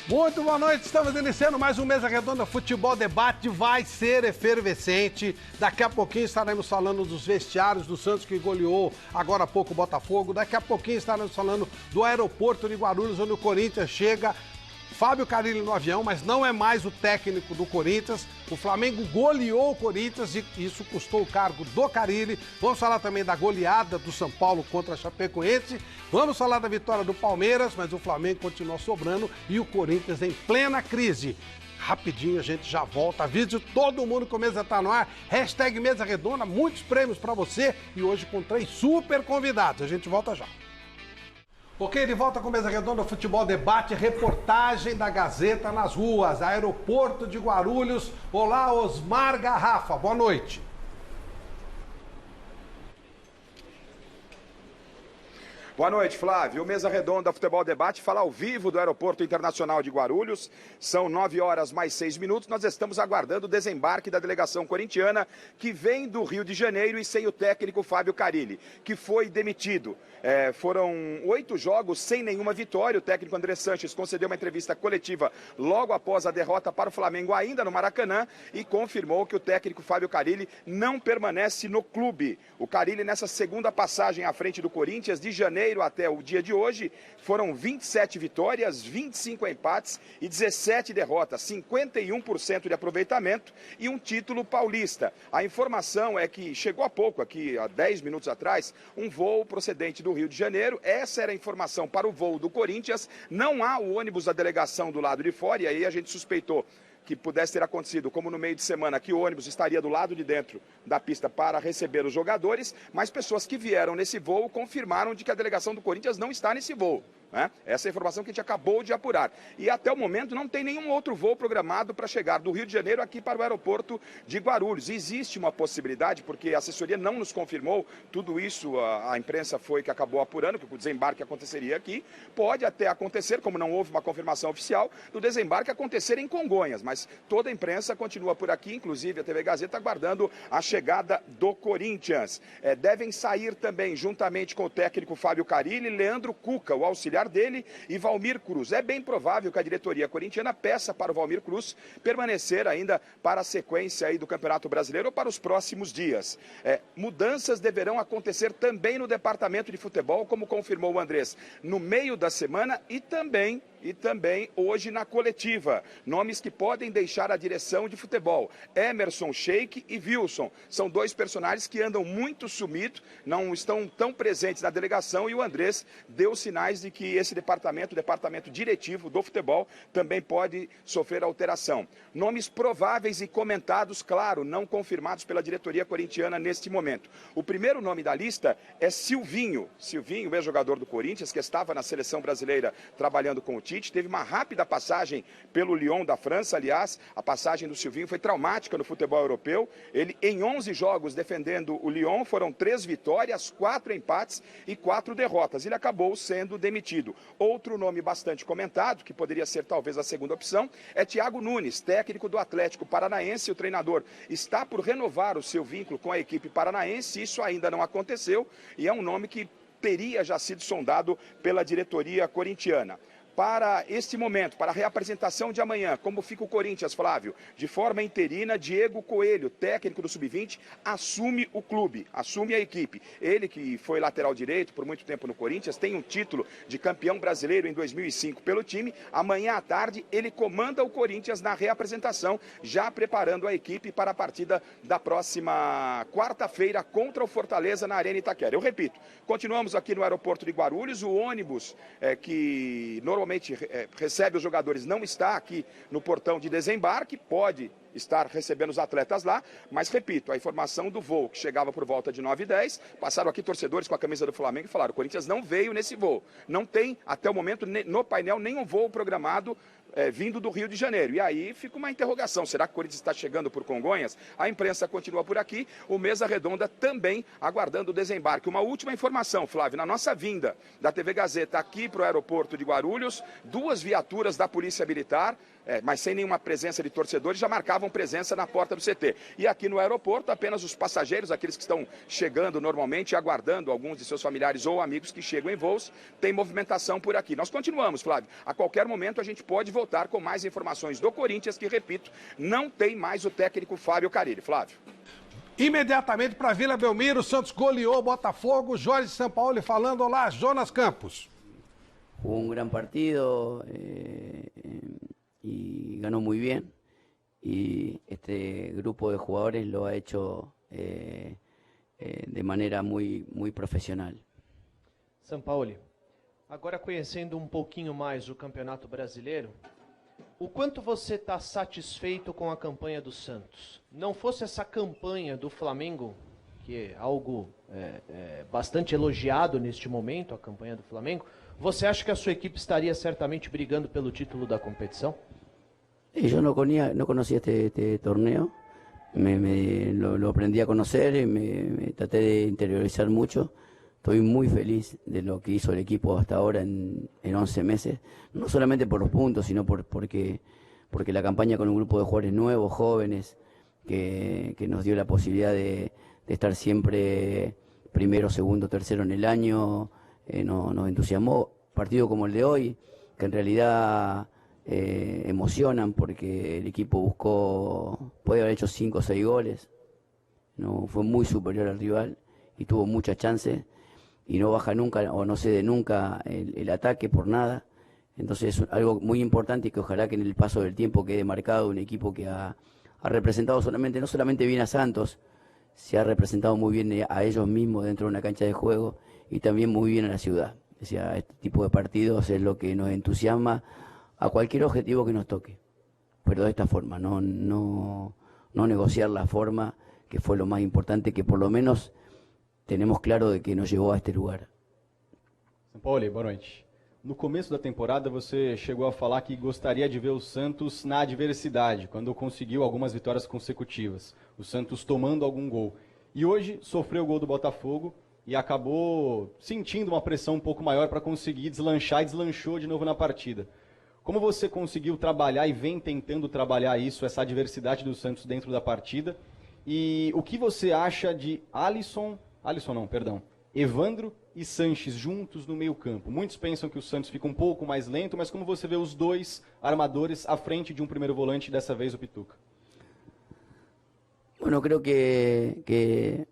Muito boa noite, estamos iniciando mais um Mesa Redonda Futebol Debate, vai ser efervescente. Daqui a pouquinho estaremos falando dos vestiários do Santos que goleou agora há pouco o Botafogo. Daqui a pouquinho estaremos falando do aeroporto de Guarulhos, onde o Corinthians chega. Fábio Carille no avião, mas não é mais o técnico do Corinthians. O Flamengo goleou o Corinthians e isso custou o cargo do Carille. Vamos falar também da goleada do São Paulo contra a Chapecoense. Vamos falar da vitória do Palmeiras, mas o Flamengo continua sobrando e o Corinthians em plena crise. Rapidinho a gente já volta. Avise todo mundo que o Mesa tá no ar. Hashtag Mesa Redonda, muitos prêmios para você e hoje com 3 super convidados. A gente volta já. Ok, de volta com Mesa Redonda, Futebol Debate, reportagem da Gazeta nas ruas, aeroporto de Guarulhos. Olá, Osmar Garrafa, boa noite. Boa noite, Flávio. O Mesa Redonda Futebol Debate fala ao vivo do Aeroporto Internacional de Guarulhos. São 9 horas mais 6 minutos. Nós estamos aguardando o desembarque da delegação corintiana que vem do Rio de Janeiro e sem o técnico Fábio Carille, que foi demitido. Foram 8 jogos sem nenhuma vitória. O técnico André Sanches concedeu uma entrevista coletiva logo após a derrota para o Flamengo, ainda no Maracanã, e confirmou que o técnico Fábio Carille não permanece no clube. O Carille, nessa segunda passagem à frente do Corinthians, de janeiro até o dia de hoje, foram 27 vitórias, 25 empates e 17 derrotas, 51% de aproveitamento e um título paulista. A informação é que chegou há pouco, aqui há 10 minutos atrás, um voo procedente do Rio de Janeiro. Essa era a informação para o voo do Corinthians. Não há o ônibus da delegação do lado de fora e aí a gente suspeitou que pudesse ter acontecido, como no meio de semana, que o ônibus estaria do lado de dentro da pista para receber os jogadores, mas pessoas que vieram nesse voo confirmaram de que a delegação do Corinthians não está nesse voo. Essa é a informação que a gente acabou de apurar. E até o momento não tem nenhum outro voo programado para chegar do Rio de Janeiro aqui para o aeroporto de Guarulhos. Existe uma possibilidade, porque a assessoria não nos confirmou, tudo isso a imprensa foi que acabou apurando, que o desembarque aconteceria aqui. Pode até acontecer, como não houve uma confirmação oficial, do desembarque acontecer em Congonhas, mas toda a imprensa continua por aqui, inclusive a TV Gazeta, aguardando a chegada do Corinthians. Devem sair também, juntamente com o técnico Fábio Carille, Leandro Cuca, o auxiliar dele, e Valmir Cruz. É bem provável que a diretoria corintiana peça para o Valmir Cruz permanecer ainda para a sequência aí do Campeonato Brasileiro ou para os próximos dias. Mudanças deverão acontecer também no departamento de futebol, como confirmou o Andrés, no meio da semana e também hoje na coletiva. Nomes que podem deixar a direção de futebol. Emerson Sheik e Wilson. São 2 personagens que andam muito sumidos, não estão tão presentes na delegação e o Andrés deu sinais de que esse departamento, o departamento diretivo do futebol, também pode sofrer alteração. Nomes prováveis e comentados, claro, não confirmados pela diretoria corintiana neste momento. O primeiro nome da lista é Silvinho. Silvinho, ex-jogador do Corinthians, que estava na seleção brasileira trabalhando com o Tite, teve uma rápida passagem pelo Lyon da França. Aliás, a passagem do Silvinho foi traumática no futebol europeu. Ele, em 11 jogos defendendo o Lyon, foram 3 vitórias, 4 empates e 4 derrotas. Ele acabou sendo demitido. Outro nome bastante comentado, que poderia ser talvez a segunda opção, é Thiago Nunes, técnico do Atlético Paranaense. O treinador está por renovar o seu vínculo com a equipe paranaense. Isso ainda não aconteceu e é um nome que teria já sido sondado pela diretoria corintiana. Para este momento, para a reapresentação de amanhã, como fica o Corinthians, Flávio? De forma interina, Diego Coelho, técnico do Sub-20, assume o clube, assume a equipe. Ele que foi lateral direito por muito tempo no Corinthians, tem um título de campeão brasileiro em 2005 pelo time. Amanhã à tarde, ele comanda o Corinthians na reapresentação, já preparando a equipe para a partida da próxima quarta-feira contra o Fortaleza na Arena Itaquera. Eu repito, continuamos aqui no aeroporto de Guarulhos, o ônibus que normalmente recebe os jogadores não está aqui no portão de desembarque, pode estar recebendo os atletas lá, mas repito, a informação do voo que chegava por volta de 9h10, passaram aqui torcedores com a camisa do Flamengo e falaram, o Corinthians não veio nesse voo, não tem até o momento no painel nenhum voo programado vindo do Rio de Janeiro. E aí fica uma interrogação, será que o Corinthians está chegando por Congonhas? A imprensa continua por aqui, o Mesa Redonda também aguardando o desembarque. Uma última informação, Flávio, na nossa vinda da TV Gazeta aqui para o aeroporto de Guarulhos, 2 viaturas da Polícia Militar, mas sem nenhuma presença de torcedores, já marcavam marcavam presença na porta do CT. E aqui no aeroporto, apenas os passageiros, aqueles que estão chegando normalmente, aguardando alguns de seus familiares ou amigos que chegam em voos, tem movimentação por aqui. Nós continuamos, Flávio. A qualquer momento a gente pode voltar com mais informações do Corinthians, que, repito, não tem mais o técnico Fábio Carille. Flávio. Imediatamente para Vila Belmiro, o Santos goleou o Botafogo. Jorge Sampaoli falando. Olá, Jonas Campos. Jugó un gran partido y ganó muy bien. Y este grupo de jugadores lo ha hecho de maneira muy profissional. Sampaoli, agora conhecendo um pouquinho mais o Campeonato Brasileiro, o quanto você está satisfeito com a campanha do Santos? Não fosse essa campanha do Flamengo, que é algo bastante elogiado neste momento, a campanha do Flamengo, você acha que a sua equipe estaria certamente brigando pelo título da competição? Yo no conocía este torneo, lo aprendí a conocer y me traté de interiorizar mucho. Estoy muy feliz de lo que hizo el equipo hasta ahora en 11 meses, no solamente por los puntos, sino porque la campaña con un grupo de jugadores nuevos, jóvenes, que nos dio la posibilidad de estar siempre primero, segundo, tercero en el año, nos entusiasmó. Partido como el de hoy, que en realidad emocionan porque el equipo puede haber hecho 5 o 6 goles, no, fue muy superior al rival y tuvo muchas chances. Y no baja nunca o no cede nunca el ataque por nada. Entonces es algo muy importante y que ojalá que en el paso del tiempo quede marcado un equipo que ha representado no solamente bien a Santos, se ha representado muy bien a ellos mismos dentro de una cancha de juego y también muy bien a la ciudad. O sea, este tipo de partidos es lo que nos entusiasma a cualquier objetivo que nos toque. Pero de esta forma, no negociar la forma, que fue lo más importante, que por lo menos tenemos claro de que nos llevou a este lugar. Sampaoli, boa noite. No começo da temporada você chegou a falar que gostaria de ver o Santos na adversidade, quando conseguiu algumas vitórias consecutivas, o Santos tomando algum gol. E hoje sofreu o gol do Botafogo e acabou sentindo uma pressão um pouco maior para conseguir deslanchar e deslanchou de novo na partida. Como você conseguiu trabalhar e vem tentando trabalhar isso, essa adversidade do Santos dentro da partida? E o que você acha de Evandro e Sanches juntos no meio campo? Muitos pensam que o Santos fica um pouco mais lento, mas como você vê os dois armadores à frente de um primeiro volante, dessa vez o Pituca? Bueno, creo que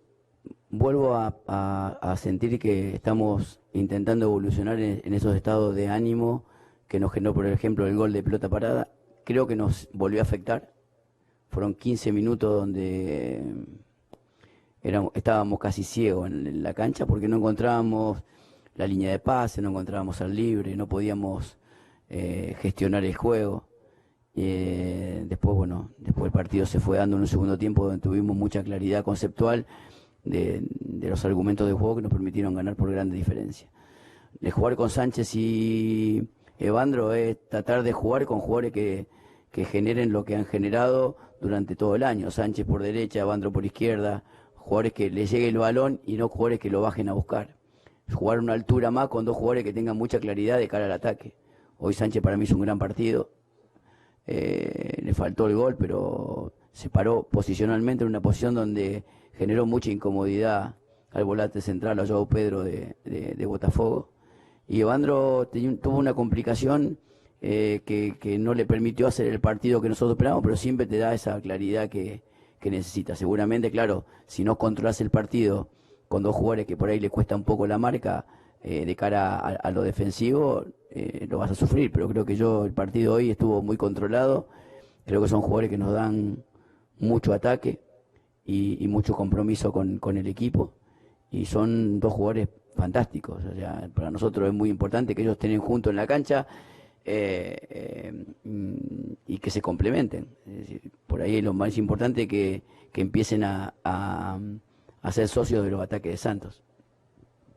vuelvo a sentir que estamos intentando evolucionar en esos estados de ánimo que nos generó, por ejemplo, el gol de pelota parada. Creo que nos volvió a afectar. Fueron 15 minutos donde estábamos casi ciegos en la cancha porque no encontrábamos la línea de pase, no encontrábamos al libre, no podíamos gestionar el juego. Después el partido se fue dando en un segundo tiempo donde tuvimos mucha claridad conceptual de los argumentos de juego que nos permitieron ganar por grande diferencia. De jugar con Sánchez y Evandro es tratar de jugar con jugadores que generen lo que han generado durante todo el año. Sánchez por derecha, Evandro por izquierda, jugadores que le llegue el balón y no jugadores que lo bajen a buscar. Jugar a una altura más con dos jugadores que tengan mucha claridad de cara al ataque. Hoy Sánchez para mí hizo un gran partido. Le faltó el gol, pero se paró posicionalmente en una posición donde generó mucha incomodidad al volante central, a João Pedro de Botafogo. Y Evandro tuvo una complicación que no le permitió hacer el partido que nosotros esperamos, pero siempre te da esa claridad que necesita. Seguramente, claro, si no controlas el partido con dos jugadores que por ahí le cuesta un poco la marca de cara a lo defensivo, lo vas a sufrir. Pero creo que el partido hoy estuvo muy controlado. Creo que son jugadores que nos dan mucho ataque y mucho compromiso con el equipo. Y son dos jugadores fantásticos. O sea, para nosotros es muy importante que ellos estén juntos en la cancha y que se complementen. Es decir, por ahí es lo más importante que empiecen a ser socios de los ataques de Santos.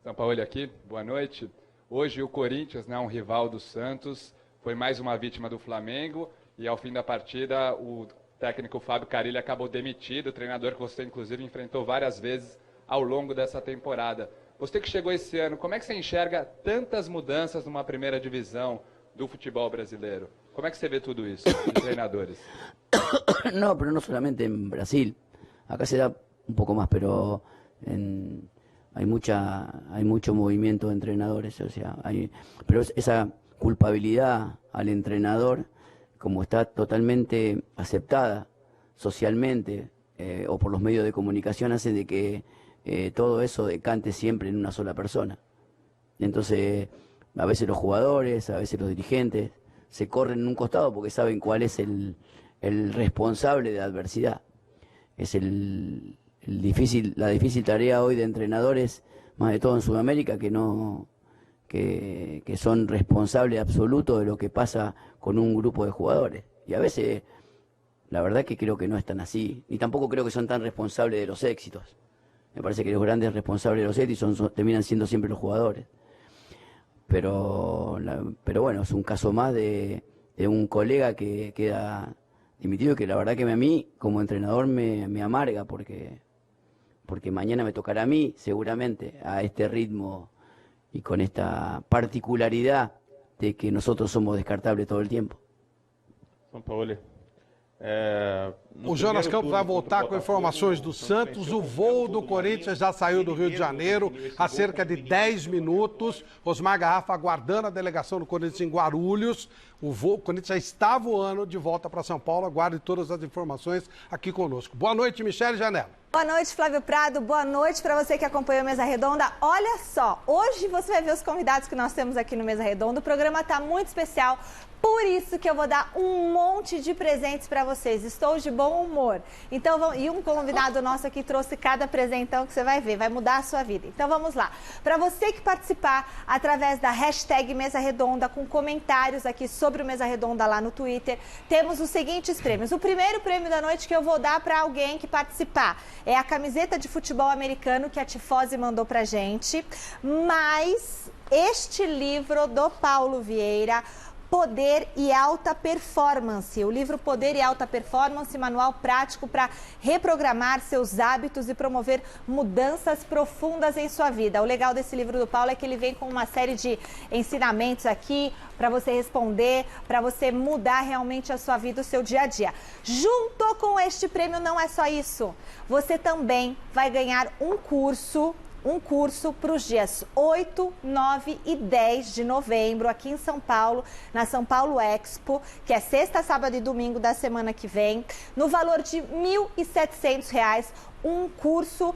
Sampaoli aqui, boa noite. Hoje o Corinthians, né, um rival do Santos, foi mais uma vítima do Flamengo e ao fim da partida o técnico Fábio Carille acabou demitido, o treinador que você inclusive enfrentou várias vezes ao longo dessa temporada. Você que chegou esse ano, como é que você enxerga tantas mudanças numa primeira divisão do futebol brasileiro? Como é que você vê tudo isso, de treinadores? No, pero no solamente en Brasil. Acá se da un poco más, pero hay mucho movimiento de entrenadores, o sea, pero esa culpabilidad al entrenador, como está totalmente aceptada socialmente o por los medios de comunicación, hace de que todo eso decante siempre en una sola persona. Entonces, a veces los jugadores, a veces los dirigentes se corren en un costado porque saben cuál es el responsable de la adversidad. Es la difícil tarea hoy de entrenadores, más de todo en Sudamérica, que son responsables absolutos de lo que pasa con un grupo de jugadores. Y a veces, la verdad que creo que no es tan así, ni tampoco creo que son tan responsables de los éxitos. Me parece que los grandes responsables de los éxitos terminan siendo siempre los jugadores. Pero bueno, es un caso más de un colega que queda dimitido y que la verdad que a mí, como entrenador, me amarga porque mañana me tocará a mí, seguramente, a este ritmo y con esta particularidad de que nosotros somos descartables todo el tiempo. Sampaoli. O Jonas Campos vai voltar com informações do Santos. O voo do Corinthians já saiu do Rio de Janeiro há cerca de 10 minutos. Osmar Garrafa aguardando a delegação do Corinthians em Guarulhos. O Corinthians já está voando de volta para São Paulo. Aguarde todas as informações aqui conosco. Boa noite, Michele Janela. Boa noite, Flávio Prado. Boa noite para você que acompanhou a Mesa Redonda. Olha só, hoje você vai ver os convidados que nós temos aqui no Mesa Redonda. O programa está muito especial, por isso que eu vou dar um monte de presentes para vocês. Estou de bom humor. Então, e um convidado nosso aqui trouxe cada presentão que você vai ver, vai mudar a sua vida. Então vamos lá. Para você que participar através da hashtag Mesa Redonda, com comentários aqui sobre o Mesa Redonda lá no Twitter, temos os seguintes prêmios. O primeiro prêmio da noite que eu vou dar para alguém que participar é a camiseta de futebol americano que a Tifose mandou pra gente, mais este livro do Paulo Vieira, Poder e Alta Performance. O livro Poder e Alta Performance, manual prático para reprogramar seus hábitos e promover mudanças profundas em sua vida. O legal desse livro do Paulo é que ele vem com uma série de ensinamentos aqui para você responder, para você mudar realmente a sua vida, o seu dia a dia. Junto com este prêmio não é só isso. Você também vai ganhar um curso para os dias 8, 9 e 10 de novembro, aqui em São Paulo, na São Paulo Expo, que é sexta, sábado e domingo da semana que vem, no valor de R$ 1.700, um curso,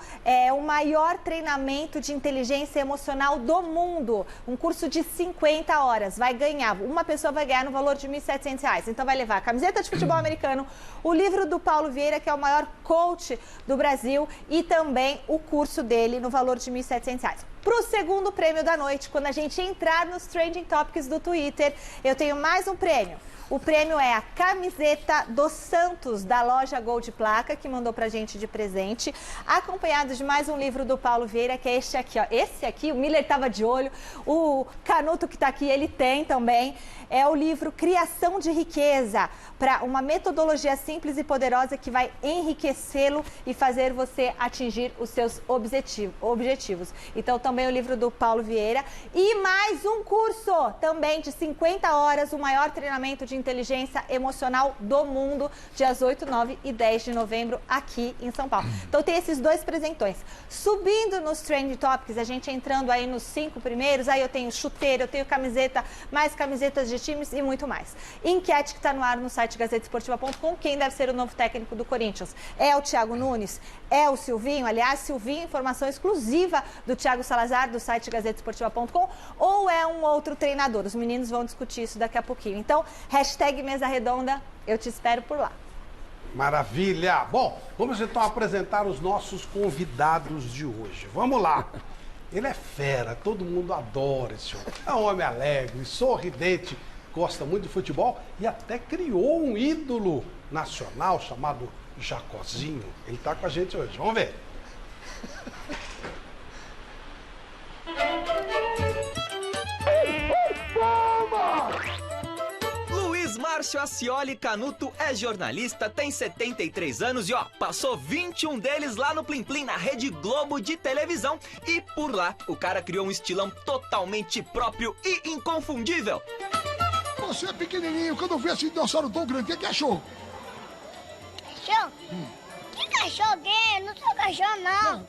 o maior treinamento de inteligência emocional do mundo, um curso de 50 horas, uma pessoa vai ganhar no valor de R$ 1.700, então vai levar a camiseta de futebol americano, o livro do Paulo Vieira, que é o maior coach do Brasil, e também o curso dele no valor de R$ 1.700. Para o segundo prêmio da noite, quando a gente entrar nos Trending Topics do Twitter, eu tenho mais um prêmio. O prêmio é a camiseta do Santos, da loja Gold Placa, que mandou pra gente de presente, acompanhado de mais um livro do Paulo Vieira, que é este aqui, ó. Esse aqui, o Miller estava de olho, o Canuto que está aqui, ele tem também. É o livro Criação de Riqueza, para uma metodologia simples e poderosa que vai enriquecê-lo e fazer você atingir os seus objetivos. Então, também o livro do Paulo Vieira. E mais um curso, também de 50 horas, o maior treinamento de inteligência emocional do mundo, dias 8, 9 e 10 de novembro, aqui em São Paulo. Então, tem esses dois presentões. Subindo nos Trend Topics, a gente entrando aí nos 5 primeiros, aí eu tenho chuteiro, eu tenho camiseta, mais camisetas de times e muito mais. Enquete que está no ar no site gazetesportiva.com. Quem deve ser o novo técnico do Corinthians? É o Thiago Nunes? É o Silvinho? Aliás, Silvinho, informação exclusiva do Thiago Salazar, do site gazetesportiva.com, ou é um outro treinador? Os meninos vão discutir isso daqui a pouquinho. Então, hashtag Mesa Redonda, eu te espero por lá. Maravilha! Bom, vamos então apresentar os nossos convidados de hoje. Vamos lá! Ele é fera, todo mundo adora esse homem. É um homem alegre, sorridente, gosta muito de futebol e até criou um ídolo nacional chamado Jacozinho. Ele está com a gente hoje. Vamos ver. Luiz Márcio Ascioli Canuto é jornalista, tem 73 anos e passou 21 deles lá no Plim Plim, na Rede Globo de televisão. E por lá, o cara criou um estilão totalmente próprio e inconfundível. Você é pequenininho, quando eu vi esse dinossauro tão grande, o que achou? cachorro? Que cachorro que é? Não sou cachorro, não.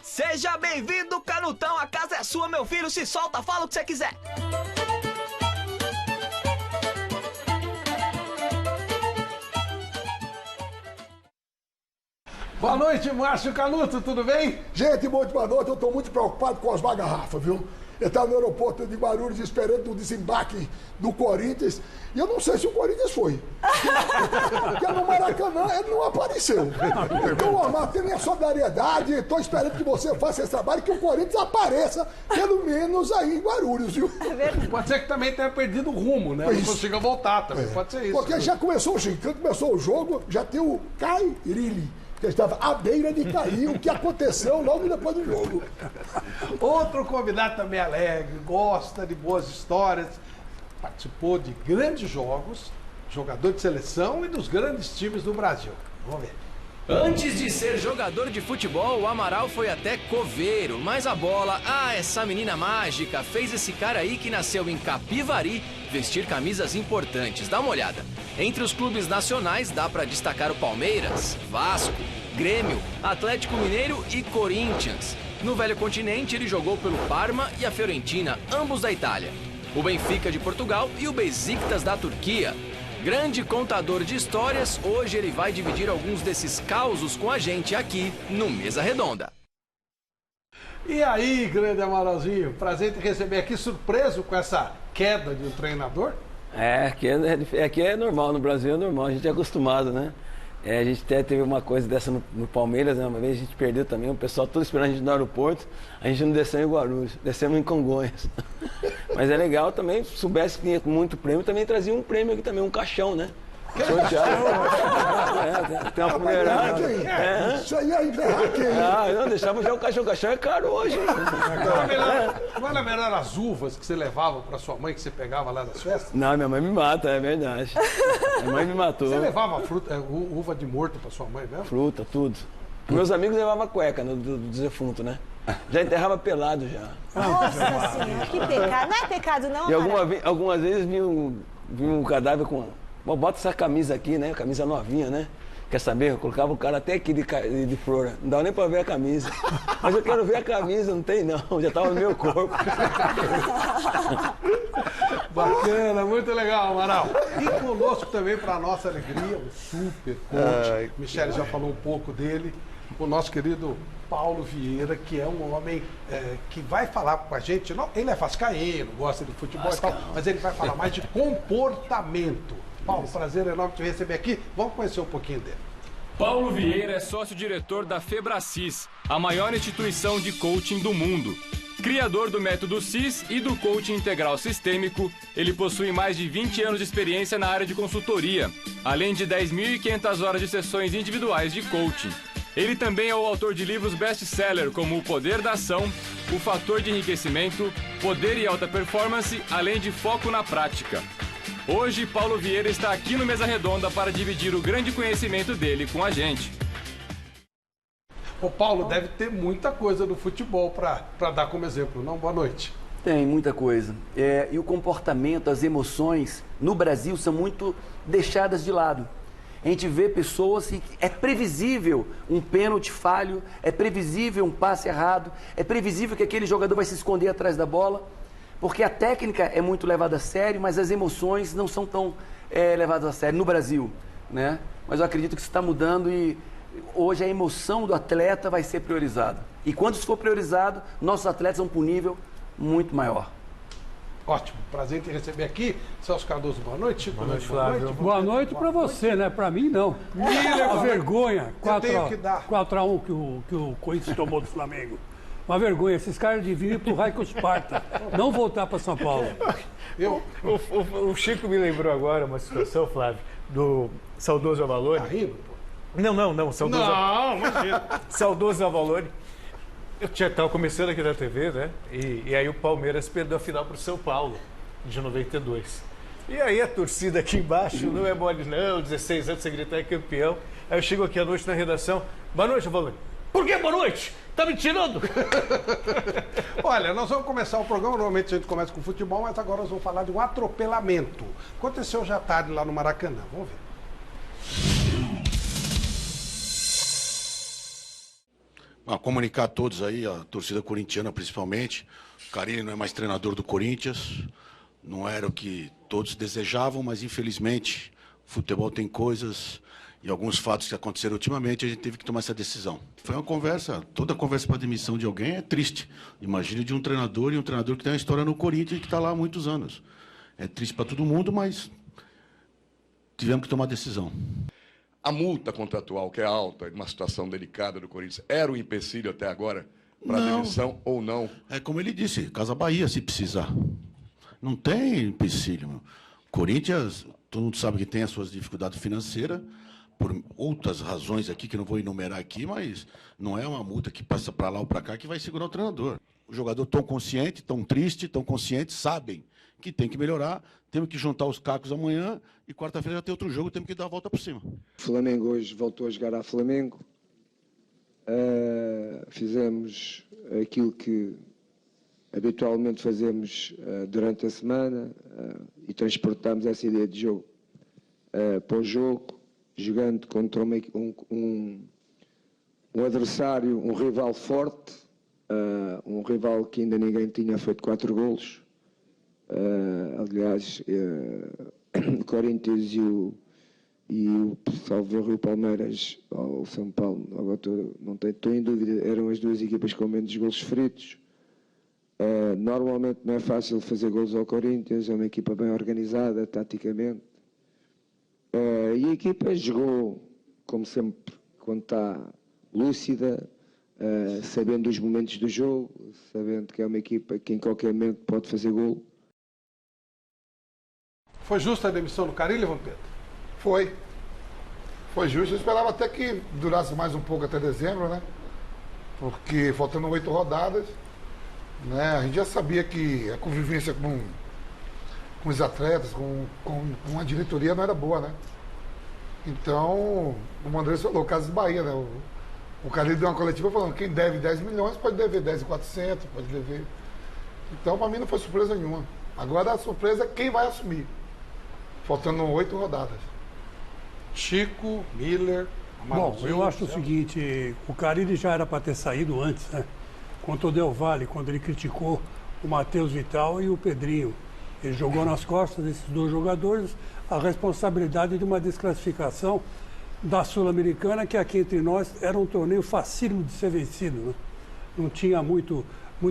Seja bem-vindo, Canutão. A casa é sua, meu filho. Se solta, fala o que você quiser. Boa noite, Márcio Canuto, tudo bem? Gente, muito boa noite. Eu estou muito preocupado com as garrafas, viu? Eu estava no aeroporto de Guarulhos esperando o desembarque do Corinthians e eu não sei se o Corinthians foi. Porque no Maracanã ele não apareceu. Então, Omar, tem minha solidariedade. Estou esperando que você faça esse trabalho, que o Corinthians apareça, pelo menos aí em Guarulhos, viu? Pode ser que também tenha perdido o rumo, né? Não consiga voltar também, pode ser isso. Porque já começou, quando começou o jogo, já tem o Cairilli, que estava à beira de cair, o que aconteceu logo depois do jogo. Outro convidado também alegre, gosta de boas histórias, participou de grandes jogos, jogador de seleção e dos grandes times do Brasil. Vamos ver. Antes de ser jogador de futebol, o Amaral foi até coveiro, mas a bola, essa menina mágica, fez esse cara aí que nasceu em Capivari vestir camisas importantes. Dá uma olhada. Entre os clubes nacionais dá pra destacar o Palmeiras, Vasco, Grêmio, Atlético Mineiro e Corinthians. No Velho Continente ele jogou pelo Parma e a Fiorentina, ambos da Itália. O Benfica de Portugal e o Besiktas da Turquia. Grande contador de histórias, hoje ele vai dividir alguns desses causos com a gente aqui no Mesa Redonda. E aí, grande Amaralzinho, prazer te receber aqui, surpreso com essa queda de um treinador? Aqui é normal, no Brasil é normal, a gente é acostumado, né? A gente até teve uma coisa dessa no Palmeiras, né? Uma vez a gente perdeu também, o pessoal todo esperando a gente no aeroporto, a gente não desceu em Guarulhos, descemos em Congonhas. Mas é legal também, se soubesse que tinha muito prêmio, também trazia um prêmio aqui também, um caixão, né? Tem uma mulherada. Isso aí é enterrar quem? Não, deixava já o caixão é caro hoje. Não era melhor as uvas que você levava para sua mãe, que você pegava lá das festas? Não, minha mãe me mata, é verdade. Minha mãe me matou. Você levava uva de morto para sua mãe mesmo? Fruta, tudo. Meus amigos levavam cueca do defunto, né? Já enterrava pelado já. Nossa senhora, que pecado. Não é pecado não, E algumas vezes vi um cadáver com... Bota essa camisa aqui, né? Camisa novinha, né? Quer saber? Eu colocava o cara até aqui de flor. Não dava nem pra ver a camisa. Mas eu quero ver a camisa, não tem não. Já tava no meu corpo. Bacana, muito legal, Amaral. E conosco também, para nossa alegria, o super coach. Michele já falou um pouco dele. O nosso querido Paulo Vieira, que é um homem que vai falar com a gente. Não, ele é vascaíno, gosta de futebol e tal, mas ele vai falar mais de comportamento. Paulo, prazer enorme te receber aqui. Vamos conhecer um pouquinho dele. Paulo Vieira é sócio-diretor da Febracis, a maior instituição de coaching do mundo. Criador do método CIS e do coaching integral sistêmico, ele possui mais de 20 anos de experiência na área de consultoria, além de 10.500 horas de sessões individuais de coaching. Ele também é o autor de livros best-seller como O Poder da Ação, O Fator de Enriquecimento, Poder e Alta Performance, além de Foco na Prática. Hoje, Paulo Vieira está aqui no Mesa Redonda para dividir o grande conhecimento dele com a gente. O Paulo deve ter muita coisa do futebol para dar como exemplo, não? Boa noite. Tem muita coisa. E o comportamento, as emoções, no Brasil, são muito deixadas de lado. A gente vê pessoas que é previsível um pênalti falho, é previsível um passe errado, é previsível que aquele jogador vai se esconder atrás da bola. Porque a técnica é muito levada a sério, mas as emoções não são tão levadas a sério no Brasil, né? Mas eu acredito que isso está mudando e hoje a emoção do atleta vai ser priorizada. E quando isso for priorizado, nossos atletas vão para um nível muito maior. Ótimo, prazer em te receber aqui. Celso Cardoso, boa noite. Boa noite, Flávio. Boa noite para você, né? Para mim, não. Uma vergonha. 4-1 que o Corinthians tomou do Flamengo. Uma vergonha, esses caras deviam ir para o Raio Esparta, não voltar para São Paulo. O Chico me lembrou agora uma situação, Flávio, do saudoso Avalone. Tá rindo, pô? Não, saudoso. Não, imagina. Saudoso Avalone. Eu estava começando aqui na TV, né? E aí o Palmeiras perdeu a final para o São Paulo, de 92. E aí a torcida aqui embaixo, não é mole não, 16 anos você gritar é campeão. Aí eu chego aqui à noite na redação, boa noite, Avalone. Por que boa noite? Tá me tirando? Olha, nós vamos começar o programa, normalmente a gente começa com futebol, mas agora nós vamos falar de um atropelamento. Aconteceu já tarde lá no Maracanã, vamos ver. Comunicar a todos aí, a torcida corintiana principalmente. O Carille não é mais treinador do Corinthians, não era o que todos desejavam, mas infelizmente o futebol tem coisas e alguns fatos que aconteceram ultimamente, a gente teve que tomar essa decisão. Foi uma conversa, toda conversa para demissão de alguém é triste. Imagine de um treinador e um treinador que tem uma história no Corinthians e que está lá há muitos anos. É triste para todo mundo, mas tivemos que tomar decisão. A multa contratual, que é alta, uma situação delicada do Corinthians, era um empecilho até agora para a demissão ou não? É como ele disse, Casa Bahia, se precisar. Não tem empecilho. Meu. Corinthians, todo mundo sabe que tem as suas dificuldades financeiras, por outras razões aqui, que não vou enumerar aqui, mas não é uma multa que passa para lá ou para cá que vai segurar o treinador. O jogador tão consciente, tão triste, tão consciente, sabem que tem que melhorar, temos que juntar os cacos amanhã e quarta-feira já tem outro jogo, temos que dar a volta por cima. O Flamengo hoje voltou a jogar a Flamengo. Fizemos aquilo que habitualmente fazemos durante a semana e transportamos essa ideia de jogo para o jogo, jogando contra um adversário, um rival forte, um rival que ainda ninguém tinha feito 4 golos. Aliás, o Corinthians e o Salvador, o Palmeiras, ou o São Paulo, agora estou em dúvida, eram as duas equipas com menos golos feridos. Normalmente não é fácil fazer golos ao Corinthians, é uma equipa bem organizada, taticamente. E a equipa jogou, como sempre, quando está lúcida, sabendo os momentos do jogo, sabendo que é uma equipa que em qualquer momento pode fazer golo. Foi justa a demissão do Carille, Vampeta? Foi. Foi justo. Eu esperava até que durasse mais um pouco até dezembro, né? Porque faltando 8 rodadas, né? A gente já sabia que a convivência com os atletas, com a diretoria não era boa, né? Então, o Andrés falou, o caso de Bahia, né? O Carille deu uma coletiva falando, quem deve 10 milhões pode dever 10.400, pode dever. Então, para mim não foi surpresa nenhuma. Agora a surpresa é quem vai assumir. Faltando 8 rodadas. Chico, Miller, Amaral. Bom, eu acho o seguinte, o Carille já era para ter saído antes, né? Contra o Del Valle, quando ele criticou o Matheus Vital e o Pedrinho. Ele jogou nas costas desses 2 jogadores a responsabilidade de uma desclassificação da Sul-Americana, que aqui entre nós era um torneio facílimo de ser vencido, né? Não tinha muito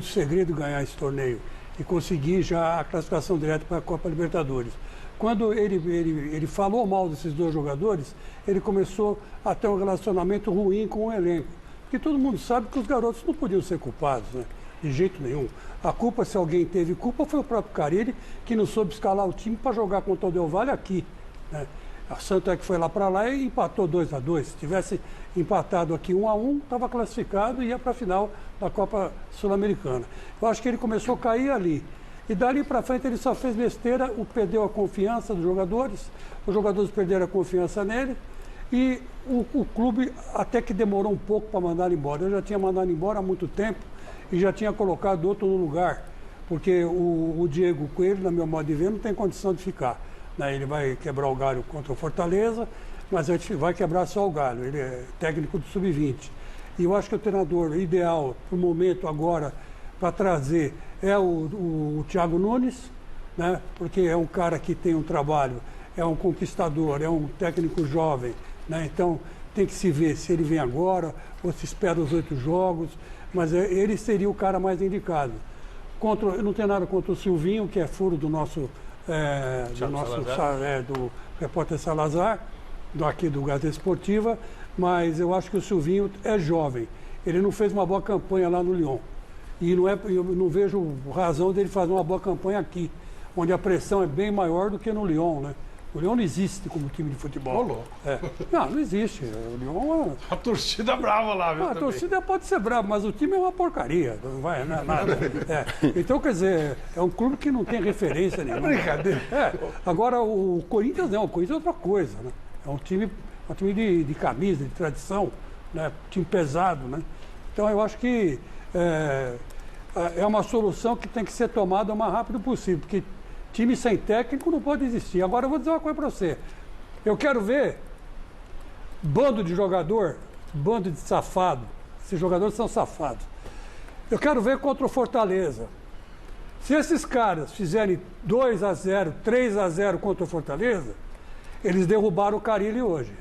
segredo ganhar esse torneio e conseguir já a classificação direta para a Copa Libertadores. Quando ele falou mal desses 2 jogadores, ele começou a ter um relacionamento ruim com o elenco. Porque todo mundo sabe que os garotos não podiam ser culpados, né? De jeito nenhum. A culpa, se alguém teve culpa, foi o próprio Carille, que não soube escalar o time para jogar contra o Del Valle aqui, né? A Santo é que foi lá para lá e empatou 2-2. Se tivesse empatado aqui 1-1, estava classificado e ia para a final da Copa Sul-Americana. Eu acho que ele começou a cair ali. E dali para frente ele só fez besteira, perdeu a confiança dos jogadores, os jogadores perderam a confiança nele e o clube até que demorou um pouco para mandar ele embora. Eu já tinha mandado embora há muito tempo e já tinha colocado outro no lugar, porque o Diego Coelho, na meu modo de ver, não tem condição de ficar, né? Ele vai quebrar o galho contra o Fortaleza, mas vai quebrar só o galho, ele é técnico do Sub-20. E eu acho que o treinador ideal para o momento agora para trazer é o Thiago Nunes, né? Porque é um cara que tem um trabalho, é um conquistador, é um técnico jovem, né? Então tem que se ver se ele vem agora ou se espera os 8 jogos, mas ele seria o cara mais indicado. Eu não tenho nada contra o Silvinho, que é furo do nosso do repórter Salazar, aqui do Gazeta Esportiva, mas eu acho que o Silvinho é jovem. Ele não fez uma boa campanha lá no Lyon. E eu não vejo razão dele fazer uma boa campanha aqui, onde a pressão é bem maior do que no Lyon, né? O Lyon não existe como time de futebol. Não existe. O Lyon a torcida é brava lá, viu? A torcida pode ser brava, mas o time é uma porcaria. Não vai, não é nada. Então, quer dizer, é um clube que não tem referência nenhuma. É brincadeira. Agora, o Corinthians não, o Corinthians é outra coisa, né? É um time de camisa, de tradição, né? Time pesado, né? Então, eu acho que é uma solução que tem que ser tomada o mais rápido possível, porque time sem técnico não pode existir. Agora eu vou dizer uma coisa para você. Eu quero ver bando de jogador, bando de safado, Esses jogadores são safados. Eu quero ver contra o Fortaleza. Se esses caras fizerem 2-0, 3-0 contra o Fortaleza, eles derrubaram o Carille hoje.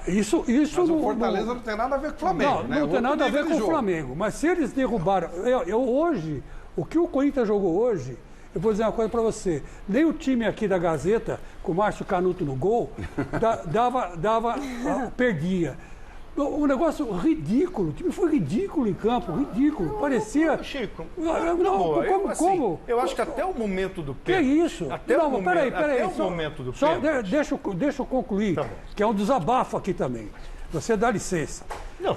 Isso mas o Fortaleza não tem nada a ver com o Flamengo, né? Não tem nada a ver com o Flamengo. Mas se eles derrubaram... Hoje, o que o Corinthians jogou hoje, eu vou dizer uma coisa para você. Nem o time aqui da Gazeta, com o Márcio Canuto no gol, perdia. Um negócio ridículo, o time foi ridículo em campo, ridículo. Parecia. Chico, como? Eu acho que até o momento do pênalti. Que isso? Até o momento do pênalti. Deixa eu concluir, que é um desabafo aqui também. Você dá licença.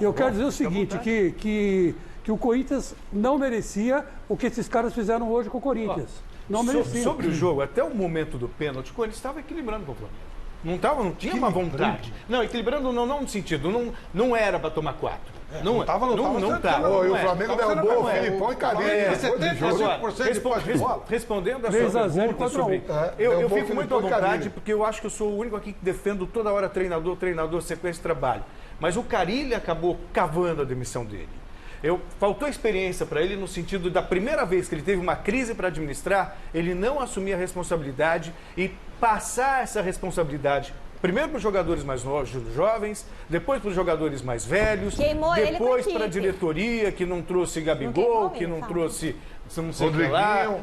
Eu quero dizer o seguinte, que o Corinthians não merecia o que esses caras fizeram hoje com o Corinthians. Não merecia. Sobre o jogo, até o momento do pênalti, o Corinthians estava equilibrando com o Flamengo. Não tinha uma vontade. Não, equilibrando não no sentido, não era para tomar 4. Não estava. E o Flamengo derrubou o Filipão e Carille. 75% de posse de bola. Respondendo a sua pergunta sobre... Eu fico muito à vontade, porque eu acho que eu sou o único aqui que defendo toda hora treinador, sequência de trabalho. Mas o Carille acabou cavando a demissão dele. Faltou experiência para ele no sentido da primeira vez que ele teve uma crise para administrar, ele não assumir a responsabilidade e passar essa responsabilidade primeiro para os jogadores mais jovens, depois para os jogadores mais velhos, depois para a diretoria que não trouxe Gabigol, que não trouxe não sei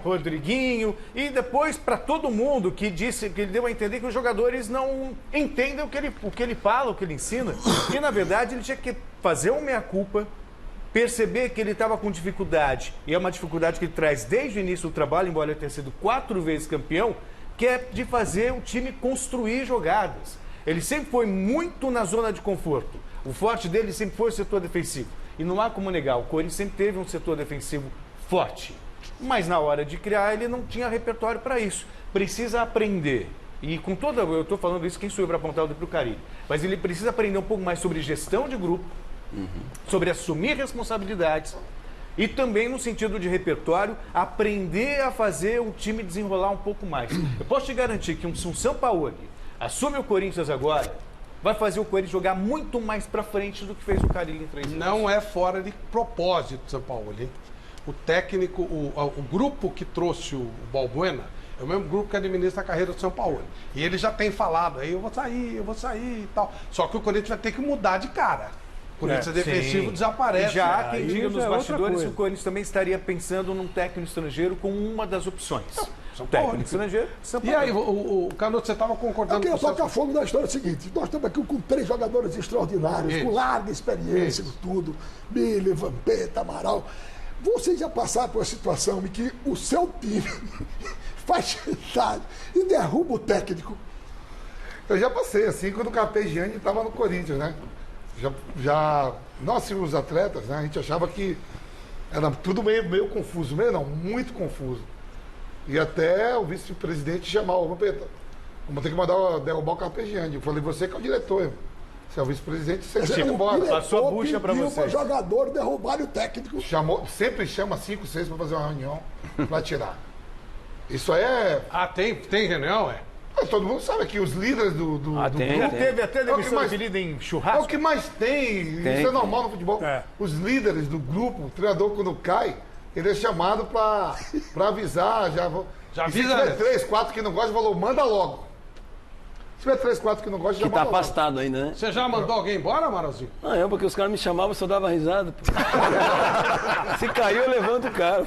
Rodriguinho, e depois para todo mundo que disse, que ele deu a entender que os jogadores não entendem o que ele fala, o que ele ensina, e na verdade ele tinha que fazer uma meia-culpa, perceber que ele estava com dificuldade, e é uma dificuldade que ele traz desde o início do trabalho, embora ele tenha sido 4 vezes campeão, que é de fazer o time construir jogadas. Ele sempre foi muito na zona de conforto. O forte dele sempre foi o setor defensivo. E não há como negar, o Corinthians sempre teve um setor defensivo forte. Mas na hora de criar, ele não tinha repertório para isso. Precisa aprender. E com toda... Eu estou falando isso, quem sou eu para apontar o dedo para o Carille. Mas ele precisa aprender um pouco mais sobre gestão de grupo, sobre assumir responsabilidades e também no sentido de repertório, aprender a fazer o time desenrolar um pouco mais. Eu posso te garantir que um São Paulo assume o Corinthians agora, vai fazer o Corinthians jogar muito mais para frente do que fez o Carille em 3 anos. Não é fora de propósito, São Paulo. O técnico, o grupo que trouxe o Balbuena é o mesmo grupo que administra a carreira do São Paulo. E ele já tem falado, aí eu vou sair e tal. Só que o Corinthians vai ter que mudar de cara. O Corinthians defensivo desaparece. E já há quem diga nos bastidores que o Corinthians também estaria pensando num técnico estrangeiro como uma das opções. São Paulo. Técnico estrangeiro, São Paulo. E aí, o Canuto, você estava concordando com o... Eu queria tocar fogo na história seguinte. Nós estamos aqui com 3 jogadores extraordinários, com larga experiência, com tudo. Miller, Vampeta, Amaral. Vocês já passaram por uma situação em que o seu time faz chantagem e derruba o técnico? Eu já passei, assim, quando o Carpegiani estava no Corinthians, né? Nós, os atletas, né, a gente achava que era tudo meio confuso, muito confuso. E até o vice-presidente chamar o Vampeta. Vamos ter que derrubar o Carpegiani. Eu falei, você que é o diretor, irmão. Você é o vice-presidente, você chega embora. Passou a bucha para você. Para jogador derrubar o técnico. Sempre chama 5, 6 para fazer uma reunião para tirar. Isso aí é... tem reunião, é? Todo mundo sabe que os líderes do grupo... Teve até demissão de líder em churrasco. É o que mais tem. Isso é normal no futebol. Os líderes do grupo, o treinador quando cai, ele é chamado para avisar. Já avisa. Se tiver 3, 4 que não gostam, falou, manda logo. Se tiver 3, 4 que não gostam, já manda logo. Que tá afastado ainda, né? Você já mandou alguém embora, Amaralzinho? Não, porque os caras me chamavam, eu só dava risada. Se caiu, eu levanto o cara.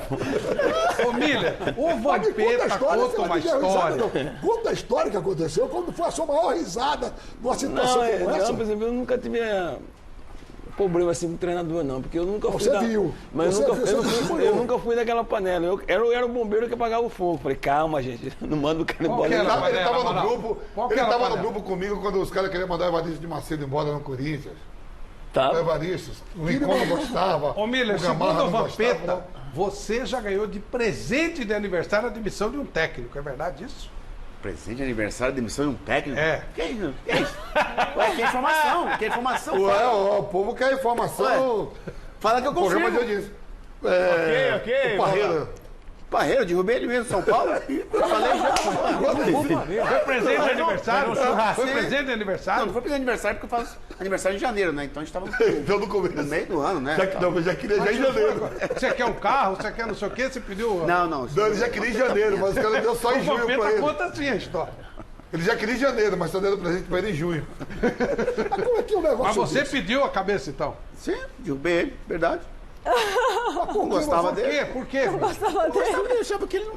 Ô, Miller, o Vampeta conta uma história. Conta a história que aconteceu, quando foi a sua maior risada numa situação como essa. Por exemplo, eu nunca tive problema assim com o treinador, não, porque eu nunca fui. Você viu. Mas eu nunca fui daquela panela. Eu era o bombeiro que apagava o fogo. Falei, calma, gente, não manda o cara embora. Ele estava no grupo comigo quando os caras queriam mandar o Evaristo de Macedo embora no Corinthians. Tá. O Evaristo, o Rincon não gostava. Ô, Miller, segundo o Vampeta, você já ganhou de presente de aniversário a demissão de um técnico, é verdade isso? Presente de aniversário, demissão de um técnico? É. Que isso? Ué, que informação? Que informação? O povo quer informação. Fala que eu confirmo. O programa de audiência. Ok. O Parreira. Barreiro, derrubei ele mesmo, São Paulo. Eu falei já. Foi presente de aniversário? Foi presente de aniversário? Não foi presente de aniversário, porque eu faço aniversário em janeiro, né? Então a gente tava então, no meio do ano, né? Eu já queria já em janeiro. Você quer um carro? Você quer não sei o quê? Você pediu... Não. Ele já queria em janeiro, mas o cara deu só em junho pra ele. Conta assim a história. Ele já queria em janeiro, mas tá dando presente pra ele em junho. Mas como é que é o negócio? Mas você desse? pediu a cabeça, então? Sim, derrubei ele, verdade. Não gostava dele. Por quê? Eu gostava dele, porque ele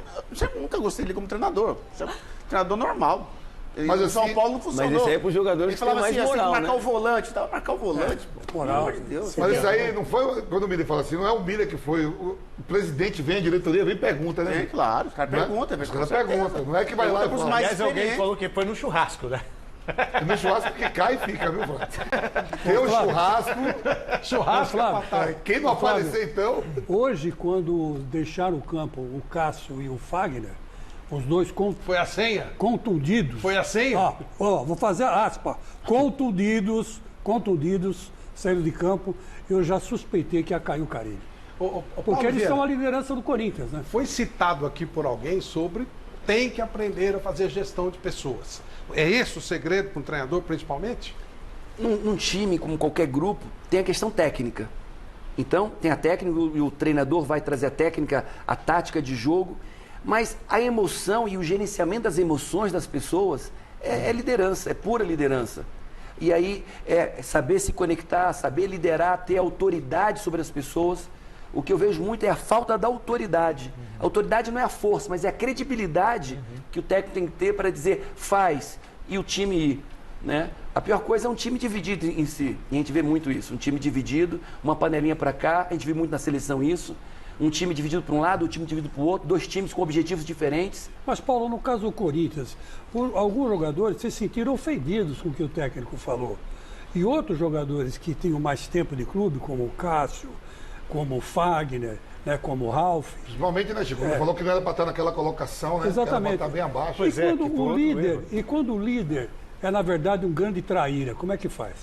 nunca gostei dele como treinador. Treinador normal. Mas o São Paulo não funcionou. Mas isso aí é pros jogadores ele que falava tem mais assim, moral, tem que marcar né? o volante, tava marcar o volante. Moral. Pelo amor de Deus. Mas isso aí não foi, quando o Miller fala assim, não é o Miller que foi, o presidente vem, a diretoria vem e pergunta, né? Sim, claro, os caras perguntam. Os caras perguntam, não é que vai lá e fala. Aliás, alguém falou que foi no churrasco, né? No churrasco que cai e fica, viu, Flávio? Tem o churrasco, quem não aparecer, então... Hoje, quando deixaram o campo, o Cássio e o Fagner, os dois Foi a senha? contundidos. Foi a senha? Vou fazer aspa. Contundidos, saindo de campo, eu já suspeitei que ia cair o Carille. Porque eles são a liderança do Corinthians, né? Foi citado aqui por alguém sobre tem que aprender a fazer gestão de pessoas. É esse o segredo para um treinador, principalmente? Num time, como qualquer grupo, tem a questão técnica. Então, tem a técnica e o treinador vai trazer a técnica, a tática de jogo, mas a emoção e o gerenciamento das emoções das pessoas é liderança, é pura liderança. E aí, é saber se conectar, saber liderar, ter autoridade sobre as pessoas. O que eu vejo muito é a falta da autoridade. A autoridade não é a força, mas é a credibilidade que o técnico tem que ter para dizer faz e o time ir, né? A pior coisa é um time dividido em si. E a gente vê muito isso. Um time dividido, uma panelinha para cá, a gente vê muito na seleção isso. Um time dividido para um lado, um time dividido para o outro, dois times com objetivos diferentes. Mas, Paulo, no caso do Corinthians, alguns jogadores se sentiram ofendidos com o que o técnico falou. E outros jogadores que tinham mais tempo de clube, como o Cássio, como o Fagner, né, como o Ralf. Principalmente, né, Chico? Ele falou que não era para estar naquela colocação, né? Exatamente. Era para estar bem abaixo. E quando o líder é, na verdade, um grande traíra, como é que faz?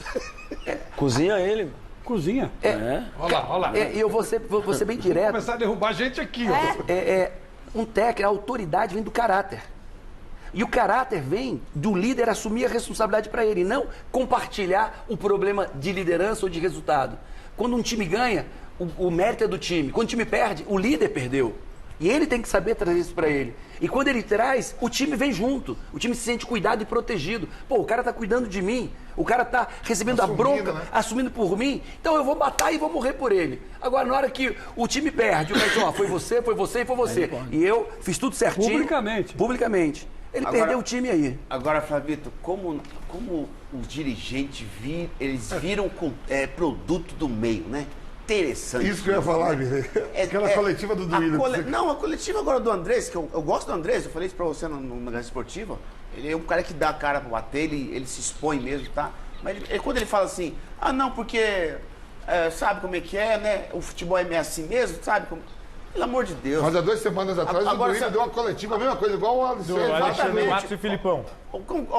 Cozinha ele. Cozinha. Olha lá. E eu vou ser bem direto. Vou começar a derrubar a gente aqui. Um técnico, a autoridade vem do caráter. E o caráter vem do líder assumir a responsabilidade para ele, e não compartilhar o problema de liderança ou de resultado. Quando um time ganha, o mérito é do time. Quando o time perde, o líder perdeu. E ele tem que saber trazer isso para ele. E quando ele traz, o time vem junto. O time se sente cuidado e protegido. Pô, o cara tá cuidando de mim. O cara tá recebendo a bronca, né? Assumindo por mim. Então eu vou matar e vou morrer por ele. Agora, na hora que o time perde, o cara diz, foi você, foi você e foi você. E eu fiz tudo certinho. Publicamente. Ele perdeu o time aí. Agora, Flavito, como os dirigentes eles viram produto do meio, né? Interessante. Isso que eu ia falar, aquela coletiva do Duílio. Não, a coletiva agora do Andrés, que eu gosto do Andrés, eu falei isso pra você na Gazeta Esportiva. Ele é um cara que dá a cara pra bater, ele se expõe mesmo, tá? Mas quando ele fala assim, não, porque sabe como é que é, né? O futebol é meio assim mesmo, sabe? Pelo amor de Deus. Mas há 2 semanas atrás o Duílio deu uma coletiva, a mesma coisa, igual o Alexandre Matos e Filipão.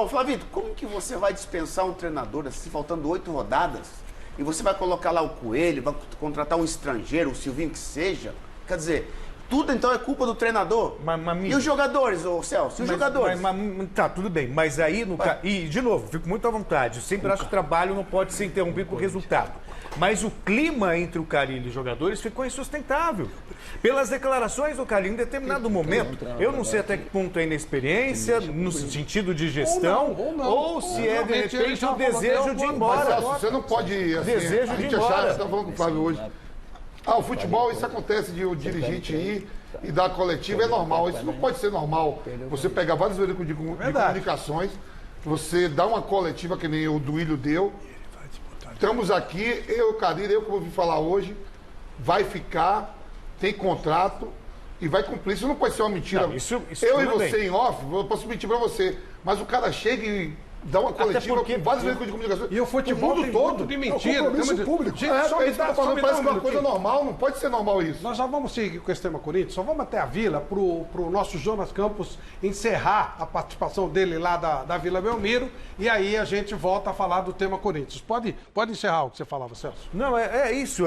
Flavito, como que você vai dispensar um treinador assim, faltando 8 rodadas? E você vai colocar lá o Coelho, vai contratar um estrangeiro, o Silvinho que seja. Quer dizer, tudo então é culpa do treinador. E os jogadores, Celso? E os jogadores? Tá, tudo bem. Mas aí, e de novo, fico muito à vontade. Eu sempre acho que o trabalho não pode ser interrompido por resultado. Mas o clima entre o Carille e os jogadores ficou insustentável. Pelas declarações do Carille, em determinado momento, eu não sei até que ponto é inexperiência, no sentido de gestão, ou se é, de repente, o desejo de ir embora. Mas, você não pode, assim, desejo a gente achar, você está falando com o Flávio hoje. O futebol, isso acontece de o dirigente ir e dar coletiva, é normal. Isso não pode ser normal. Você pegar vários veículos de comunicações, você dá uma coletiva que nem o Duílio deu. Estamos aqui, eu, Carille, como eu vim falar hoje, vai ficar, tem contrato e vai cumprir. Isso não pode ser uma mentira. Não, isso eu e você bem. em off, eu posso mentir pra você, mas o cara chega e dá uma coletiva com vários veículos de comunicação. E o futebol tem muito de mentira. É um compromisso público. Gente, só me dá parece uma coisa normal, não pode ser normal isso. Nós já vamos seguir com esse tema Corinthians, só vamos até a Vila pro nosso Jonas Campos encerrar a participação dele lá da Vila Belmiro e aí a gente volta a falar do tema Corinthians. Pode encerrar o que você falava, Celso? Não, é isso.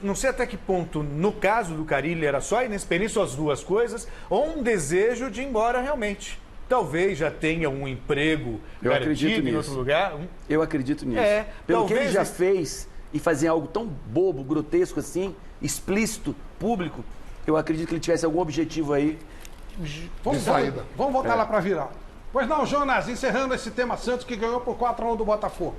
Não sei até que ponto, no caso do Carille, era só inexperiência, as duas coisas, ou um desejo de ir embora realmente. Talvez já tenha um emprego garantido em outro lugar. Eu acredito nisso. Pelo que ele já fez e fazer algo tão bobo, grotesco assim, explícito, público, eu acredito que ele tivesse algum objetivo aí. Vamos voltar lá para virar. Pois não, Jonas, encerrando esse tema Santos que ganhou por 4-1 do Botafogo.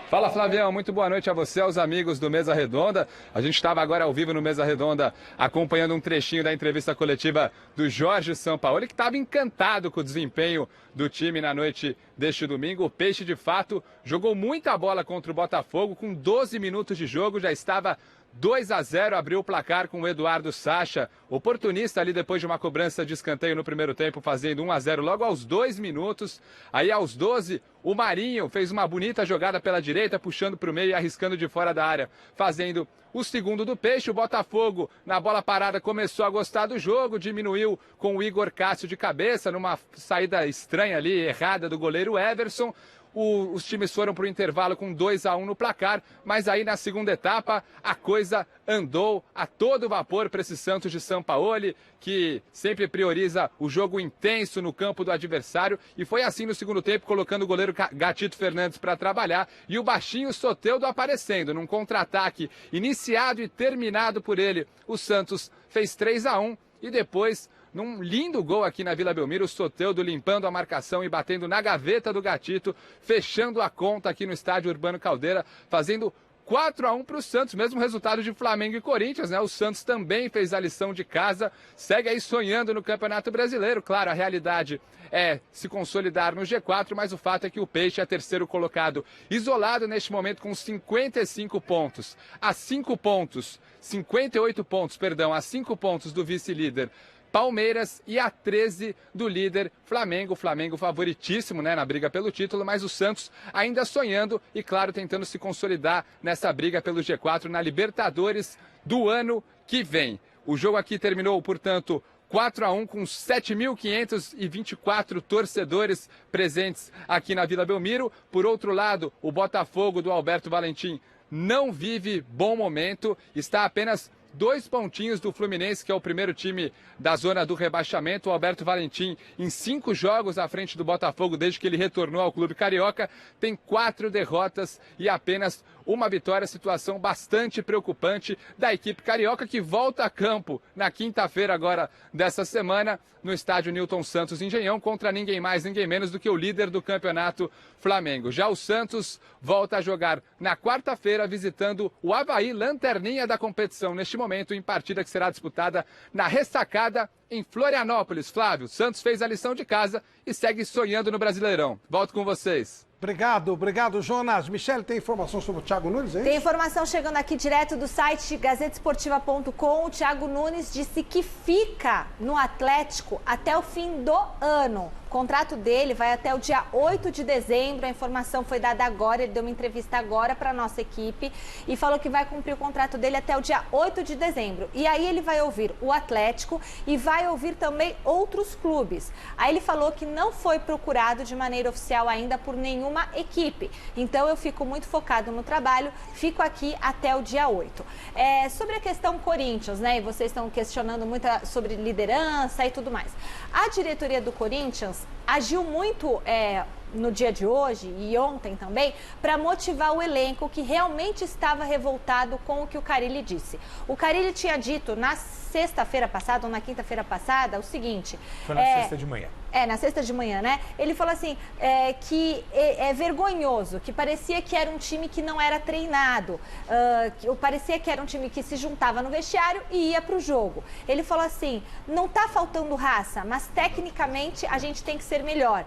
Fala, Flavião, muito boa noite a você, aos amigos do Mesa Redonda. A gente estava agora ao vivo no Mesa Redonda acompanhando um trechinho da entrevista coletiva do Jorge Sampaoli, que estava encantado com o desempenho do time na noite deste domingo. O Peixe, de fato, jogou muita bola contra o Botafogo. Com 12 minutos de jogo, já estava 2-0, abriu o placar com o Eduardo Sacha, oportunista ali depois de uma cobrança de escanteio no primeiro tempo, fazendo 1-0 logo aos 2 minutos. Aí aos 12, o Marinho fez uma bonita jogada pela direita, puxando para o meio e arriscando de fora da área, fazendo o segundo do Peixe. O Botafogo, na bola parada, começou a gostar do jogo, diminuiu com o Igor Cássio de cabeça, numa saída estranha ali, errada do goleiro Everson. Os times foram para o intervalo com 2-1 no placar, mas aí na segunda etapa a coisa andou a todo vapor para esse Santos de Sampaoli, que sempre prioriza o jogo intenso no campo do adversário, e foi assim no segundo tempo, colocando o goleiro Gatito Fernandes para trabalhar e o baixinho Soteldo aparecendo num contra-ataque iniciado e terminado por ele. O Santos fez 3-1 e depois, num lindo gol aqui na Vila Belmiro, o Soteldo limpando a marcação e batendo na gaveta do Gatito, fechando a conta aqui no estádio Urbano Caldeira, fazendo 4-1 para o Santos, mesmo resultado de Flamengo e Corinthians, né? O Santos também fez a lição de casa, segue aí sonhando no Campeonato Brasileiro. Claro, a realidade é se consolidar no G4, mas o fato é que o Peixe é terceiro colocado, isolado neste momento com 55 pontos. A 58 pontos, a 5 pontos do vice-líder Palmeiras e a 13 do líder Flamengo. O Flamengo favoritíssimo, né, na briga pelo título, mas o Santos ainda sonhando e, claro, tentando se consolidar nessa briga pelo G4 na Libertadores do ano que vem. O jogo aqui terminou, portanto, 4-1 com 7.524 torcedores presentes aqui na Vila Belmiro. Por outro lado, o Botafogo do Alberto Valentim não vive bom momento, está apenas 2 pontinhos do Fluminense, que é o primeiro time da zona do rebaixamento. O Alberto Valentim, em 5 jogos à frente do Botafogo, desde que ele retornou ao clube carioca, tem 4 derrotas e apenas 1 vitória. Situação bastante preocupante da equipe carioca, que volta a campo na quinta-feira agora dessa semana, no estádio Newton Santos Engenhão, contra ninguém mais, ninguém menos do que o líder do campeonato, Flamengo. Já o Santos volta a jogar na quarta-feira, visitando o Avaí, lanterninha da competição neste momento, em partida que será disputada na Ressacada, em Florianópolis. Flávio, Santos fez a lição de casa e segue sonhando no Brasileirão. Volto com vocês. Obrigado, Jonas. Michele, tem informação sobre o Thiago Nunes, é isso? Tem informação chegando aqui direto do site gazetesportiva.com. O Thiago Nunes disse que fica no Atlético até o fim do ano. O contrato dele vai até o dia 8 de dezembro. A informação foi dada agora, ele deu uma entrevista agora para a nossa equipe e falou que vai cumprir o contrato dele até o dia 8 de dezembro. E aí ele vai ouvir o Atlético e vai ouvir também outros clubes. Aí ele falou que não foi procurado de maneira oficial ainda por nenhuma equipe. Então eu fico muito focado no trabalho, fico aqui até o dia 8. Sobre a questão Corinthians, né? E vocês estão questionando muito sobre liderança e tudo mais. A diretoria do Corinthians agiu muito no dia de hoje e ontem também, para motivar o elenco que realmente estava revoltado com o que o Carille disse. O Carille tinha dito na sexta-feira passada ou na quinta-feira passada o seguinte... Foi na sexta de manhã. Na sexta de manhã, né? Ele falou assim, que é vergonhoso, que parecia que era um time que não era treinado, parecia que era um time que se juntava no vestiário e ia pro jogo. Ele falou assim, não tá faltando raça, mas tecnicamente a gente tem que ser melhor.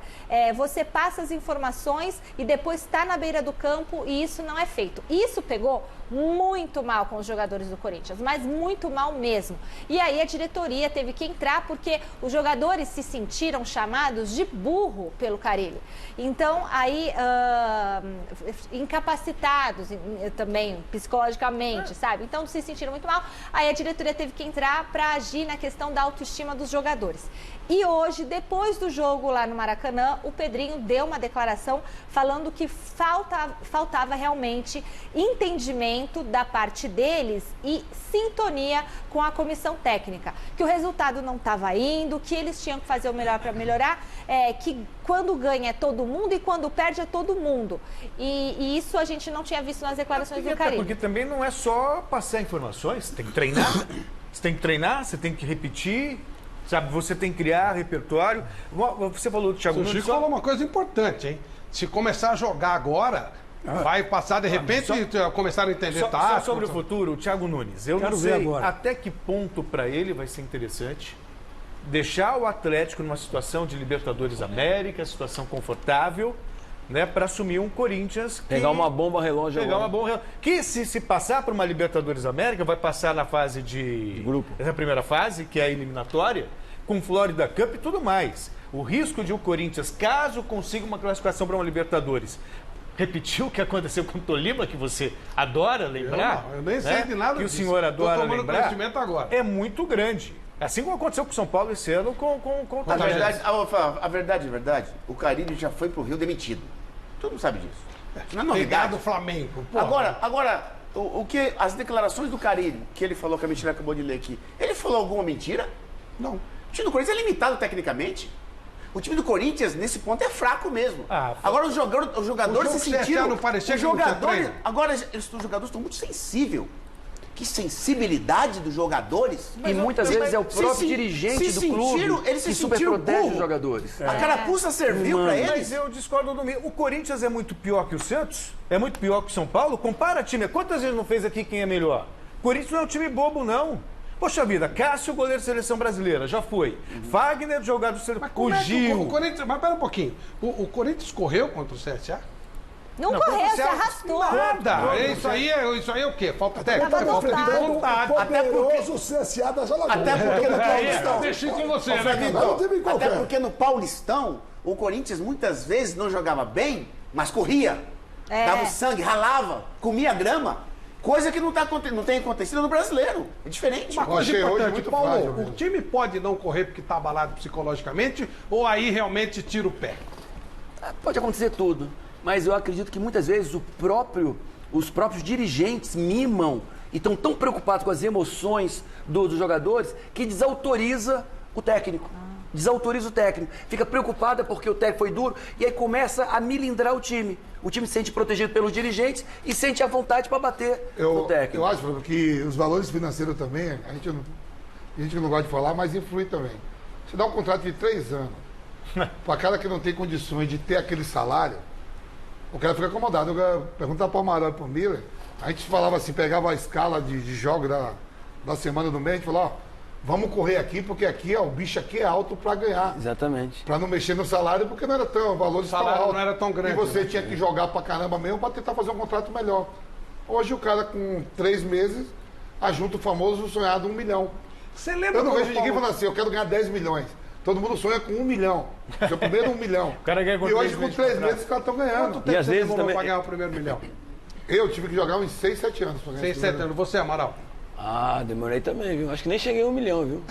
Você passa passa as informações e depois está na beira do campo e isso não é feito. Isso pegou muito mal com os jogadores do Corinthians, mas muito mal mesmo. E aí a diretoria teve que entrar porque os jogadores se sentiram chamados de burro pelo Carille. Então, aí, incapacitados também psicologicamente, sabe? Então, se sentiram muito mal. Aí a diretoria teve que entrar para agir na questão da autoestima dos jogadores. E hoje, depois do jogo lá no Maracanã, o Pedrinho deu uma declaração falando que faltava realmente entendimento da parte deles e sintonia com a comissão técnica. Que o resultado não estava indo, que eles tinham que fazer o melhor para melhorar, que quando ganha é todo mundo e quando perde é todo mundo. E isso a gente não tinha visto nas declarações do Carille. Porque também não é só passar informações, você tem que treinar. Você tem que treinar, você tem que repetir. Sabe, você tem que criar repertório. Você falou do Thiago Nunes. O Chico falou uma coisa importante, hein? Se começar a jogar agora, vai passar de repente e começar a entender só sobre o futuro, o Thiago Nunes. Eu Quero não sei ver agora. até que ponto para ele vai ser interessante deixar o Atlético numa situação de Libertadores América, situação confortável, né, para assumir um Corinthians. Pegar uma bomba relógio Pegar agora. uma bomba relógio. Que se passar por uma Libertadores América, vai passar na fase de grupo. Essa primeira fase, que é a eliminatória, com Florida Cup e tudo mais. O risco de o Corinthians, caso consiga uma classificação para uma Libertadores, repetir o que aconteceu com o Tolima, que você adora lembrar. Eu nem sei de nada que disso. o senhor adora Tô tomando lembrar. conhecimento agora. É muito grande. Assim como aconteceu com o São Paulo esse ano com o A Tajeres. verdade, o Carille já foi pro Rio demitido. Todo mundo sabe disso. Não é novidade. Pegado do Flamengo. Porra. Agora, o que as declarações do Carille, que ele falou que a mentira acabou de ler aqui, ele falou alguma mentira? Não. O time do Corinthians é limitado tecnicamente. O time do Corinthians, nesse ponto, é fraco mesmo. Agora, os jogadores se sentiram... Não parecia os que não tinha jogadores, treino. agora, os jogadores estão muito sensíveis. Que sensibilidade dos jogadores. E muitas vezes é o próprio dirigente do clube eles se que sentiram superprotege burro. os jogadores. A carapuça serviu pra eles. Mas eu discordo do meio. O Corinthians é muito pior que o Santos? É muito pior que o São Paulo? Compara time. Quantas vezes não fez aqui quem é melhor? O Corinthians não é um time bobo, não. Poxa vida, Cássio, goleiro da seleção brasileira, já foi. Wagner, jogador da seleção. O Gil. Mas pera um pouquinho. O Corinthians correu contra o CSA? Não correu, se arrastou. Nada. Isso aí é o quê? Falta técnica? Falta de vontade. Até porque o CSA das Alagoas. Até porque no Paulistão. Deixa com você, né? Até porque no Paulistão, o Corinthians muitas vezes não jogava bem, mas corria. Dava o sangue, ralava, comia grama. Coisa que não tem acontecido no brasileiro. É diferente. Uma coisa importante, Paulo, o time pode não correr porque está abalado psicologicamente ou aí realmente tira o pé? Pode acontecer tudo. Mas eu acredito que muitas vezes os próprios dirigentes mimam e estão tão preocupados com as emoções dos jogadores que desautoriza o técnico. Desautoriza o técnico. Fica preocupada porque o técnico foi duro e aí começa a milindrar o time. O time se sente protegido pelos dirigentes e sente a vontade para bater no técnico. Eu acho que os valores financeiros também, a gente não gosta de falar, mas influi também. Você dá um contrato de 3 anos para cara que não tem condições de ter aquele salário, o cara fica acomodado. Perguntar para o Amaral e para o Miller, a gente falava assim, pegava a escala de jogos da semana do mês, a gente falava, ó, vamos correr aqui, porque aqui o bicho aqui é alto para ganhar. Exatamente. Para não mexer no salário, porque não era tão, valores o salário tão altos. não era tão grande. E você tinha que jogar para caramba mesmo para tentar fazer um contrato melhor. Hoje o cara com 3 meses, ajunta o famoso sonhado 1 milhão. Você lembra? Eu não vejo ninguém falando assim, eu quero ganhar 10 milhões. Todo mundo sonha com 1 milhão. Seu primeiro 1 milhão. O cara ganha com e hoje com 3 meses os caras estão ganhando. Quanto tempo você demorou para ganhar o primeiro milhão? Eu tive que jogar uns 6, 7 anos. 6, 7 anos. Você, Amaral? Demorei também, viu? Acho que nem cheguei a 1 milhão, viu?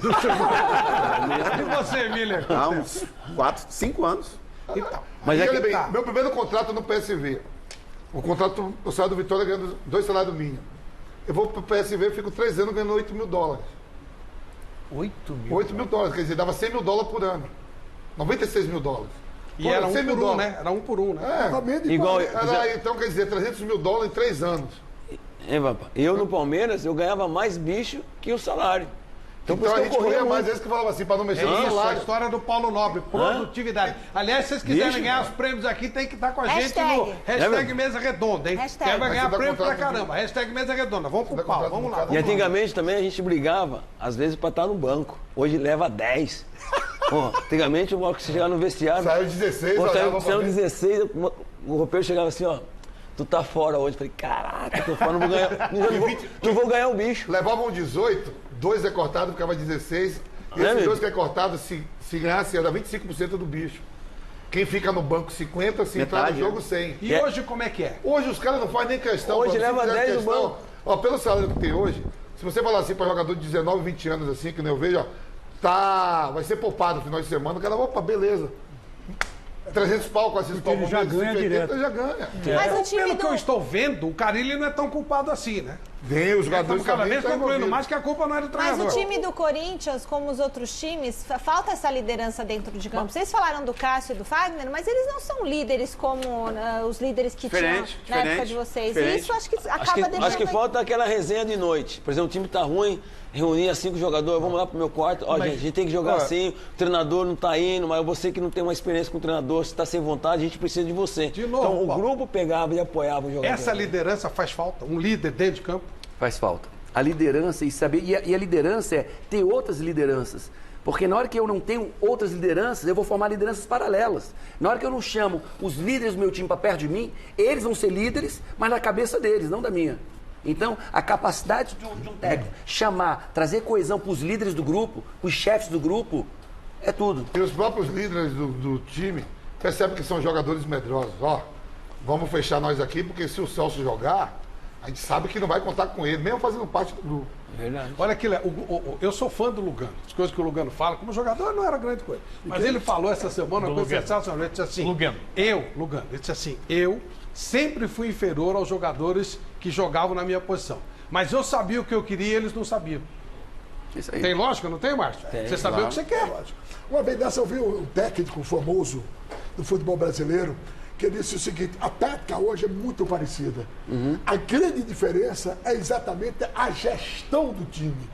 E você, Miller? Uns 4, 5 anos. Então, mas olha bem, meu primeiro contrato no PSV. O contrato, eu saio do Vitória ganhando 2 salários mínimos. Eu vou pro PSV e fico 3 anos ganhando $8 mil. 8 mil? 8 mil dólares, quer dizer, dava $100 mil por ano. $96 mil. E era 1 por 1, né? Era 1 por 1, né? Igual, então, quer dizer, $300 mil em 3 anos. Eu no Palmeiras, eu ganhava mais bicho que o salário. Então a gente corria mais vezes que falava assim, para não mexer no salário. A história do Paulo Nobre, produtividade. Aliás, se vocês quiserem ganhar os prêmios aqui, tem que estar com a gente no hashtag Mesa Redonda, hein? Quer vai ganhar prêmio pra caramba. Hashtag Mesa Redonda. Vamos pro pau, vamos lá. E antigamente também a gente brigava, às vezes, para estar no banco. Hoje leva 10. Antigamente, o que você chegava no vestiário... Saiu 16, saiu 16, o roupeiro chegava assim, ó... Tu tá fora hoje. Falei, caraca, tô fora, não vou ganhar. Não vou ganhar o bicho. Levavam 18, 2 é cortado, ficava 16. E esses 2 que é cortado, se ganhasse, era 25% do bicho. Quem fica no banco 50, se entrar no jogo 100. E hoje como é que é? Hoje os caras não fazem nem questão. Hoje leva 10 no banco. Ó, pelo salário que tem hoje, se você falar assim para jogador de 19, 20 anos, assim, que nem eu vejo, ó, vai ser poupado no final de semana, o cara, opa, beleza. 300 pau com esses pau, ele já ganha direto. Já ganha. Mas o time pelo que eu estou vendo, o Carille não é tão culpado assim, né? Vem os jogadores cada vez tá concluindo mais que a culpa não era do treinador. Mas o time do Corinthians, como os outros times, falta essa liderança dentro de campo. Vocês falaram do Cássio e do Fagner, mas eles não são líderes como os líderes que tinham na época de vocês. E isso acho que acaba deixando... Acho que falta aquela resenha de noite. Por exemplo, o time tá ruim, reunir 5 jogadores, vamos lá pro meu quarto. Ó, gente, a gente tem que jogar assim, o treinador não tá indo, mas você que não tem uma experiência com o treinador, se tá sem vontade, a gente precisa de você. De novo, então o grupo pegava e apoiava o jogador. Essa liderança faz falta? Um líder dentro de campo? Faz falta. A liderança e saber... E a liderança é ter outras lideranças. Porque na hora que eu não tenho outras lideranças, eu vou formar lideranças paralelas. Na hora que eu não chamo os líderes do meu time para perto de mim, eles vão ser líderes, mas na cabeça deles, não da minha. Então, a capacidade de um técnico chamar, trazer coesão para os líderes do grupo, para os chefes do grupo, é tudo. E os próprios líderes do time percebem que são jogadores medrosos. Ó, vamos fechar nós aqui, porque se o Celso jogar... A gente sabe que não vai contar com ele, mesmo fazendo parte do grupo. Verdade. Olha aquilo, eu sou fã do Lugano. As coisas que o Lugano fala, como jogador não era grande coisa. Mas ele falou essa semana uma coisa sensacional. Ele disse assim, Lugano, ele disse assim, eu sempre fui inferior aos jogadores que jogavam na minha posição. Mas eu sabia o que eu queria e eles não sabiam. Isso aí. Tem lógica, não tem, Márcio? Você sabia o que você quer. Lógico. Uma vez dessa eu vi um técnico famoso do futebol brasileiro que ele disse o seguinte, a tática hoje é muito parecida. A grande diferença é exatamente a gestão do time.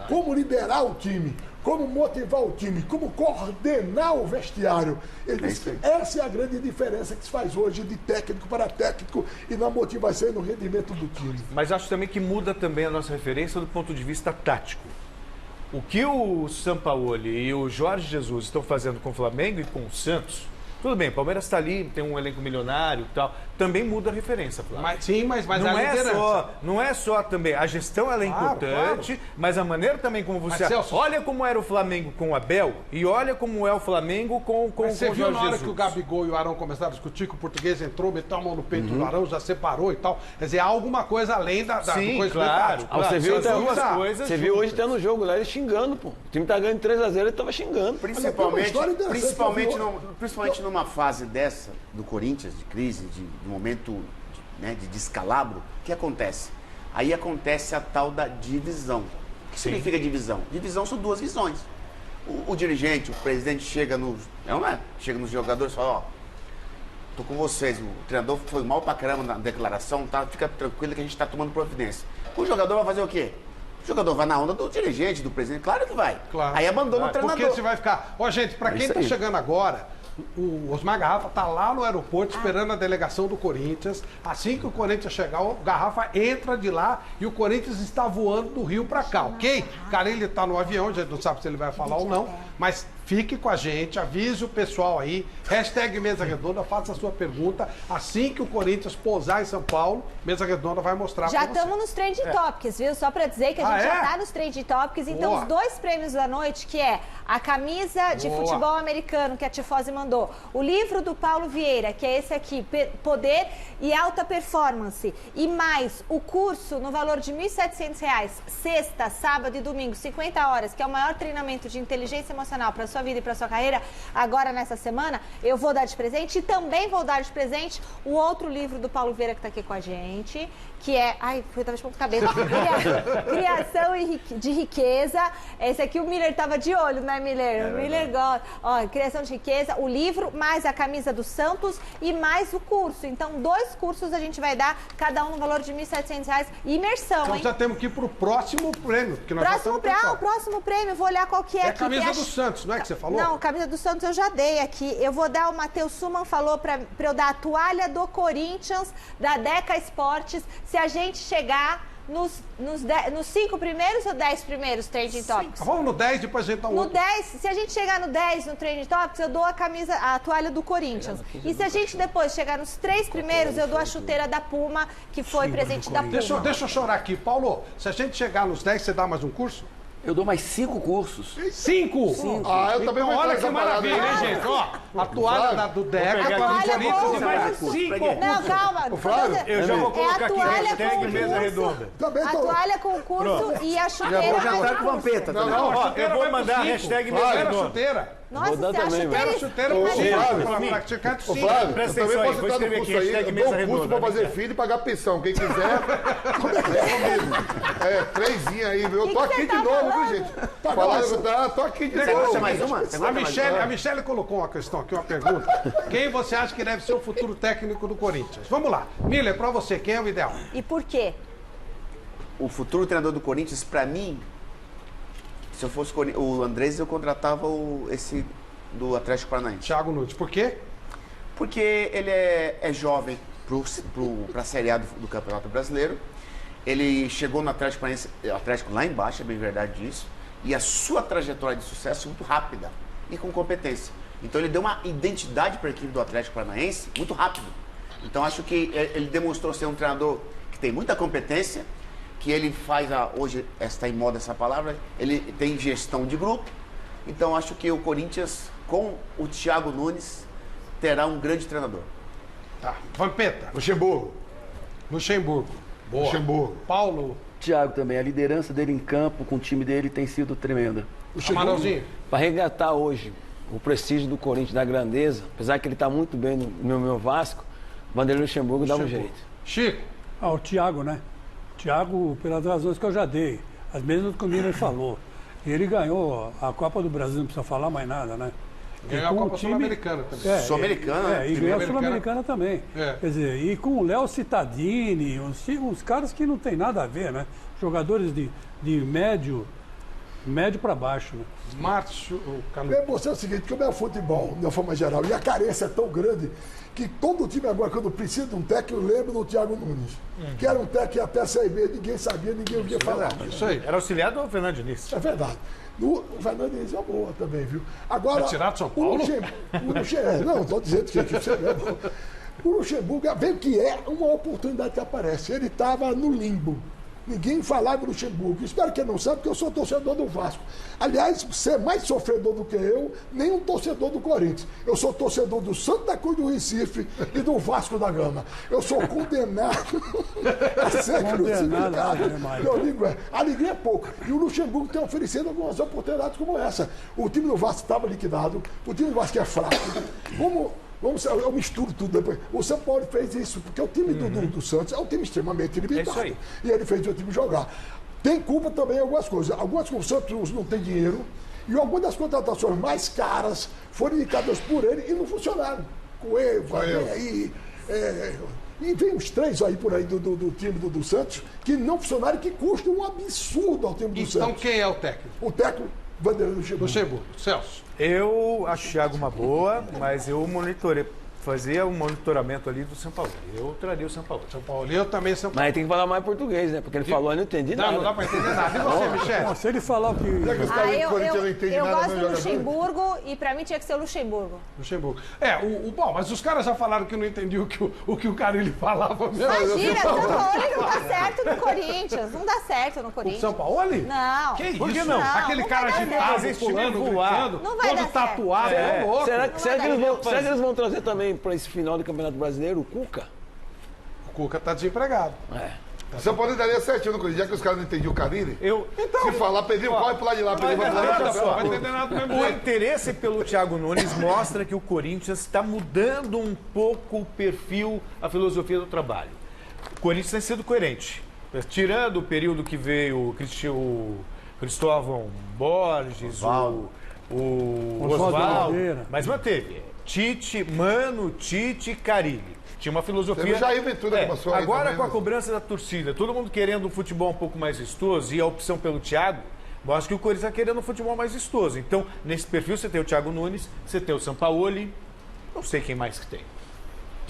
Como liderar o time, como motivar o time, como coordenar o vestiário. Ele disse que essa é a grande diferença que se faz hoje de técnico para técnico e na motivação e no rendimento do time. Mas acho também que muda também a nossa referência do ponto de vista tático. O que o Sampaoli e o Jorge Jesus estão fazendo com o Flamengo e com o Santos... Tudo bem, o Palmeiras está ali, tem um elenco milionário e tal. Também muda a referência, Flávio. Mas não a liderança. Não é só também. A gestão ela é importante, mas a maneira também como você... Celso, olha como era o Flamengo com o Abel e olha como é o Flamengo com o Jorge Jesus. Você viu na hora que o Gabigol e o Arão começaram a discutir, que o português entrou, meteu a mão no peito do Arão, já separou e tal. Quer dizer, há alguma coisa além da coisa claro. Você viu hoje tá no jogo lá, ele xingando, pô. O time tá ganhando 3-0, ele tava xingando. Principalmente numa fase dessa, do Corinthians, de crise, de momento de descalabro, o que acontece? Aí acontece a tal da divisão. O que significa divisão? Divisão são 2 visões. O dirigente, o presidente chega nos jogadores e fala, ó, tô com vocês, o treinador foi mal pra caramba na declaração, tá? Fica tranquilo que a gente tá tomando providência. O jogador vai fazer o quê? O jogador vai na onda do dirigente, do presidente, claro que vai. Claro. Aí abandona o treinador. Porque você vai ficar... Ó, gente, pra quem tá chegando agora... O Osmar Garrafa está lá no aeroporto esperando a delegação do Corinthians. Assim que o Corinthians chegar, o Garrafa entra de lá e o Corinthians está voando do Rio para cá, ok? Cara, ele está no avião, a gente não sabe se ele vai falar ou não, mas fique com a gente, avise o pessoal aí, #Mesa Redonda, faça a sua pergunta. Assim que o Corinthians pousar em São Paulo, Mesa Redonda vai mostrar para você. Já estamos nos Trending Topics, viu? Só para dizer que a gente já está nos Trending Topics. Então, os 2 prêmios da noite, que é a camisa de futebol americano que a Tifose mandou, o livro do Paulo Vieira, que é esse aqui, Poder e Alta Performance, e mais o curso no valor de R$ 1.700, sexta, sábado e domingo, 50 horas, que é o maior treinamento de inteligência emocional para sua vida e para sua carreira, agora nessa semana, eu vou dar de presente. E também vou dar de presente o outro livro do Paulo Vieira que está aqui com a gente, que é... Ai, eu tava de ponta cabeça. Criação de Riqueza. Esse aqui o Miller tava de olho, né, Miller? O Miller gosta. Ó, Criação de Riqueza, o livro, mais a camisa do Santos e mais o curso. Então, 2 cursos a gente vai dar, cada um no valor de R$ 1.700. Imersão, então, hein? já temos que ir pro próximo prêmio. Que nós o próximo prêmio, vou olhar qual que é aqui. É a camisa do Santos, não é que você falou? Não, a camisa do Santos eu já dei aqui. Eu vou dar, o Matheus Suman falou pra eu dar a toalha do Corinthians, da Deca Esportes, se a gente chegar nos 5 primeiros ou 10 primeiros Trending Topics? Vamos no 10, depois a gente dá um No outro. 10, se a gente chegar no 10 no Trending Topics, eu dou a toalha do Corinthians. E se a gente depois chegar nos 3 primeiros, eu dou a chuteira da Puma, que foi presente da Puma. Deixa eu chorar aqui. Paulo, se a gente chegar nos 10, você dá mais um curso? Eu dou mais 5 cursos. 5? Ah, eu também vou Olha que essa parada maravilha, aí. hein, gente? Ó, a toalha do Deca, pegar do aqui. Corinthians e mais 5 cursos. Não, calma. O Flávio, eu já vou colocar aqui hashtag mesa redonda. A toalha com o curso e a chuteira. Já vou jantar com vampeta também. Ó, eu vou mandar hashtag mesa redonda. Chuteira. Nossa, você acha chuteira Ô, Flávio, Presta eu também atenção aí, posso vou entrar no escrever curso aqui, aí, hashtag eu mesa dou um curso redonda. pra fazer filho e pagar pensão. Quem quiser, como é que é comigo? 3 aí, viu? Eu tô aqui de novo, viu, gente? Tô aqui de novo. Você mais uma? A Michele colocou uma questão aqui, uma pergunta. Quem você acha que deve ser o futuro técnico do Corinthians? Vamos lá. Miller, pra você, quem é o ideal? E por quê? O futuro treinador do Corinthians, pra mim, se eu fosse o Andrés, eu contratava esse do Atlético Paranaense. Thiago Nunes, por quê? Porque ele é jovem para a Série A do Campeonato Brasileiro. Ele chegou no Atlético Paranaense, Atlético lá embaixo, é bem verdade disso. E a sua trajetória de sucesso muito rápida e com competência. Então ele deu uma identidade para a equipe do Atlético Paranaense muito rápido. Então acho que ele demonstrou ser um treinador que tem muita competência, que ele faz, hoje está em moda essa palavra, ele tem gestão de grupo. Então acho que o Corinthians, com o Thiago Nunes, terá um grande treinador. Tá. Vampeta. Luxemburgo. Boa. Luxemburgo. Paulo. Thiago também, a liderança dele em campo com o time dele tem sido tremenda. Amaralzinho. Para resgatar hoje o prestígio do Corinthians, da grandeza, apesar que ele está muito bem no meu Vasco, Vanderlei Luxemburgo dá um jeito. Chico. O Thiago, né? Thiago, pelas razões que eu já dei, as mesmas que o Miller falou. Ele ganhou a Copa do Brasil, não precisa falar mais nada, né? Ganhou a Copa Sul-Americana também. Sul-Americana, e ganhou a Sul-Americana também. Quer dizer, e com o Léo Cittadini, uns caras que não tem nada a ver, né? Jogadores de médio para baixo, né? Márcio Canuto. É, você é o seguinte, que o meu futebol, de uma forma geral, e a carência é tão grande que todo time agora, quando precisa de um técnico, lembra do Thiago Nunes. Que era um técnico que ia até a Série B, ninguém sabia, ninguém ouvia falar. Isso aí. Era auxiliar do Fernando Diniz. É verdade. O Fernando Diniz é boa também, viu? Agora, vai tirar de São Paulo? Não, estou dizendo que você é bom. O Luxemburgo, vê que é uma oportunidade que aparece. Ele estava no limbo. Ninguém falava do Luxemburgo. Espero que ele não saiba, porque eu sou torcedor do Vasco. Aliás, você é mais sofredor do que eu, nem um torcedor do Corinthians. Eu sou torcedor do Santa Cruz do Recife e do Vasco da Gama. Eu sou condenado a ser crucificado. Meu amigo, a alegria é pouco. E o Luxemburgo tem oferecido algumas oportunidades como essa. O time do Vasco estava liquidado, o time do Vasco é fraco. Eu misturo tudo depois. O São Paulo fez isso, porque o time do Santos é um time extremamente limitado. É isso aí. E ele fez o time jogar. Tem culpa também em algumas coisas. Algumas que o Santos não tem dinheiro. E algumas das contratações mais caras foram indicadas por ele e não funcionaram. Cueva, aí. E vem uns 3 aí por aí do time do Santos que não funcionaram e que custam um absurdo ao time do Santos. Então quem é o técnico? O técnico, Vanderlei Luxemburgo. Celso. Eu acho o Thiago uma boa, mas eu fazia um monitoramento ali do São Paulo. Eu traria o São Paulo. São Paulo, eu também São Paulo. Mas aí tem que falar mais português, né? Porque ele falou, eu não entendi nada. Não dá pra entender nada. E você, Michele? Se ele falar o que... Eu gosto do Luxemburgo e pra mim tinha que ser o Luxemburgo. Bom, mas os caras já falaram que não entendiam o que o Carille falava mesmo. Imagina, o São Paulo não dá certo no Corinthians. Não dá certo no Corinthians. O São Paulo? Não. Que Por que isso? não? Aquele cara agitado, pulando, gritando, todo tatuado, é louco. Será que eles vão trazer também para esse final do Campeonato Brasileiro o Cuca? O Cuca tá desempregado. O São Paulo daria certinho no Corinthians, já que os caras não entendiam o Carille. Se falar, pediu, corre pro lado de lá, Não vai entender nada mesmo. O interesse pelo Thiago Nunes mostra que o Corinthians está mudando um pouco o perfil, a filosofia do trabalho. O Corinthians tem sido coerente. Tirando o período que veio o Cristóvão Borges, o Oswaldo, mas manteve. Tite, Mano, Tite, Carille. Tinha uma filosofia. Teve o Jair Ventura começou aí agora também, com a mas... cobrança da torcida, todo mundo querendo um futebol um pouco mais vistoso e a opção pelo Thiago, eu acho que o Corinthians está querendo um futebol mais vistoso. Então, nesse perfil, você tem o Thiago Nunes, você tem o Sampaoli, não sei quem mais que tem.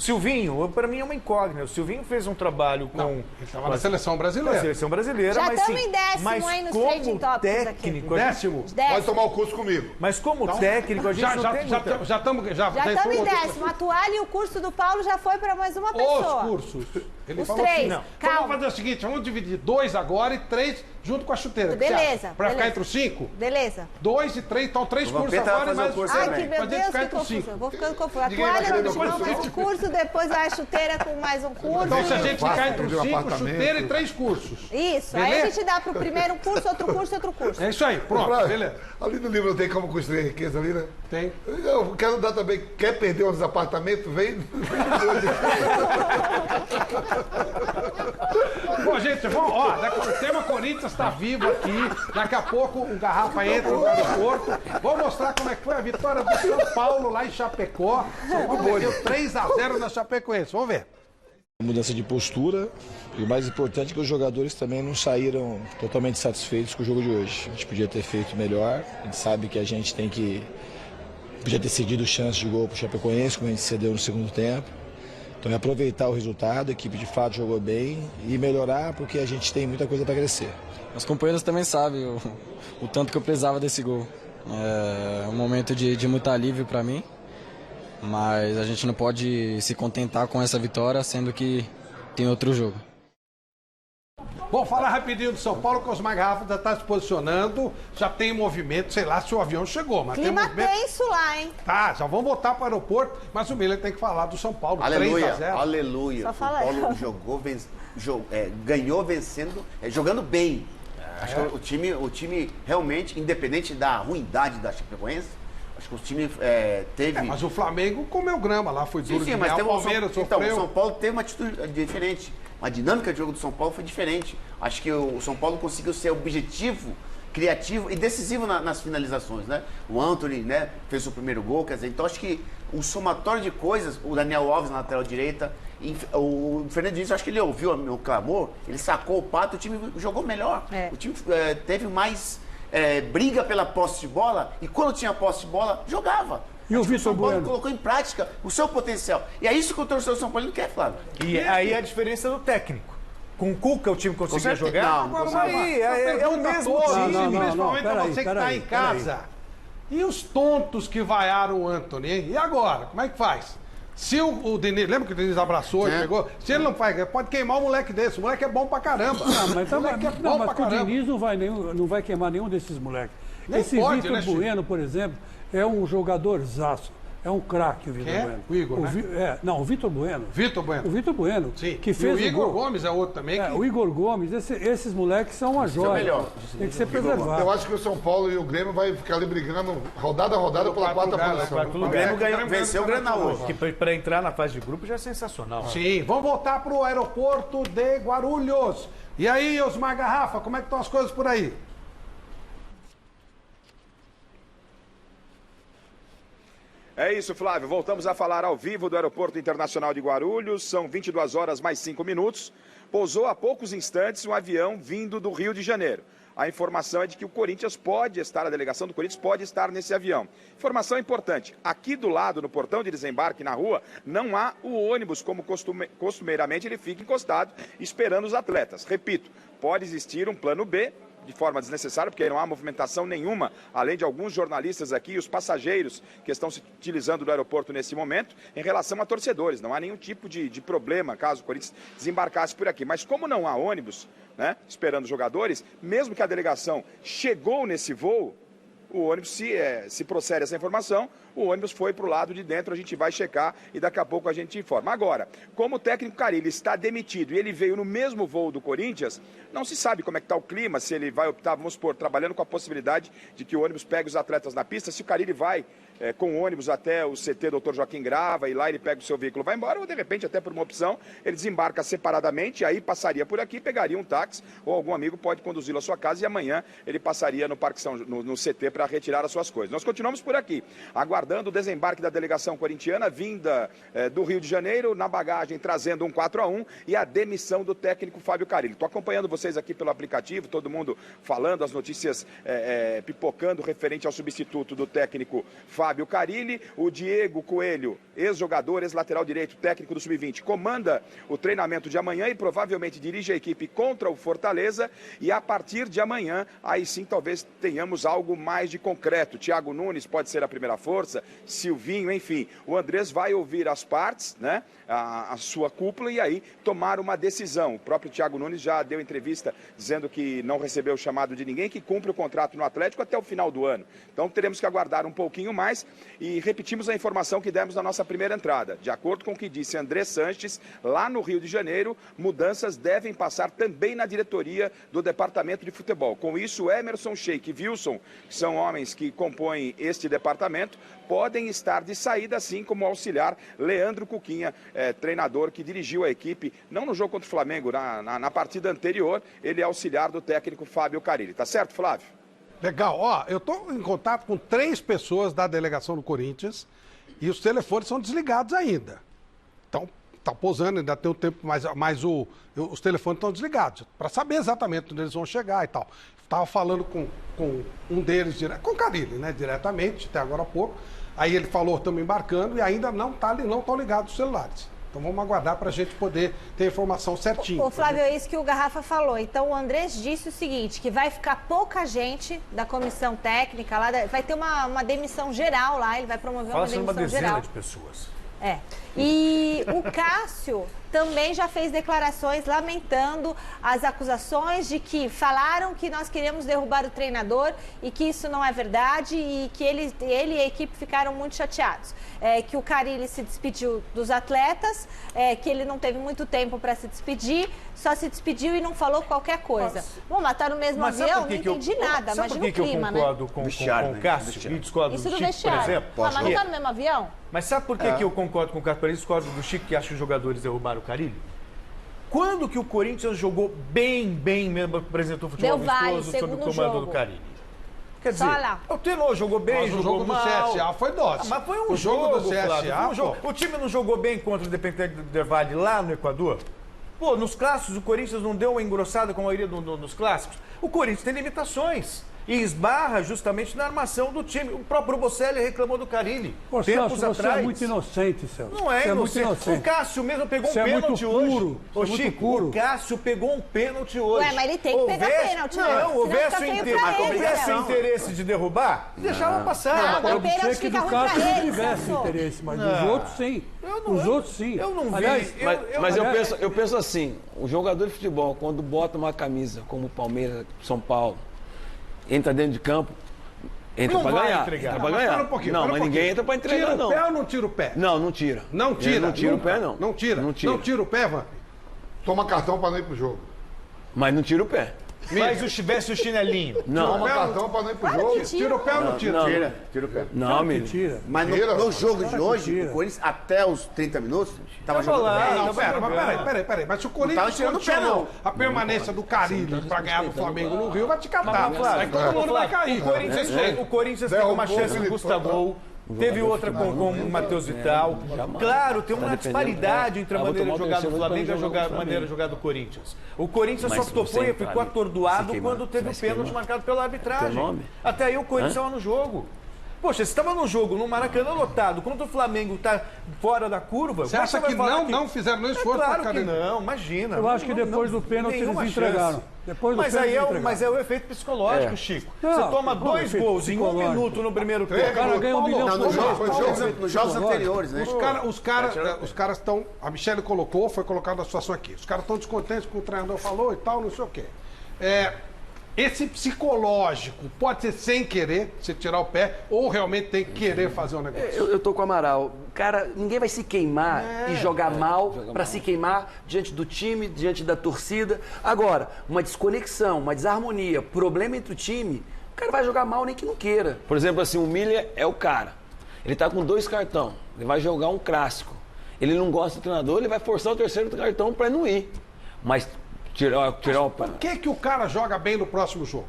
Silvinho, para mim é uma incógnita. O Silvinho fez um trabalho com... Ele estava na seleção brasileira. Na seleção brasileira, Já mas estamos sim, em décimo mas aí nos como Trading Topics técnico... aqui. Décimo? Pode tomar o curso comigo. Mas como técnico, a gente não tem muita... Já estamos em décimo. A toalha e o curso do Paulo já foi para mais uma pessoa. Os cursos. Ele Os falou 3. assim, Calma. Então vamos fazer o seguinte, vamos dividir 2 agora e 3 junto com a chuteira. Beleza. Para ficar entre os 5? Beleza. 2 e 3, então 3 cursos agora e mais... Ai, que meu Deus, que confusão. Vou ficando confuso. A toalha no chão, mais um curso, depois vai a chuteira com mais um curso. Então se a gente ficar entre os 5, chuteira e 3 cursos. Isso. Beleza? Aí a gente dá pro primeiro um curso, outro curso, outro curso. É isso aí, pronto, beleza. Ali no livro tem como construir riqueza ali, né? Tem. Eu quero dar também, quer perder uns apartamentos? Vem. Bom, gente, vamos, ó, o tema Corinthians está vivo aqui. Daqui a pouco o Garrafa entra no aeroporto. Vou mostrar como é que foi a vitória do São Paulo lá em Chapecó. São Paulo deu 3-0 na Chapecoense. Vamos ver. Mudança de postura e o mais importante é que os jogadores também não saíram totalmente satisfeitos com o jogo de hoje. A gente podia ter feito melhor, a gente sabe que a gente podia ter cedido chance de gol para o Chapecoense, como a gente cedeu no segundo tempo. Então é aproveitar o resultado, a equipe de fato jogou bem e melhorar porque a gente tem muita coisa para crescer. Os companheiros também sabem o tanto que eu precisava desse gol. É um momento de muito alívio para mim, mas a gente não pode se contentar com essa vitória, sendo que tem outro jogo. Bom, falar rapidinho do São Paulo, que o Osmar Garrafa já está se posicionando, já tem movimento, sei lá se o avião chegou, mas Clima tem movimento. tenso lá, hein? Tá, já vamos voltar para o aeroporto, mas o Miller tem que falar do São Paulo, Aleluia, 3-0. aleluia. Só O fala São Paulo aí. ganhou vencendo, jogando bem. Acho que o time realmente, independente da ruindade da Chapecoense, acho que o time teve... mas o Flamengo comeu grama lá, foi duro sim, de mas ganhar, teve o Palmeiras sofreu. Então, o São Paulo teve uma atitude diferente. A dinâmica de jogo do São Paulo foi diferente. Acho que o São Paulo conseguiu ser objetivo, criativo e decisivo nas finalizações, né? O Antony, né, fez o primeiro gol, quer dizer, então acho que um somatório de coisas, o Daniel Alves na lateral direita, o Fernando Diniz, acho que ele ouviu o meu clamor, ele sacou o pato, o time jogou melhor. O time teve mais briga pela posse de bola e quando tinha posse de bola, jogava. E o Vitor Bueno colocou em prática o seu potencial. E é isso que o torcedor do São Paulo não quer, Flávio. E aí a diferença do técnico. Com o Cuca o time conseguia jogar? Não, aí é o mesmo time. Principalmente pra você que está em casa. E os tontos que vaiaram o Antony, hein? E agora? Como é que faz? Se o Diniz, lembra que o Diniz abraçou e pegou? Se ele não faz, pode queimar um moleque desse. O moleque é bom pra caramba. Mas o Diniz não vai queimar nenhum desses moleques. Esse Vitor Bueno, por exemplo, é um jogadorzaço. É um craque o Vitor Bueno. O Igor, o Vitor Bueno. Vitor Bueno. O Vitor Bueno. Sim. Que fez e o Igor Gomes é outro também. O Igor Gomes. Esses moleques são uma joia. Tem que ser preservado. Eu acho que o São Paulo e o Grêmio vai ficar ali brigando rodada a rodada pela quarta posição. O Grêmio venceu o Grenal hoje. Que para entrar na fase de grupo já é sensacional. Sim, vamos voltar para o aeroporto de Guarulhos. E aí, Osmar Garrafa, como é que estão as coisas por aí? É isso, Flávio. Voltamos a falar ao vivo do Aeroporto Internacional de Guarulhos. São 22 horas mais 5 minutos. Pousou há poucos instantes um avião vindo do Rio de Janeiro. A informação é de que o Corinthians pode estar, a delegação do Corinthians pode estar nesse avião. Informação importante, aqui do lado, no portão de desembarque na rua, não há o ônibus, como costumeiramente ele fica encostado, esperando os atletas. Repito, pode existir um plano B, de forma desnecessária, porque não há movimentação nenhuma, além de alguns jornalistas aqui e os passageiros que estão se utilizando do aeroporto nesse momento, em relação a torcedores. Não há nenhum tipo de problema caso o Corinthians desembarcasse por aqui. Mas como não há ônibus, né, esperando os jogadores, mesmo que a delegação chegou nesse voo, o ônibus, se procede essa informação, o ônibus foi para o lado de dentro, a gente vai checar e daqui a pouco a gente informa. Agora, como o técnico Carille está demitido e ele veio no mesmo voo do Corinthians, não se sabe como é que está o clima, se ele vai optar, vamos supor, trabalhando com a possibilidade de que o ônibus pegue os atletas na pista, se o Carille vai com o ônibus até o CT Dr. Joaquim Grava e lá ele pega o seu veículo e vai embora, ou de repente, até por uma opção, ele desembarca separadamente, aí passaria por aqui, pegaria um táxi ou algum amigo pode conduzi-lo à sua casa e amanhã ele passaria no Parque no CT para retirar as suas coisas. Nós continuamos por aqui, aguardando o desembarque da delegação corintiana, vinda do Rio de Janeiro, na bagagem trazendo um 4-1 e a demissão do técnico Fábio Carille. Estou acompanhando vocês aqui pelo aplicativo, todo mundo falando, as notícias pipocando referente ao substituto do técnico Fábio Fábio Carilli, o Diego Coelho, ex-jogador, ex-lateral direito, técnico do Sub-20, comanda o treinamento de amanhã e provavelmente dirige a equipe contra o Fortaleza. E a partir de amanhã, aí sim talvez tenhamos algo mais de concreto. Thiago Nunes pode ser a primeira força, Silvinho, enfim. O Andrés vai ouvir as partes, né, a sua cúpula, e aí tomar uma decisão. O próprio Thiago Nunes já deu entrevista dizendo que não recebeu o chamado de ninguém, que cumpre o contrato no Atlético até o final do ano. Então teremos que aguardar um pouquinho mais e repetimos a informação que demos na nossa primeira entrada. De acordo com o que disse André Sanches, lá no Rio de Janeiro, mudanças devem passar também na diretoria do departamento de futebol. Com isso, Emerson Sheik e Wilson, que são homens que compõem este departamento, podem estar de saída, assim como o auxiliar Leandro Cuquinha, treinador que dirigiu a equipe, não no jogo contra o Flamengo, na partida anterior, ele é auxiliar do técnico Fábio Carilli. Tá certo, Flávio? Legal. Ó, eu estou em contato com 3 pessoas da delegação do Corinthians e os telefones são desligados ainda. Então, tá pousando, ainda tem um tempo, mas os telefones estão desligados, para saber exatamente onde eles vão chegar e tal. Estava falando com um deles, com o Carilli, né, diretamente, até agora há pouco. Aí ele falou, estamos embarcando, e ainda não estão ligados os celulares. Então vamos aguardar para a gente poder ter a informação certinha. Ô Flávio, é isso que o Garrafa falou. Então o Andrés disse o seguinte, que vai ficar pouca gente da comissão técnica lá, vai ter uma demissão geral lá, ele vai promover uma demissão geral. Fala-se uma dezena de pessoas. E o Cássio também já fez declarações lamentando as acusações de que falaram que nós queríamos derrubar o treinador e que isso não é verdade e que ele e a equipe ficaram muito chateados. Que o Carilli se despediu dos atletas, que ele não teve muito tempo para se despedir, só se despediu e não falou qualquer coisa. Vamos matar no mesmo avião? Não entendi nada, imagina o clima, né? Sabe por que eu concordo com o Cássio e discordo do Chico, por exemplo? Mas não tá no mesmo avião? Mas sabe por que eu concordo com o Cássio, por isso discordo do Chico, que acha que os jogadores derrubaram o Carilli? Quando que o Corinthians jogou bem mesmo, apresentou o futebol vistoso sob o comando do Carilli? Quer dizer, o Tenor jogou bem, mas jogou mal. O jogo do CSA foi dócil. Mas foi um jogo do CSA, o time não jogou bem contra o Independente Del Valle lá no Equador? Pô, nos clássicos o Corinthians não deu uma engrossada com a maioria nos clássicos? O Corinthians tem limitações. E esbarra justamente na armação do time. O próprio Bocelli reclamou do Carilli. Pô, tempos Celso, atrás. Você é muito inocente, Celso. Não é inocente. O Cássio mesmo pegou um pênalti hoje. Ô, Chico, o Cássio pegou um pênalti hoje. Ué, mas ele tem que pegar pênalti, né? Não, houvesse interesse de derrubar, deixava passar. Eu sei que do Cássio não tivesse interesse, mas dos outros sim. Os outros sim. Eu não vi. Aliás, mas eu penso assim, o jogador de futebol, quando bota uma camisa como o Palmeiras, São Paulo, entra dentro de campo, entra para ganhar. Entra pra ganhar. Não, mas ninguém entra para entregar, não. Tira o pé ou não tira o pé? Não, não tira. Não tira? Não tira o pé, não. Não tira? Não tira o pé, Van? Toma cartão para não ir pro jogo. Mas não tira o pé. Mas se tivesse o chinelinho. Não. Toma cartão para não ir pro jogo. Tira o pé ou não tira? Tira o pé. Não, amigo. Tira. Mas no jogo de hoje, o Corinthians, até os 30 minutos, estava jogando bem. Não, peraí. Mas se o Corinthians não tirou a permanência do Carilli para ganhar do Flamengo no Rio, vai te catar. Aí todo mundo vai cair. O Corinthians teve uma chance de Gustavo. Teve outra com o Matheus Vital. Claro, tem uma disparidade entre a maneira de jogar do Flamengo e a maneira de jogar do Corinthians. O Corinthians só topou e ficou atordoado quando teve o pênalti marcado pela arbitragem. Até aí o Corinthians estava no jogo. Poxa, você estava no jogo, no Maracanã lotado, quando o Flamengo está fora da curva... Você acha que não fizeram nem esforço para Claro que não, imagina. Eu acho que depois do pênalti eles entregaram. Mas é o efeito psicológico, Chico. Você toma 2 gols em 1 minuto no primeiro tempo. O cara ganha 1 milhão por jogo. Nos jogos anteriores, né? Os caras estão... A Michele colocou, foi colocada a situação aqui. Os caras estão descontentes com o treinador falou e tal, não sei o quê. Esse psicológico pode ser sem querer, você tirar o pé, ou realmente tem que querer fazer um negócio? Eu tô com o Amaral. Cara, ninguém vai se queimar e jogar mal para se queimar diante do time, diante da torcida. Agora, uma desconexão, uma desarmonia, problema entre o time, o cara vai jogar mal nem que não queira. Por exemplo, assim, o Miller é o cara. Ele tá com 2 cartões, ele vai jogar um clássico. Ele não gosta do treinador, ele vai forçar o 3º cartão para não ir. Mas tirar o pé. Por que o cara joga bem no próximo jogo?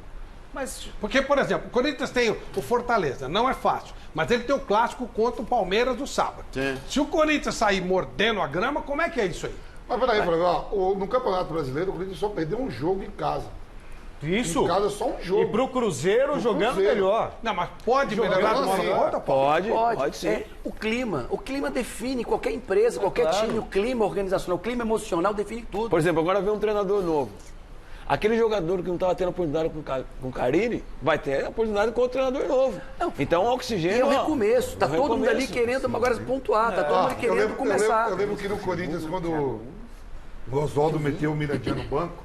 Porque, por exemplo, o Corinthians tem o Fortaleza, não é fácil, mas ele tem o clássico contra o Palmeiras no sábado. Sim. Se o Corinthians sair mordendo a grama, como é que é isso aí? Mas peraí, no Campeonato Brasileiro, o Corinthians só perdeu um jogo em casa. Isso. Em casa só um jogo. E pro Cruzeiro jogando melhor. Não, mas pode melhorar de uma hora pra outra? Pode sim. O clima define qualquer empresa, qualquer time, o clima organizacional, o clima emocional define tudo. Por exemplo, agora vem um treinador novo. Aquele jogador que não estava tendo oportunidade com o Carilli, vai ter a oportunidade com o treinador novo. Então, o oxigênio... E é o recomeço. Tá todo mundo ali querendo agora pontuar, tá todo mundo querendo começar. Eu lembro que no Corinthians, quando o Oswaldo meteu o Mirandinha no banco,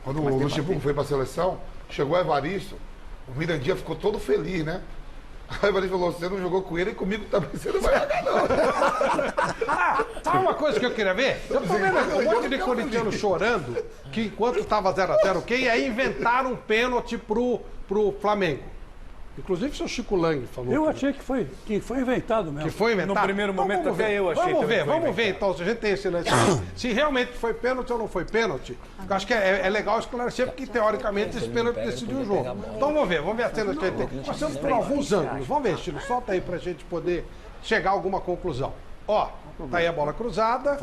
quando o Luxemburgo foi para a seleção, chegou o Evaristo, o Mirandinha ficou todo feliz, né? Aí o Evaristo falou, você não jogou com ele e comigo também você não vai jogar, não. Sabe uma coisa que eu queria ver? Eu tô vendo um monte de corintiano chorando que enquanto estava 0x0, ok? Aí inventaram um pênalti pro Flamengo. Inclusive o seu Chico Lang falou. Eu achei que foi inventado mesmo. Que foi inventado? No primeiro momento até eu achei. Vamos ver então, se a gente tem esse lance. Se realmente foi pênalti ou não foi pênalti. Eu acho que é legal esclarecer, porque teoricamente esse pênalti decidiu o jogo. Então vamos ver a cena que a gente tem. Nós temos por alguns ângulos. Vamos ver, Chilo, solta aí pra gente poder chegar a alguma conclusão. Ó, tá aí a bola cruzada.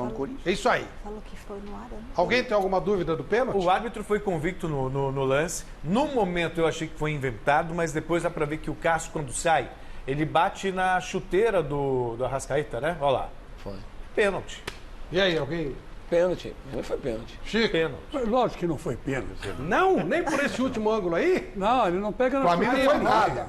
É isso aí. Falou que foi no ar. Alguém tem alguma dúvida do pênalti? O árbitro foi convicto no lance. No momento eu achei que foi inventado, mas depois dá pra ver que o Cássio, quando sai, ele bate na chuteira do Arrascaeta, né? Olha lá. Foi. Pênalti. E aí, alguém? Pênalti. Não foi pênalti. Chico. Pênalti. Lógico que não foi pênalti. Não? Nem por esse último ângulo aí? Não, ele não pega na Pra mim não foi nada.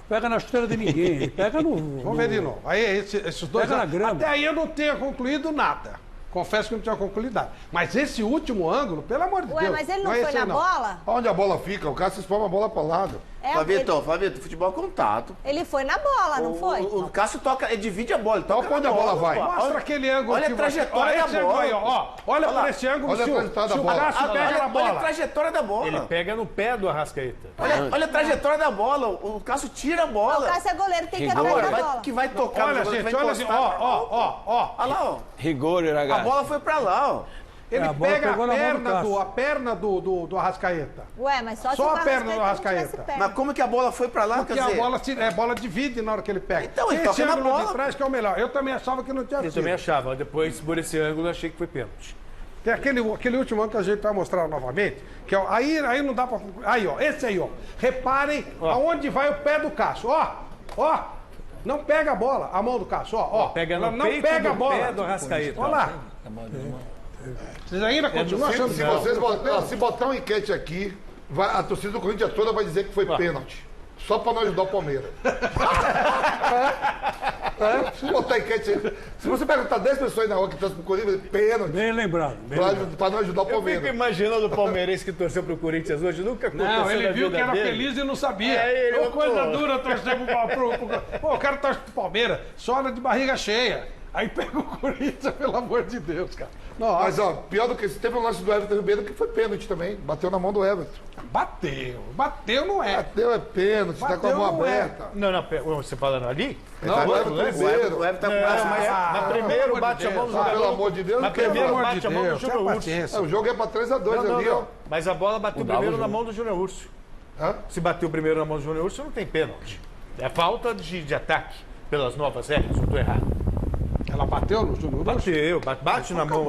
Pega na chuteira de ninguém. Ele pega no... Vamos ver de novo. Aí esses dois... Pega na grama. Até aí eu não tinha concluído nada. Confesso que não tinha concluído nada. Mas esse último ângulo, pelo amor de Deus... Ué, mas ele não foi na bola? Onde a bola fica? O Cássio espalma a bola para lado. Fabito, futebol é contato. Ele foi na bola, não foi? O Cássio toca, ele divide a bola. Toca onde a bola vai. Mostra aquele ângulo. Olha a trajetória da bola. Aí, ó. Olha por esse ângulo, olha se o Cássio pega na bola. Olha a trajetória da bola. Ele pega no pé do Arrascaeta. Olha a trajetória da bola. O Cássio tira a bola. O Cássio é goleiro, tem que ir atrás da bola. Que vai tocar. Olha, gente, olha assim. Ó. Olha lá, ó. Rigor, Iragá. A bola foi pra lá, ó. Ele pega a perna do Arrascaeta. Ué, mas só a perna do Arrascaeta. Mas como que a bola foi pra lá? Porque a bola divide na hora que ele pega. Então, ele toca na bola. De trás que é o melhor. Eu também achava que não tinha sido. Eu também achava. Depois, por esse ângulo, eu achei que foi pênalti. Tem aquele último ângulo que a gente vai mostrar novamente, que é, aí não dá pra... Aí, ó, esse aí, ó. Reparem aonde vai o pé do Cássio. Ó. Não pega a bola, a mão do Cássio, ó. Pega no não peito pega a do bola. pé do Arrascaeta. Olha lá. Vocês ainda continuam achando que vocês se botar uma enquete aqui, a torcida do Corinthians toda vai dizer que foi pênalti. Só para não ajudar o Palmeiras. Se botar enquete aí. Se você perguntar 10 pessoas na rua que torcem pro Corinthians, pênalti. Bem lembrado. Para não ajudar o Palmeiras. Eu fico imaginando o palmeirense que torceu pro Corinthians hoje. Nunca aconteceu. Não, ele viu que era feliz e não sabia. É coisa dura torcer pro... Pô, o cara torce pro Palmeiras, chora de barriga cheia. Aí pega o Corinthians, pelo amor de Deus, cara. Nossa. Mas, ó, pior do que isso, teve um lance do Everton Ribeiro que foi pênalti também. Bateu na mão do Everton. Bateu não é. Bateu é pênalti, tá com a mão aberta. Não, você falando ali? Não, o Everton Ribeiro. O Everton tá com o braço mais... Mas primeiro bate a mão do jogador. Pelo amor de Deus. Mas primeiro bate a mão do Júnior Urso. O jogo é pra 3x2 ali, ó. Mas a bola bateu primeiro na mão do Júnior Urso. Se bateu primeiro na mão do Júnior Urso, não tem pênalti. É falta de ataque pelas novas regras, não tô errado. Ela bateu no Júnior? Bateu, bate na mão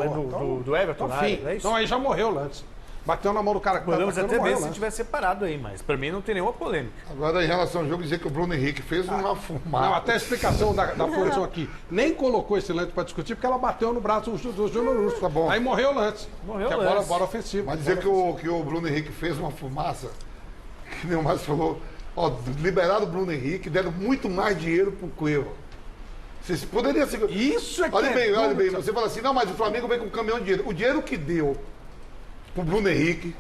do Everton. Então aí já morreu o lance. Bateu na mão do cara que podemos até ver se tivesse separado aí, mas pra mim não tem nenhuma polêmica. Agora, em relação ao jogo, dizer que o Bruno Henrique fez uma fumada. Não, até a explicação da força aqui. Nem colocou esse lance pra discutir, porque ela bateu no braço do Júnior Urso. Tá bom. Aí morreu o lance. Morreu o lance. Bola ofensiva. Mas dizer que o Bruno Henrique fez uma fumaça, que nem o Márcio falou, ó, liberaram o Bruno Henrique, deram muito mais dinheiro pro Cueva. Você poderia ser... Isso é que olha bem, você fala assim, não, mas o Flamengo vem com um caminhão de dinheiro. O dinheiro que deu pro Bruno Henrique,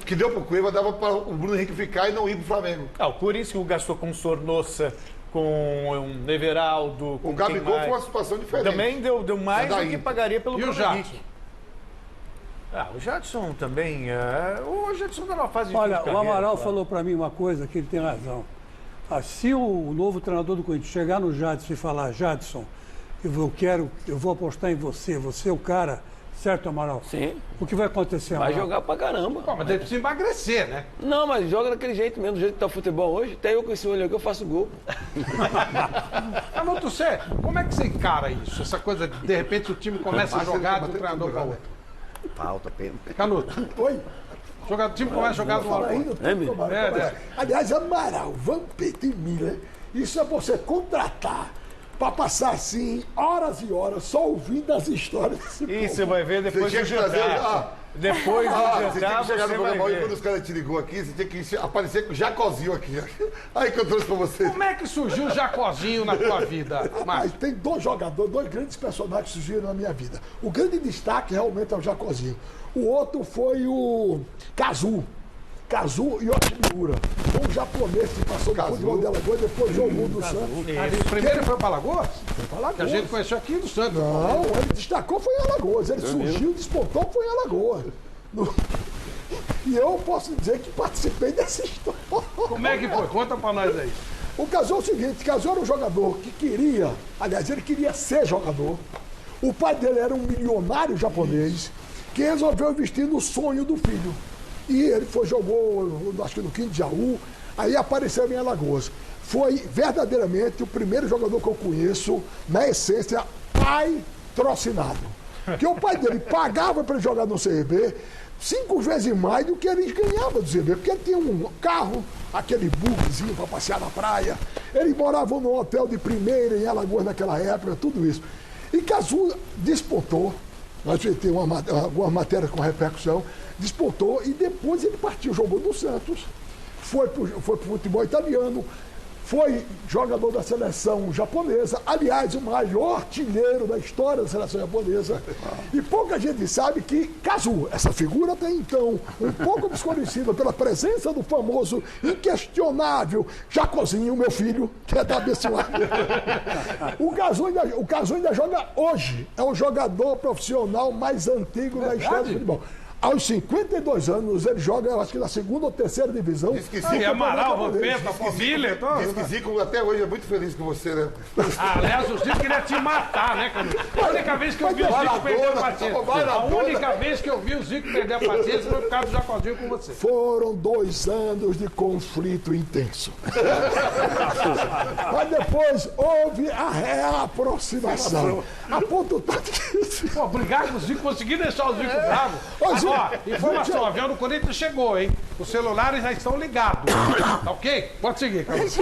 que deu pro Cueva, dava para o Bruno Henrique ficar e não ir pro Flamengo. O Corinthians gastou com Sornossa, com um Everaldo, com o Gabigol foi uma situação diferente. Também deu mais do que pagaria pelo Bruno Henrique. O Jadson também... o Jadson tá numa fase de olha, o Amaral falou para mim uma coisa que ele tem razão. Se o novo treinador do Corinthians chegar no Jadson e falar, Jadson, eu vou apostar em você, você é o cara, certo, Amaral? Sim. O que vai acontecer, Vai Amaral? jogar pra caramba. Pô, mas ele precisa emagrecer, né? Não, mas joga daquele jeito mesmo, do jeito que tá o futebol hoje. Até eu com esse olho aqui eu faço gol. Canuto, como é que você encara isso? Essa coisa de repente o time começa a jogar de um treinador para outro. Falta, pena. Canuto. Oi? Time que vai jogar no aeroporto. Aliás, Amaral, Vampeta e Miller, isso é você contratar para passar assim horas e horas só ouvindo as histórias desse povo. E você vai ver depois do jantar. Depois do jantar, você tinha que chegar no programa hoje, quando os caras te ligou aqui, você tinha que aparecer com o Jacozinho aqui. Aí que eu trouxe pra você. Como é que surgiu o Jacozinho na tua vida? Mas tem dois jogadores, dois grandes personagens que surgiram na minha vida. O grande destaque realmente é o Jacozinho. O outro foi o Kazu Yoshimura. Um japonês que passou no futebol de Alagoas, depois jogou no Santos. Primeiro foi para Alagoas? Foi para Alagoas. Que a gente conheceu aqui no Santos. Não, ele destacou, foi em Alagoas. Ele surgiu, despontou, foi em Alagoas. E eu posso dizer que participei dessa história. Como é que foi? Conta para nós aí. O Kazu é o seguinte, Kazu era um jogador que queria, aliás, ele queria ser jogador. O pai dele era um milionário japonês que resolveu investir no sonho do filho. E ele jogou, acho que no 15 de Jaú, aí apareceu em Alagoas. Foi verdadeiramente o primeiro jogador que eu conheço, na essência, patrocinado. Porque o pai dele pagava para ele jogar no CRB 5 vezes mais do que ele ganhava do CRB, porque ele tinha um carro, aquele bugzinho para passear na praia. Ele morava num hotel de primeira em Alagoas naquela época, tudo isso. E Kazu despontou, nós temos algumas matérias com repercussão, despontou e depois ele partiu, jogou no Santos, foi pro futebol italiano, foi jogador da seleção japonesa, aliás, o maior artilheiro da história da seleção japonesa. E pouca gente sabe que Kazu, essa figura até então um pouco desconhecida pela presença do famoso, inquestionável Jacozinho, meu filho, que é da abençoado. O Kazu ainda joga hoje, é o jogador profissional mais antigo da história do futebol. Aos 52 anos, ele joga, eu acho que na segunda ou terceira divisão. Diz que Zico, Amaral, Vampeta, Família. Diz que Zico até hoje é muito feliz com você, né? Aliás, o Zico queria te matar, né, cara? A única vez que eu vi o Zico perder a paciência. A única vez que eu vi o Zico perder a paciência foi por causa do Jacozinho com você. Foram 2 anos de conflito intenso. Mas depois houve a reaproximação. A ponto tal que... Pô, brigar com o Zico, conseguir deixar o Zico bravo. Ó, informação, o avião do Corinthians chegou, hein? Os celulares já estão ligados. Tá ok? Pode seguir, Carlos.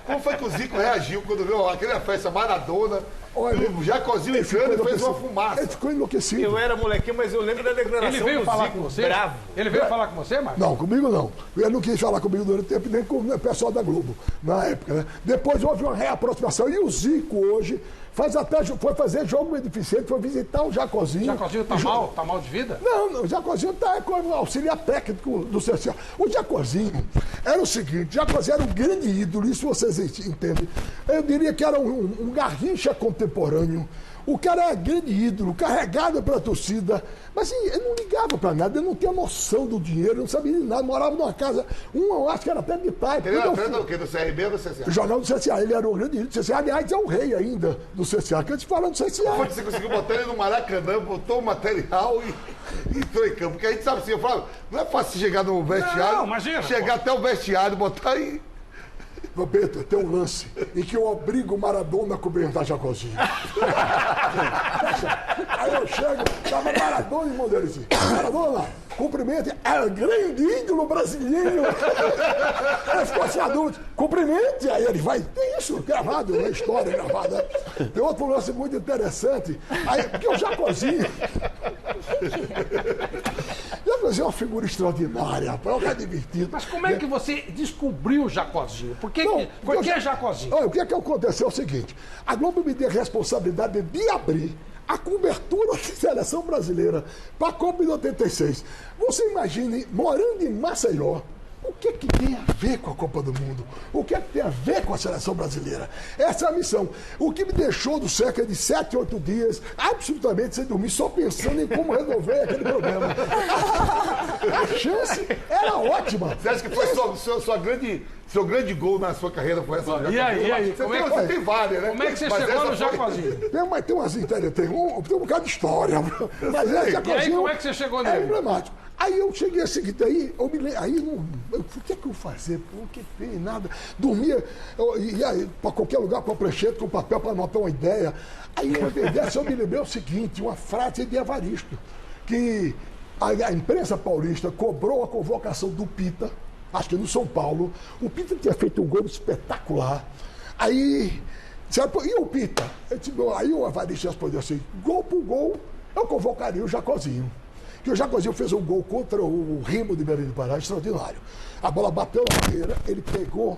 Como foi que o Zico reagiu quando viu aquela festa Maradona? Olha, o Jacozinho entrando e fez uma fumaça. Ele ficou enlouquecido. Eu era molequinho, mas eu lembro da declaração Ele veio do falar Zico, com você? bravo. Ele veio falar com você, Marcos? Não, comigo não. Ele não quis falar comigo durante o tempo, nem com o pessoal da Globo, na época, né? Depois houve uma reaproximação e o Zico hoje foi fazer jogo beneficente, foi visitar o Jacozinho. O Jacozinho tá mal? Tá mal de vida? Não, o Jacozinho tá com o auxiliar técnico do CSA. O Jacozinho era o seguinte, Jacozinho era um grande ídolo, isso vocês entendem. Eu diria que era um Garrincha contemporâneo. O cara era grande ídolo, carregado pela torcida, mas assim, ele não ligava pra nada, ele não tinha noção do dinheiro, não sabia de nada, morava numa casa, eu acho que era até de Taipa. Ele era treinador do quê? Do CRB ou do CSA? Jogava no CSA, ele era o grande ídolo do CSA, aliás, é o rei ainda do CSA, que a gente fala do CSA. Foi que você conseguiu botar ele no Maracanã, botou o material e entrou em campo, porque a gente sabe assim, eu falo, não é fácil chegar no vestiário, não, imagina, chegar até o vestiário, botar e... Vampeta, tem um lance em que eu obrigo o Maradona a cumprimentar Jacozinho. Aí eu chego, tava Maradona e dele assim, Maradona, cumprimente, é o grande ídolo brasileiro. Ele ficou assim adulto, cumprimente, aí ele vai, tem isso gravado, na história gravada. Tem outro lance muito interessante, aí, porque o Jacozinho é uma figura extraordinária, rapaz, é um cara divertido. Mas como é que você descobriu o Jacozinho? Por que é Jacozinho? Olha, o que aconteceu é o seguinte, a Globo me deu a responsabilidade de abrir a cobertura da seleção brasileira para a Copa de 86. Você imagine, morando em Maceió, o que tem a ver com a Copa do Mundo? O que tem a ver com a seleção brasileira? Essa é a missão. O que me deixou do cerca de 7, 8 dias, absolutamente sem dormir, só pensando em como resolver aquele problema. A chance era ótima. Você acha que foi seu grande gol na sua carreira foi essa? E aí? Você tem várias, né? Como é que você chegou no Jacozinho? Tem umas tem um bocado de história. Mas e aí, como é que você chegou nele? É emblemático. Aí eu cheguei a seguinte, o que é que eu fazer? Pô, que tem nada. Dormia, ia para qualquer lugar com a prancheta, com papel para anotar uma ideia. Aí eu me lembrei o seguinte, uma frase de Evaristo. que a imprensa paulista cobrou a convocação do Pita, acho que no São Paulo. O Pita tinha feito um gol espetacular. Aí, e o Pita? Aí o Evaristo respondeu assim, gol por gol, eu convocaria o Jacozinho. Que o Jacozinho fez um gol contra o Remo de Belém do Pará, extraordinário. A bola bateu na barreira, ele pegou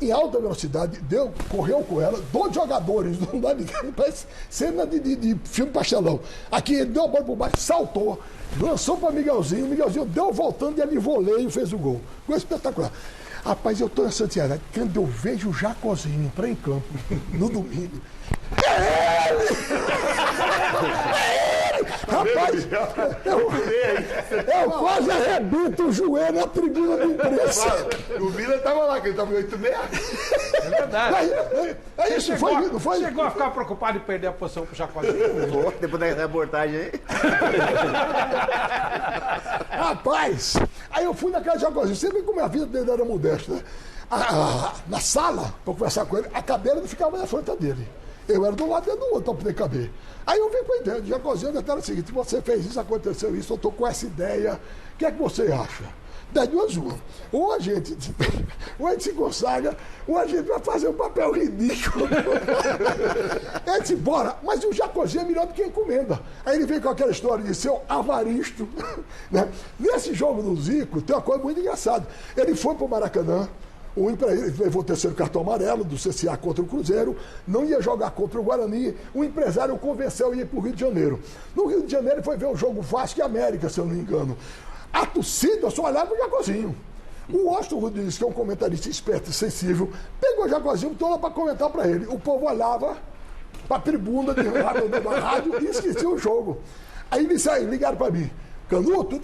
em alta velocidade, correu com ela, 2 jogadores, não dá ninguém, parece cena de filme pastelão. Aqui ele deu a bola por baixo, saltou, lançou para Miguelzinho deu voltando e ali voleio fez o gol. Gol espetacular. Rapaz, eu estou nessa ansiedade. Quando eu vejo o Jacozinho para em campo, no domingo, é ele! É ele! Rapaz, eu quase arrebento o joelho na tribuna de imprensa. O Vila estava lá, que ele estava em 8,6. É verdade. Aí isso não foi? Chegou a ficar preocupado em perder a posição pro Jacozinho? Depois da reportagem aí. Rapaz, aí eu fui na casa de Jacozinho. Você vê como a vida dele era modesta, né? Na sala, para conversar com ele, a cadeira não ficava na frente dele. Eu era do lado dele do outro para poder caber. Aí eu vim com a ideia de Jacozinho, até o seguinte, você fez isso, aconteceu isso, eu estou com essa ideia, o que é que você acha? Das duas uma. Ou a gente se consagra, ou a gente vai fazer um papel ridículo. Ele disse, bora, mas o Jacozinho é melhor do que a encomenda. Aí ele veio com aquela história de ser o Avaristo. Né? Nesse jogo do Zico, tem uma coisa muito engraçada. Ele foi para o Maracanã, ele levou o 3º cartão amarelo do CSA contra o Cruzeiro, não ia jogar contra o Guarani, o empresário o convenceu a ir para o Rio de Janeiro. No Rio de Janeiro ele foi ver o jogo Vasco e América, se eu não me engano. A torcida só olhava o Jacozinho. O Austin Rodrigues, que é um comentarista esperto e sensível, pegou o Jacozinho toda para comentar para ele. O povo olhava para a tribuna da rádio e esquecia o jogo. Aí eles ligaram para mim. Canuto,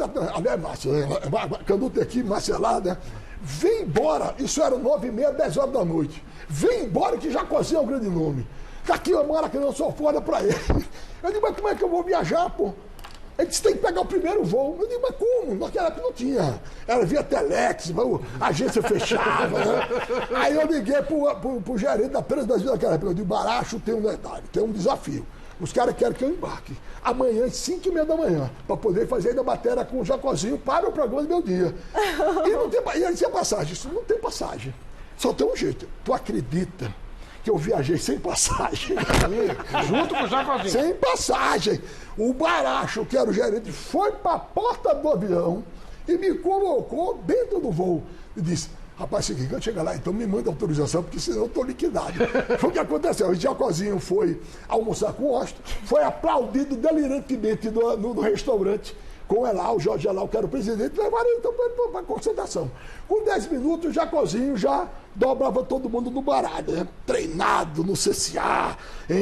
Canuto aqui, Marcelada, né? Vem embora. Isso era 9h30, 10 horas da noite. Vem embora que Jacozinho é um grande nome. Tá aqui o Maracanã só fora para ele. Eu digo, mas como é que eu vou viajar, pô? Ele disse, tem que pegar o primeiro voo. Eu digo, mas como? Naquela época não tinha. Era via Telex, a agência fechava, né? Aí eu liguei pro gerente da Presa Brasil naquela época. Eu digo, Baracho, tem um detalhe, tem um desafio. Os caras querem que eu embarque amanhã, às 5h30 da manhã, para poder fazer ainda matéria com o Jacozinho para o programa do meu dia. E ele tinha passagem. Isso não tem passagem. Só tem um jeito. Tu acredita que eu viajei sem passagem? Junto com o Jacozinho. Sem passagem. O Baracho, que era o gerente, foi para a porta do avião e me colocou dentro do voo. E disse, rapaz, seguinte, quando chegar lá, então me manda autorização, porque senão eu estou liquidado. Foi o que aconteceu. O Jacozinho foi almoçar com o Austin, foi aplaudido delirantemente no restaurante com o Elal, o Jorge Elal, que era o presidente, levaram ele então para a concentração. Com 10 minutos, o Jacozinho já dobrava todo mundo no baralho, né? Treinado no CSA,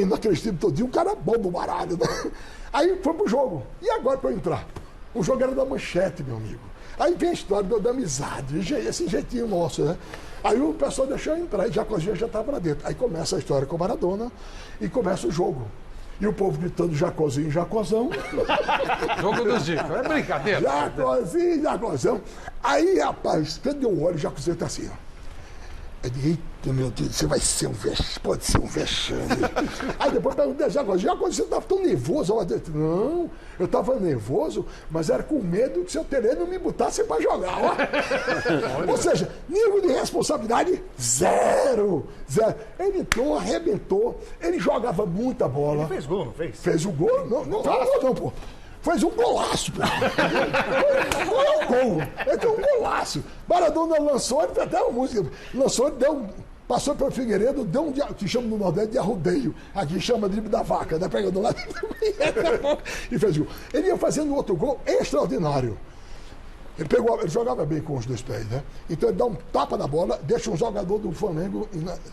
naquele time todinho, um cara bom no baralho, né? Aí foi pro jogo. E agora para eu entrar? O jogo era da Manchete, meu amigo. Aí vem a história da amizade, esse jeitinho nosso, né? Aí o pessoal deixou eu entrar e Jacozinho já estava lá dentro. Aí começa a história com o Maradona e começa o jogo. E o povo gritando Jacozinho, Jacozão. Jogo do Zico, é brincadeira. Jacozinho, Jacozão. Aí, rapaz, quando eu olho, o Jacozinho está assim, ó. Eu digo, eita, meu Deus, você vai ser pode ser um vexame. Aí depois perguntei, Jacozinho, você estava tão nervoso? Não, eu estava nervoso, mas era com medo que seu terreno não me botasse para jogar. Ó. Ou seja, nível de responsabilidade, zero. Ele entrou, arrebentou, ele jogava muita bola. Ele fez gol, não fez? Fez o gol? Não, pô. Fez um golaço, pô. Gol. Ele deu um golaço. Maradona lançou, ele fez até uma música. Lançou, passou pelo Figueiredo, deu um que chama no Nordeste de arrodeio. Aqui chama drible da vaca, né? Pegando lá e fez gol. Ele ia fazendo outro gol extraordinário. Ele jogava bem com os 2 pés, né? Então ele dá um tapa na bola, deixa um jogador do Flamengo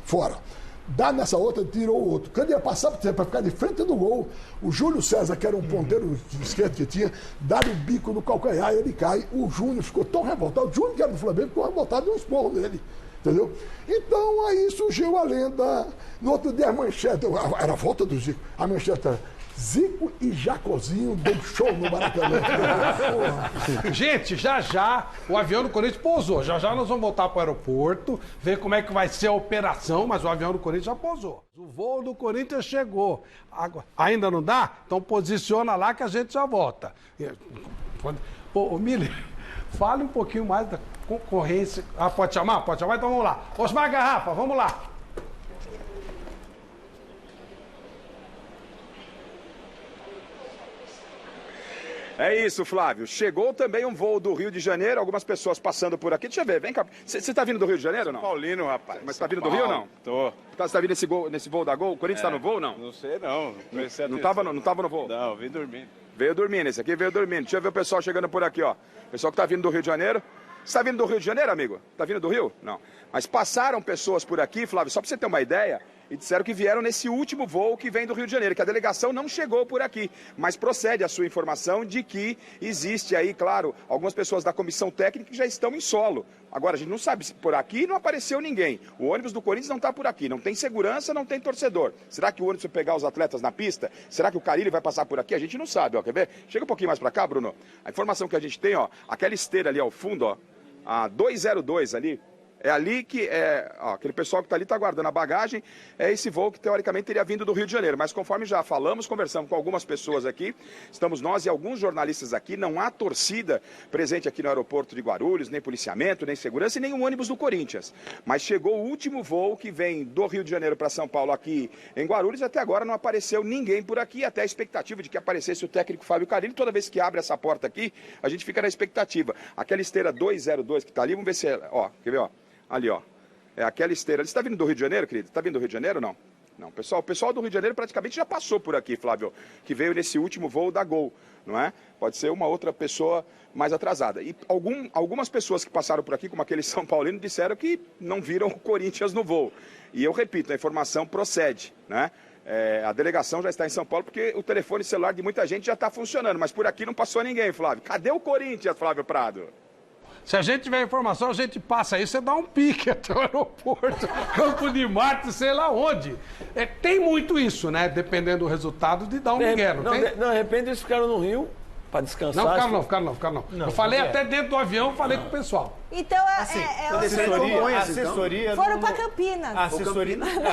fora. Dá nessa outra, tirou o outro. Quando ia passar para ficar de frente do gol, o Júlio César, que era um ponteiro de esquerda que tinha, dá o bico no calcanhar, ele cai. O Júnior ficou tão revoltado. O Júnior, que era do Flamengo, ficou revoltado de um esporro nele. Entendeu? Então aí surgiu a lenda. No outro dia a Manchete, era a volta do Zico, a Manchete, Zico e Jacozinho deu show no Maracanã. Gente, já o avião do Corinthians pousou. Já nós vamos voltar para o aeroporto, ver como é que vai ser a operação, mas o avião do Corinthians já pousou. O voo do Corinthians chegou. Ainda não dá? Então posiciona lá que a gente já volta. Ô, Miller, fale um pouquinho mais da concorrência. Ah, pode chamar? Pode chamar? Então vamos lá. Osmar Garrafa, vamos lá. É isso, Flávio. Chegou também um voo do Rio de Janeiro, algumas pessoas passando por aqui. Deixa eu ver, vem cá. Você está vindo do Rio de Janeiro ou não? Paulino, rapaz. Mas está vindo do Rio ou não? Tô. Você está vindo nesse voo da Gol? O Corinthians está no voo ou não? Não sei, não. Não estava no voo? Não, vim dormindo. Veio dormindo, esse aqui veio dormindo. Deixa eu ver o pessoal chegando por aqui, ó. Pessoal que está vindo do Rio de Janeiro. Você está vindo do Rio de Janeiro, amigo? Está vindo do Rio? Não. Mas passaram pessoas por aqui, Flávio, só para você ter uma ideia, e disseram que vieram nesse último voo que vem do Rio de Janeiro, que a delegação não chegou por aqui. Mas procede a sua informação de que existe aí, claro, algumas pessoas da comissão técnica que já estão em solo. Agora, a gente não sabe se por aqui não apareceu ninguém. O ônibus do Corinthians não está por aqui. Não tem segurança, não tem torcedor. Será que o ônibus vai pegar os atletas na pista? Será que o Carille vai passar por aqui? A gente não sabe, ó. Quer ver? Chega um pouquinho mais para cá, Bruno. A informação que a gente tem, ó, aquela esteira ali ao fundo, ó, a 202 ali, é ali que aquele pessoal que está ali está guardando a bagagem, é esse voo que teoricamente teria vindo do Rio de Janeiro. Mas conforme já falamos, conversamos com algumas pessoas aqui, estamos nós e alguns jornalistas aqui, não há torcida presente aqui no aeroporto de Guarulhos, nem policiamento, nem segurança e nem um ônibus do Corinthians. Mas chegou o último voo que vem do Rio de Janeiro para São Paulo aqui em Guarulhos, até agora não apareceu ninguém por aqui, até a expectativa de que aparecesse o técnico Fábio Carille. Toda vez que abre essa porta aqui, a gente fica na expectativa. Aquela esteira 202 que está ali, vamos ver se é, ó, quer ver, ó? Ali, ó. É aquela esteira. Você está vindo do Rio de Janeiro, querido? Está vindo do Rio de Janeiro ou não? Não. O pessoal do Rio de Janeiro praticamente já passou por aqui, Flávio, que veio nesse último voo da Gol, não é? Pode ser uma outra pessoa mais atrasada. E algumas pessoas que passaram por aqui, como aquele São Paulino, disseram que não viram o Corinthians no voo. E eu repito, a informação procede, né? A delegação já está em São Paulo porque o telefone celular de muita gente já está funcionando, mas por aqui não passou ninguém, Flávio. Cadê o Corinthians, Flávio Prado? Se a gente tiver informação, a gente passa aí, você dá um pique até o aeroporto, Campo de Marte, sei lá onde. Tem muito isso, né? Dependendo do resultado, de dar um migué, não tem? Não, de repente eles ficaram no Rio para descansar. Não, ficaram não. Eu falei até dentro do avião, falei com o pessoal. Então, assessoria foram para Campinas. A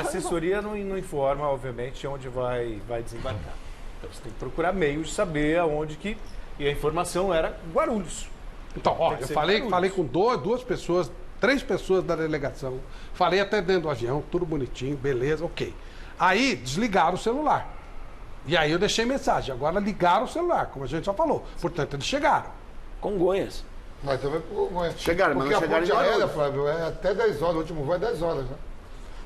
assessoria não informa, obviamente, onde vai desembarcar. Então você tem que procurar meios de saber aonde que... E a informação era Guarulhos. Então, ó, eu falei com duas pessoas, 3 pessoas da delegação. Falei até dentro do avião, tudo bonitinho, beleza, ok. Aí desligaram o celular. E aí eu deixei mensagem. Agora ligaram o celular, como a gente já falou. Portanto, eles chegaram. Congonhas. Mas também Congonhas. Chegaram, mas porque não chegaram a ponte aérea, Flávio, é até 10 horas. O último voo é 10 horas, né?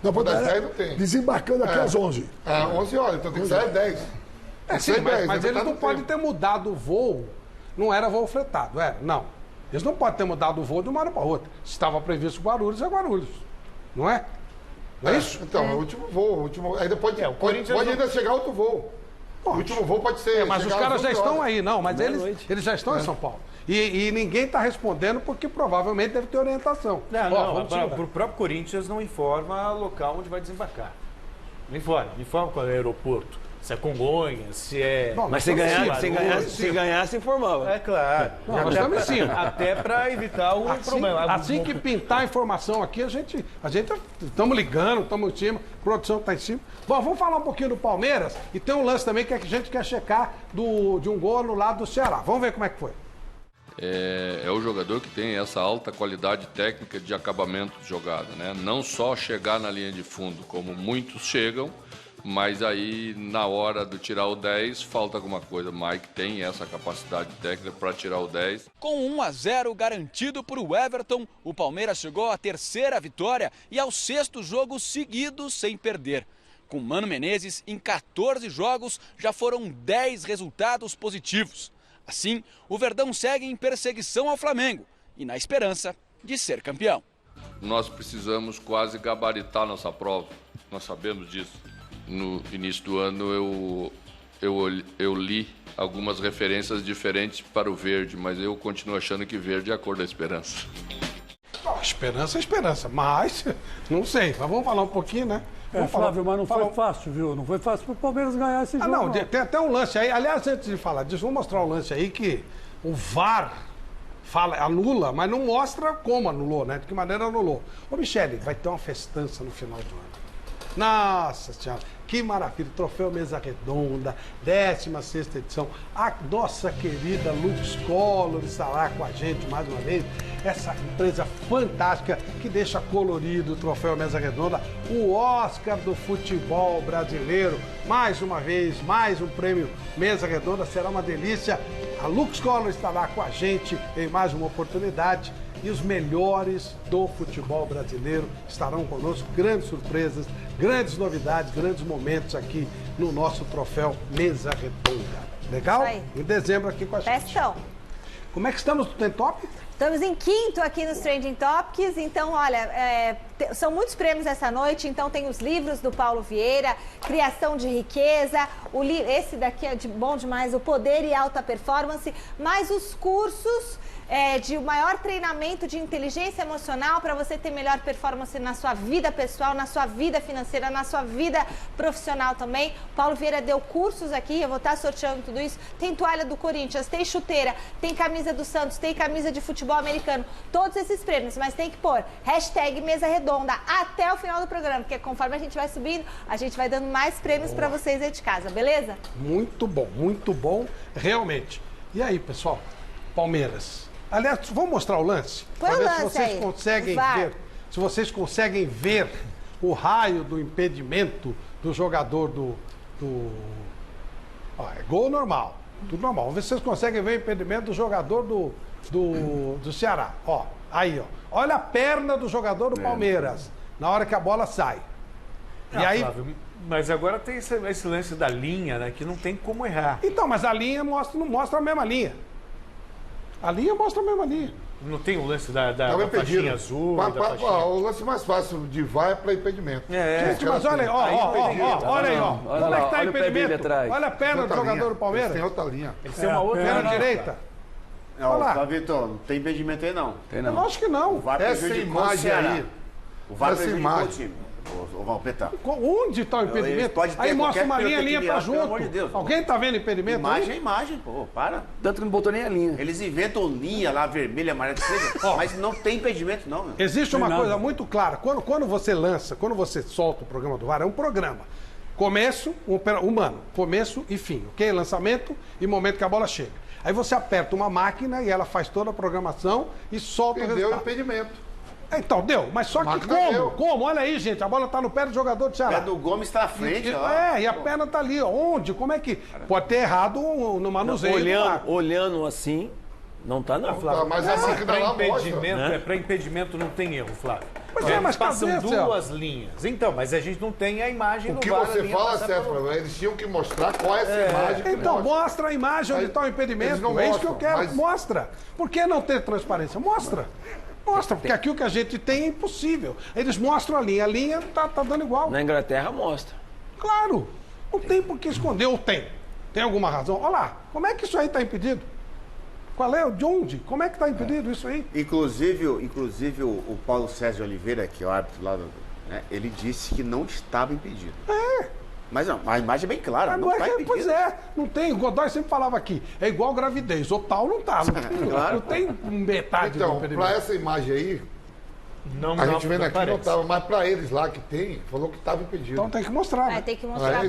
Não, das 10 não tem. Desembarcando aqui às 11. 11 horas, então tem que sair às 10. Sim, mas eles não podem ter mudado o voo. Não era voo fretado, era? Não. Eles não podem ter mudado o voo de uma hora para outra. Se estava previsto Guarulhos, é Guarulhos. Não é? Não é isso? Então, é o último voo. Ainda pode ainda chegar outro voo. O último voo pode ser. Mas os caras já estão aí, não. Mas eles já estão em São Paulo. E ninguém está respondendo porque provavelmente deve ter orientação. O próprio Corinthians não informa o local onde vai desembarcar. Não informa qual é o aeroporto. Se é Congonhas, se é... Mas se ganhasse, informava. É claro. Nós estamos em cima. Até para evitar um problema. Assim que pintar a informação aqui, a gente estamos ligando, estamos em cima, a produção está em cima. Bom, vamos falar um pouquinho do Palmeiras e tem um lance também que a gente quer checar de um gol no lado do Ceará. Vamos ver como é que foi. É o jogador que tem essa alta qualidade técnica de acabamento de jogada, né? Não só chegar na linha de fundo, como muitos chegam, mas aí na hora de tirar o 10 falta alguma coisa. O Mike tem essa capacidade técnica para tirar o 10. Com 1-0 garantido para o Everton, o Palmeiras chegou à 3ª vitória e ao 6º jogo seguido sem perder. Com Mano Menezes, em 14 jogos já foram 10 resultados positivos. Assim, o Verdão segue em perseguição ao Flamengo e na esperança de ser campeão. Nós precisamos quase gabaritar nossa prova, nós sabemos disso. No início do ano eu li algumas referências diferentes para o verde, mas eu continuo achando que verde é a cor da esperança. esperança é esperança, mas não sei. Mas vamos falar um pouquinho, né? Flávio, mas não foi fácil, viu? Não foi fácil para o Palmeiras ganhar esse jogo. Não, tem até um lance aí. Aliás, antes de falar disso, vou mostrar um lance aí que o VAR anula, mas não mostra como anulou, né? De que maneira anulou. Ô, Michele, vai ter uma festança no final do ano. Nossa Senhora, que maravilha. Troféu Mesa Redonda, 16ª edição. A nossa querida Lux Collor está lá com a gente mais uma vez. Essa empresa fantástica que deixa colorido o Troféu Mesa Redonda. O Oscar do futebol brasileiro. Mais uma vez, mais um prêmio Mesa Redonda. Será uma delícia. A Lux Collor está lá com a gente em mais uma oportunidade. E os melhores do futebol brasileiro estarão conosco. Grandes surpresas, grandes novidades, grandes momentos aqui no nosso troféu Mesa Redonda. Legal? Isso aí. Em dezembro aqui com a gente. Festão. Como é que estamos no Trending Top? Estamos em 5º aqui nos Trending Topics, então, olha, são muitos prêmios essa noite, então tem os livros do Paulo Vieira, Criação de Riqueza, esse daqui é bom demais, O Poder e Alta Performance, mais os cursos de maior treinamento de inteligência emocional para você ter melhor performance na sua vida pessoal, na sua vida financeira, na sua vida profissional também. Paulo Vieira deu cursos aqui, eu vou estar sorteando tudo isso. Tem toalha do Corinthians, tem chuteira, tem camisa do Santos, tem camisa de futebol americano, todos esses prêmios, mas tem que pôr hashtag Mesa Redonda até o final do programa, porque conforme a gente vai subindo, a gente vai dando mais prêmios para vocês aí de casa, beleza? Muito bom, realmente. E aí, pessoal, Palmeiras. Aliás, vamos mostrar o lance? Para ver se vocês conseguem ver. Se vocês conseguem ver o raio do impedimento do jogador é gol normal. Tudo normal. Vamos ver se vocês conseguem ver o impedimento do jogador do Ceará. Ó, aí, ó. Olha a perna do jogador do Palmeiras na hora que a bola sai. E aí. Flávio, mas agora tem esse lance da linha, né? Que não tem como errar. Então, mas a linha não mostra a mesma linha. A linha mostra a mesma linha. Não tem o lance da faixinha azul? O lance mais fácil de VAR é para impedimento. Gente, mas olha aí, olha aí, ó. Como é que tá o impedimento? Olha a perna do jogador do Palmeiras. Tem outra linha. Eles têm uma outra perna direita. Olha lá. Vitor, não tem impedimento aí não. Tem não. Eu acho que não. Essa imagem aí. O VAR prejudicou o time. O Valpetão. Onde está o impedimento? Aí mostra uma linha para junto. Pelo amor de Deus. Alguém está vendo impedimento? Imagem é imagem, pô, para. Tanto que não botou nem a linha. Eles inventam linha lá, vermelha, amarela, que seja, mas não tem impedimento não, meu. Existe uma coisa muito clara. Quando você lança, quando você solta o programa do VAR, é um programa. Começo, humano. Começo e fim, ok? Lançamento e momento que a bola chega. Aí você aperta uma máquina e ela faz toda a programação e solta o resultado. Deu impedimento. Então, deu. Mas só que como? Como? Olha aí, gente. A bola tá no pé do jogador do Ceará. O pé do Gomes tá à frente, ó. E a perna tá ali, ó. Onde? Como é que... Pode ter errado no manuseio. Olhando assim, não tá não, Flávio. Mas assim que dá lá para impedimento não tem erro, Flávio. Mas passam duas linhas. Então, mas a gente não tem a imagem no VAR. O que você fala, Sérgio, eles tinham que mostrar qual é essa imagem. Então, mostra a imagem onde está o impedimento. É isso que eu quero. Mostra. Por que não ter transparência? Mostra. Mostra, porque aqui o que a gente tem é impossível. Eles mostram a linha tá dando igual. Na Inglaterra mostra. Claro, não tem por que esconder, ou tem. Tem alguma razão? Olha lá, como é que isso aí está impedido? Qual é? De onde? Como é que está impedido isso aí? Inclusive o Paulo Sérgio Oliveira, que é o árbitro lá, ele disse que não estava impedido. Mas não, a imagem é bem clara, não está impedido. Pois é, não tem. O Godoy sempre falava aqui, é igual gravidez, o tal não tá. Não tem metade do impedimento. Então, para essa imagem aí, a gente vendo aqui não estava, mas para eles lá que tem, falou que estava impedido. Então tem que mostrar. Né? Tem que mostrar.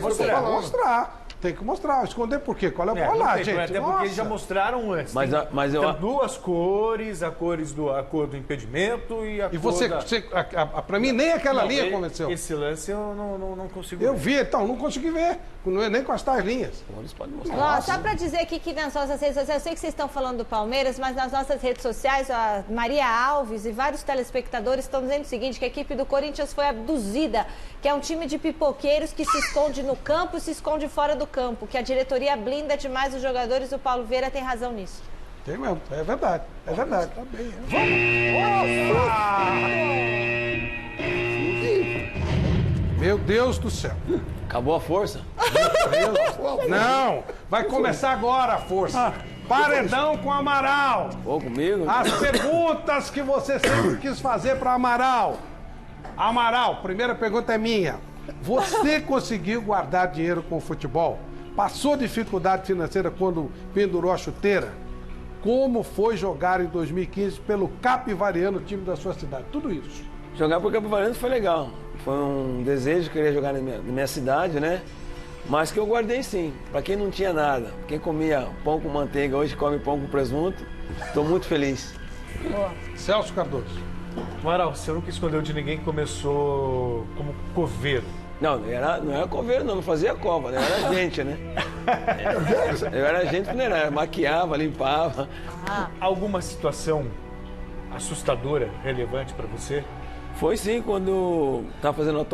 Tem que mostrar. Esconder por quê? Qual é o problema? Olha lá, gente. Até porque eles já mostraram antes. Mas eu... Tem duas cores, a cor do impedimento e a cor pra mim, nem aquela linha convenceu. Esse lance eu não consigo ver. Eu vi, então, não consegui ver. Nem com as tais linhas. Eles podem mostrar. Só pra dizer aqui que nas nossas redes sociais, eu sei que vocês estão falando do Palmeiras, mas nas nossas redes sociais, a Maria Alves e vários telespectadores estão dizendo o seguinte, que a equipe do Corinthians foi abduzida, que é um time de pipoqueiros que se esconde no campo e se esconde fora do campo, que a diretoria blinda demais os jogadores, o Paulo Vieira tem razão nisso. Tem mesmo, é verdade, é verdade. Tá bem. Meu Deus do céu. Acabou a força? Meu Deus. Não, vai começar agora a força. Paredão com Amaral. Ou comigo? As perguntas que você sempre quis fazer para Amaral. Amaral, primeira pergunta é minha. Você conseguiu guardar dinheiro com o futebol? Passou dificuldade financeira quando pendurou a chuteira? Como foi jogar em 2015 pelo Capivariano, time da sua cidade? Tudo isso. Jogar pro Capivariano foi legal. Foi um desejo de querer jogar na minha cidade, né? Mas que eu guardei sim. Para quem não tinha nada, quem comia pão com manteiga, hoje come pão com presunto, estou muito feliz. Boa. Celso Cardoso. Amaral, você nunca escondeu de ninguém que começou como coveiro. Não era coveiro não fazia cova, né? Eu era gente, né? Eu era agente funerário, maquiava, limpava. Alguma situação assustadora, relevante para você? Foi sim, quando tava fazendo,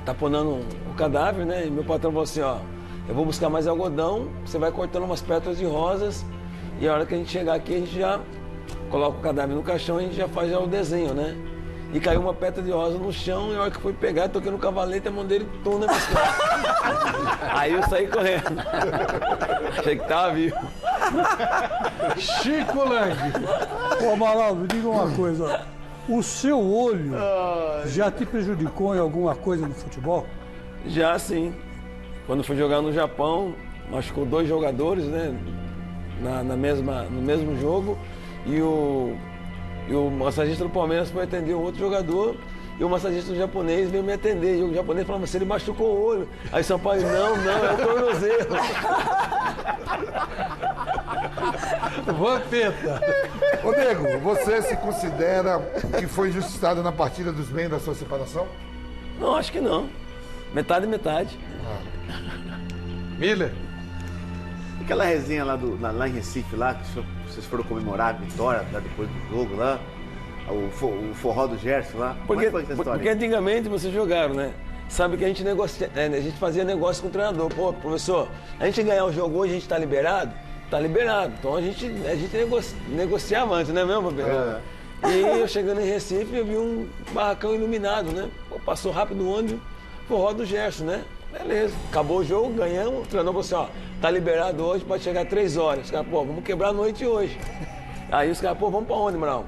taponando o cadáver, né? E meu patrão falou assim, ó, eu vou buscar mais algodão, você vai cortando umas pétalas de rosas e a hora que a gente chegar aqui, a gente já coloca o cadáver no caixão e a gente já faz já o desenho, né? E caiu uma pétala de rosa no chão e a hora que fui pegar, toquei no cavalete, a mão dele tum na minha cara. Aí eu saí correndo. Achei que tava vivo. Chico Lang. Ô, Amaral, me diga uma coisa. O seu olho já te prejudicou em alguma coisa no futebol? Já sim. Quando fui jogar no Japão, machucou 2 jogadores, né? No mesmo jogo. E o massagista do Palmeiras foi atender um outro jogador e o massagista japonês veio me atender. E o japonês falava assim, ele machucou o olho. Aí São Paulo, não, é o tornozelo. Vampeta. Ô, Nego, você se considera que foi injustiçado na partida dos bens da sua separação? Não, acho que não. Metade e metade. Miller. Aquela resenha lá em Recife, lá, que vocês foram comemorar a vitória lá depois do jogo, lá, o forró do Gerson lá. Porque Porque antigamente vocês jogaram, né? Sabe que a gente a gente fazia negócio com o treinador. Pô, professor, a gente ganhar o jogo hoje, a gente tá liberado? Tá liberado. Então a gente negociava antes, né mesmo, Pedro? E eu chegando em Recife, eu vi um barracão iluminado, né? Pô, passou rápido o ônibus, forró do Gerson, né? Beleza, acabou o jogo, ganhamos, o treinador falou assim, ó, tá liberado hoje, pode chegar 3 horas. Os caras, pô, vamos quebrar a noite hoje. Aí os caras, pô, vamos pra onde, Maral?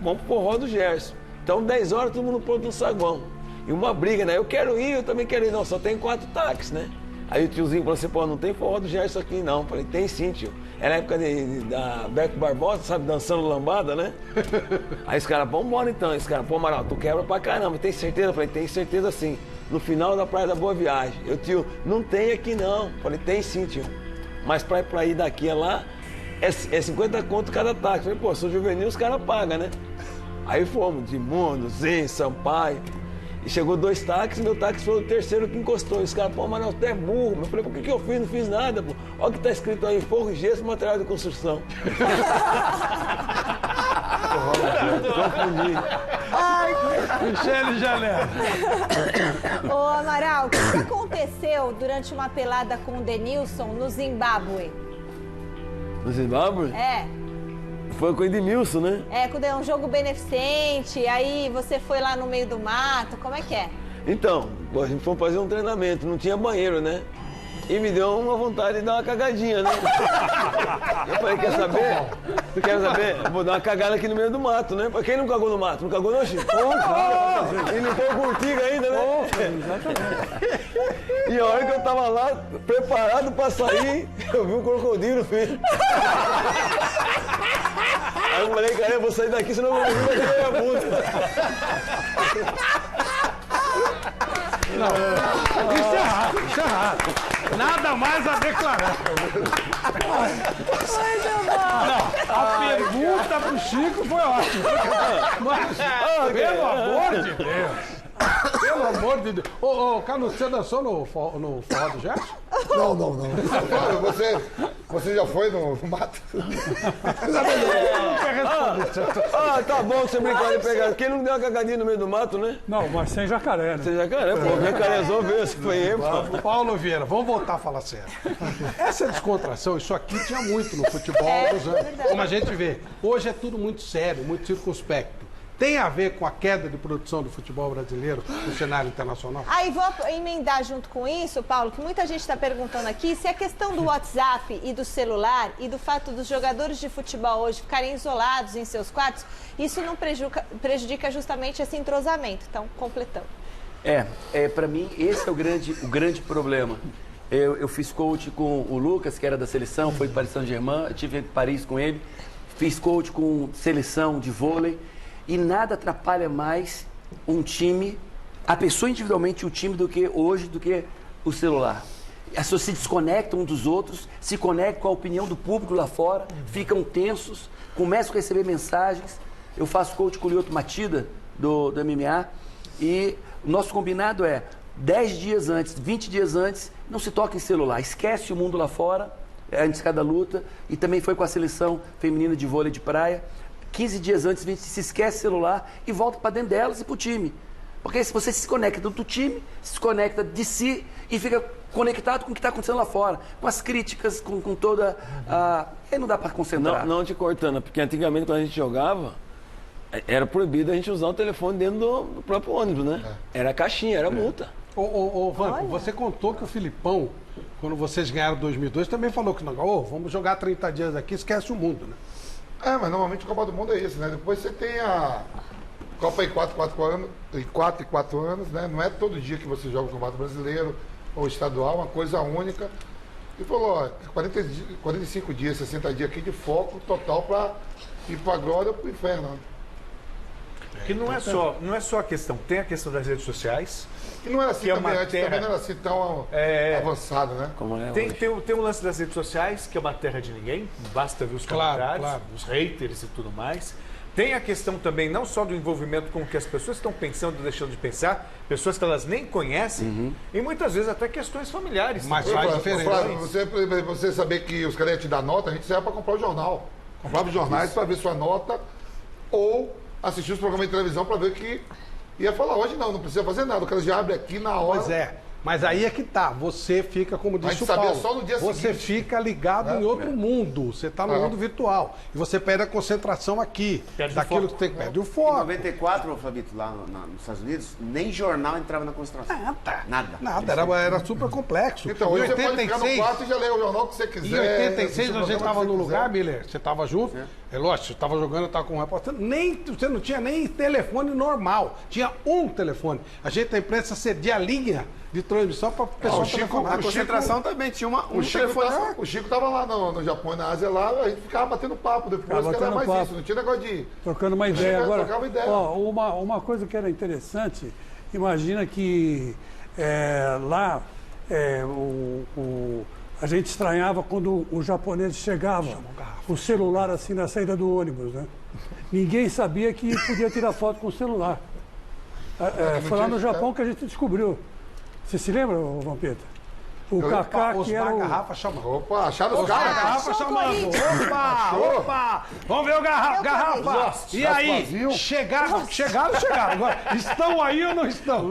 Vamos pro forró do Gerson. Então 10 horas, todo mundo pronto no saguão. E uma briga, né? Eu quero ir, eu também quero ir. Não, só tem 4 táxis, né? Aí o tiozinho falou assim, pô, não tem forró do Gerson aqui não. Eu falei, tem sim, tio. Era a época da Beco Barbosa, sabe, dançando lambada, né? Aí os caras, vambora então. Esse cara, pô, Amaral, tu quebra pra caramba, tem certeza? Eu falei, tem certeza sim. No final da Praia da Boa Viagem. Eu, tio, não tem aqui não. Eu falei, tem sim, tio. Mas pra ir daqui a lá, é 50 conto cada táxi. Eu falei, pô, sou juvenil, os caras pagam, né? Aí fomos, de Mundo, Zen, Sampaio. E chegou 2 táxis, meu táxi foi o terceiro que encostou. E os caras, pô, Amaral, tu é burro. Eu falei, por que eu fiz? Não fiz nada, pô. Olha o que tá escrito aí, forro e gesso, material de construção. Confundi. Michele Janela. Ô, Amaral, o que aconteceu durante uma pelada com o Denilson no Zimbábue? No Zimbábue? É. Foi com o Edmilson, né? É, um jogo beneficente, aí você foi lá no meio do mato, como é que é? Então, a gente foi fazer um treinamento, não tinha banheiro, né? E me deu uma vontade de dar uma cagadinha, né? Eu falei, quer saber? Tu quer saber? Eu vou dar uma cagada aqui no meio do mato, né? Quem não cagou no mato? Não cagou não, Chico? E não foi com urtiga ainda, né? E a hora que eu tava lá, preparado pra sair, eu vi um crocodilo, filho. Aí eu falei, cara, eu vou sair daqui, senão eu vou vir a minha bunda. Não, isso é errado. Nada mais a declarar. Não, a pergunta pro Chico foi ótima. Mas, pelo amor de Deus. Pelo amor de Deus. Ô, Carlos, você dançou no forró do Gerson? Não. Você já foi no mato? Tá bom você brincar de pegar. Quem não deu uma cagadinha no meio do mato, né? Não, mas sem jacaré, né? Sem jacaré, pô. Jacarezão veio, se foi eu, pô. Paulo Vieira, vamos voltar a falar sério. Essa descontração, isso aqui tinha muito no futebol dos anos. Como a gente vê, hoje é tudo muito sério, muito circunspecto. tem a ver com a queda de produção do futebol brasileiro no cenário internacional? Aí vou emendar junto com isso, Paulo, que muita gente está perguntando aqui se a questão do WhatsApp e do celular e do fato dos jogadores de futebol hoje ficarem isolados em seus quartos, isso não prejudica justamente esse entrosamento. Então, completando. Para mim, esse é o grande problema. Eu fiz coach com o Lucas, que era da seleção, foi para Paris Saint-Germain, eu tive em Paris com ele, fiz coach com seleção de vôlei, e nada atrapalha mais um time, a pessoa individualmente, o time, do que o celular. As pessoas se desconectam uns dos outros, se conectam com a opinião do público lá fora, ficam tensos, começam a receber mensagens. Eu faço coach com o Lyoto Machida, do MMA, e o nosso combinado é 10 dias antes, 20 dias antes, não se toca em celular, esquece o mundo lá fora, antes de cada luta, e também foi com a seleção feminina de vôlei de praia. 15 dias antes, a gente se esquece celular e volta para dentro delas e para o time. Porque se você se conecta do time, se desconecta de si e fica conectado com o que está acontecendo lá fora, com as críticas, com toda a... Aí não dá para concentrar. Não te cortando, porque antigamente quando a gente jogava, era proibido a gente usar o telefone dentro do próprio ônibus, né? Era caixinha, era multa. Ô Vanco, você contou que o Filipão, quando vocês ganharam 2002, também falou que não, vamos jogar 30 dias aqui, esquece o mundo, né? Mas normalmente a Copa do Mundo é isso, né? Depois você tem a Copa em 4 e 4 anos, né? Não é todo dia que você joga o Campeonato Brasileiro ou estadual, uma coisa única. E falou, 45 dias, 60 dias aqui de foco total para ir para a glória ou para o inferno. Que não é só a questão, tem a questão das redes sociais. E não era assim também, antes também não era assim tão avançado, né? Como tem um lance das redes sociais, que é uma terra de ninguém, basta ver os comentários, os haters e tudo mais. Tem a questão também, não só do envolvimento com o que as pessoas estão pensando ou deixando de pensar, pessoas que elas nem conhecem, e muitas vezes até questões familiares. Mas faz diferença. Você saber que os caras iam te dar nota, a gente saia para comprar o jornal. Comprava os jornais para ver sua nota, ou assistir os programas de televisão para ver que ia falar, hoje não precisa fazer nada, o cara já abre aqui na hora. Pois é, mas aí é que tá, você fica, como disse o Paulo, só no dia você seguinte. Fica ligado em outro mundo, você está no mundo virtual, e você perde a concentração aqui, daquilo que tem que perder o foco. Em 94, Fabito, lá nos Estados Unidos, nem jornal entrava na concentração. Nada. Era super complexo. Então, hoje você pode ficar no quarto e já ler o jornal que você quiser. Em 86, a gente estava no lugar, Miller, você estava junto, é lógico, você estava jogando, eu estava com um repórter, você não tinha nem telefone normal, tinha um telefone. A gente da imprensa cedia a linha de transmissão para o pessoal telefonar. A concentração também tinha um telefone. O Chico estava lá no Japão, na Ásia, lá, a gente ficava batendo papo depois, que era mais papo. Isso, não tinha negócio de... Trocando uma ideia agora. Uma coisa que era interessante, imagina que lá a gente estranhava quando os japoneses chegavam, o celular assim na saída do ônibus, né? Ninguém sabia que podia tirar foto com o celular. Foi lá no Japão que a gente descobriu. Você se lembra, Vampeta? O Kaká que era o... Garrafa chamando. Opa, acharam os caras. Garrafa chamando. Opa. Vamos ver o Garrafa. E aí? Chegaram. Agora, estão aí ou não estão?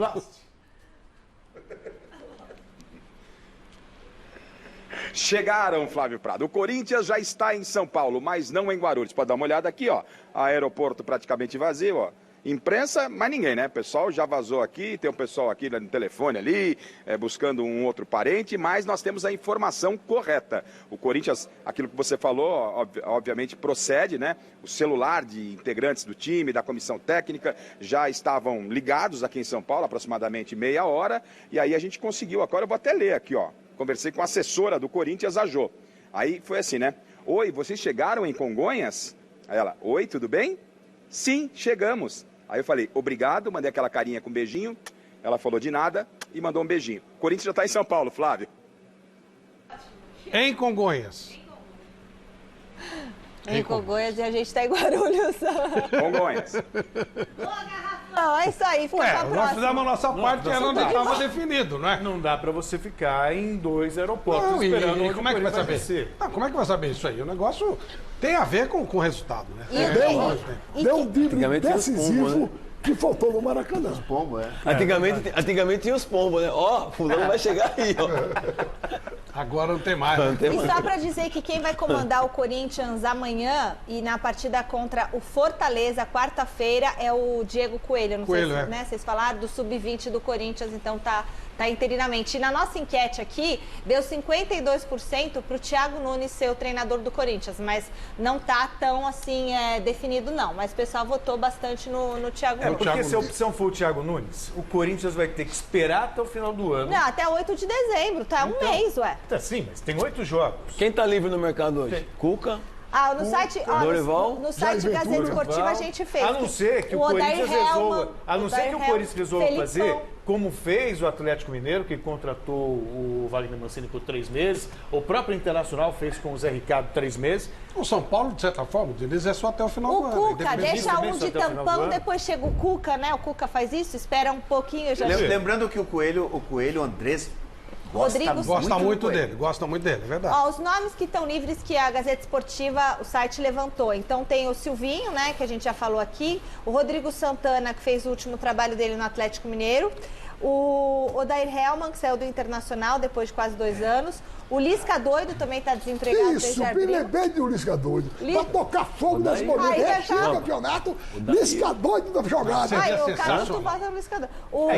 Chegaram, Flávio Prado. O Corinthians já está em São Paulo, mas não em Guarulhos. Pode dar uma olhada aqui, ó. Aeroporto praticamente vazio, ó. Imprensa, mas ninguém, né? O pessoal já vazou aqui, tem um pessoal aqui no telefone ali, buscando um outro parente, mas nós temos a informação correta. O Corinthians, aquilo que você falou, obviamente procede, né? O celular de integrantes do time, da comissão técnica, já estavam ligados aqui em São Paulo, aproximadamente meia hora, e aí a gente conseguiu, agora eu vou até ler aqui, ó. Conversei com a assessora do Corinthians, a Jô. Aí foi assim, né? Oi, vocês chegaram em Congonhas? Aí ela, oi, tudo bem? Sim, chegamos. Aí eu falei, obrigado, mandei aquela carinha com um beijinho. Ela falou de nada e mandou um beijinho. O Corinthians já está em São Paulo, Flávio. Em Congonhas. Em Congonhas e a gente está em Guarulhos. Congonhas. Não, é isso aí, fica pra próxima. Nós fizemos a nossa parte, que era onde estava definido, não é? Não dá para você ficar em 2 aeroportos esperando onde como é que vai saber? Como é que vai saber isso aí? O negócio tem a ver com o resultado, né? Deu um drible decisivo que faltou no Maracanã. Os pombos, Antigamente tinha os pombos, né? Ó, fulano vai chegar aí, ó. Agora não tem mais. E só para dizer que quem vai comandar o Corinthians amanhã e na partida contra o Fortaleza, quarta-feira, é o Diego Coelho. Não sei se, né, vocês falaram do sub-20 do Corinthians, então tá interinamente. E na nossa enquete aqui, deu 52% para o Thiago Nunes ser o treinador do Corinthians, mas não tá tão assim definido não. Mas o pessoal votou bastante no Thiago Nunes. Porque se a opção for o Thiago Nunes, o Corinthians vai ter que esperar até o final do ano. Não, até 8 de dezembro, tá? Então, um mês, ué. Tá, sim, mas tem 8 jogos. Quem tá livre no mercado hoje? Cuca? No site, no site Gazeta Esportiva a gente fez. A não ser que o Corinthians resolva, Felipão. fazer como fez o Atlético Mineiro, que contratou o Wagner Mancini por 3 meses, o próprio Internacional fez com o Zé Ricardo 3 meses. O São Paulo, de certa forma, o Diniz é só até o final do ano. O Cuca, deixa um de tampão, depois chega o Cuca, né? O Cuca faz isso, espera um pouquinho. Lembrando que o Coelho Andrés gosta muito dele, é verdade. Os nomes que estão livres que a Gazeta Esportiva, o site levantou. Então tem o Silvinho, né, que a gente já falou aqui, o Rodrigo Santana, que fez o último trabalho dele no Atlético Mineiro, o Odair Hellmann, que saiu do Internacional depois de quase 2 anos, o Lisca Doido também está desempregado desde abril. Isso, bem do Lisca Doido. Pra tocar fogo nesse momento, campeonato, Lisca Doido da jogada. O Caruto bota no Lisca Doido. O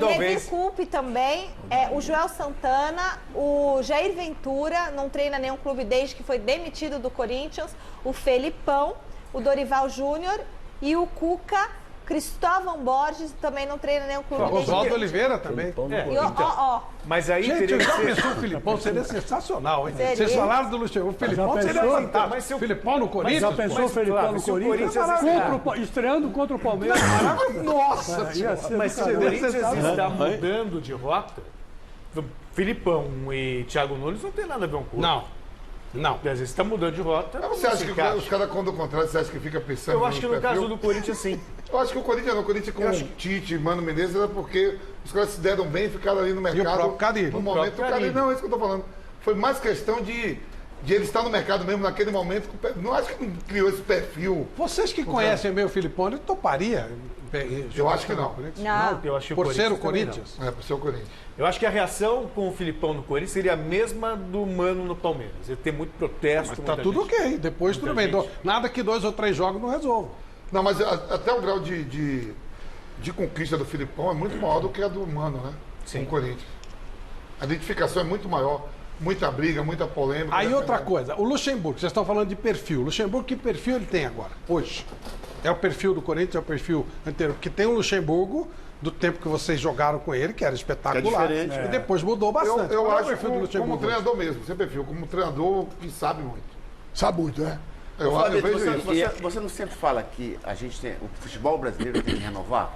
Levi Coupe também, o Joel Santana, o Jair Ventura, não treina nenhum clube desde que foi demitido do Corinthians, o Felipão, o Dorival Júnior e o Cuca. Cristóvão Borges também não treina nenhum clube. O Oswaldo Oliveira também. Mas aí gente, eu já pensou o Filipão, seria sensacional, hein? Vocês falaram do Luxemburgo, o Filipão seria fantástico. O Filipão no Corinthians? Já pensou o Filipão no Corinthians? Estreando contra o Palmeiras. Nossa! Mas se o Corinthians está mudando de rota, Filipão e Thiago Nunes não tem nada a ver um com o outro. Não. Às vezes está mudando de rota. Mas você acha que os caras, quando o contrário, você acha que fica pensando? Eu acho que no caso do Corinthians, sim. Eu acho que o Corinthians com o Tite, Mano Menezes, era porque os caras se deram bem e ficaram ali no mercado. E o próprio Carille. No momento, o Carille. Não, é isso que eu tô falando. Foi mais questão de ele estar no mercado mesmo naquele momento. Não acho que criou esse perfil. Vocês que conhecem meio Filipão, ele toparia? Eu acho que não. Não. Eu acho que por ser o Corinthians? Por ser o Corinthians. Eu acho que a reação com o Filipão no Corinthians seria a mesma do Mano no Palmeiras. Ele tem muito protesto. Mas tá tudo ok. Depois tudo bem. Nada que 2 ou 3 jogos não resolva. Não, mas até o grau de conquista do Filipão é muito maior do que a do Mano, né? Sim. Com o Corinthians. A identificação é muito maior. Muita briga, muita polêmica. Aí outra coisa, o Luxemburgo, vocês estão falando de perfil. O Luxemburgo, que perfil ele tem agora, hoje? É o perfil do Corinthians, é o perfil anterior? Porque tem o Luxemburgo do tempo que vocês jogaram com ele, que era espetacular. E depois mudou bastante. Eu acho que como treinador mesmo, sem perfil, como treinador que sabe muito. Sabe muito, né? Você não sempre fala que a gente tem, o futebol brasileiro tem que renovar?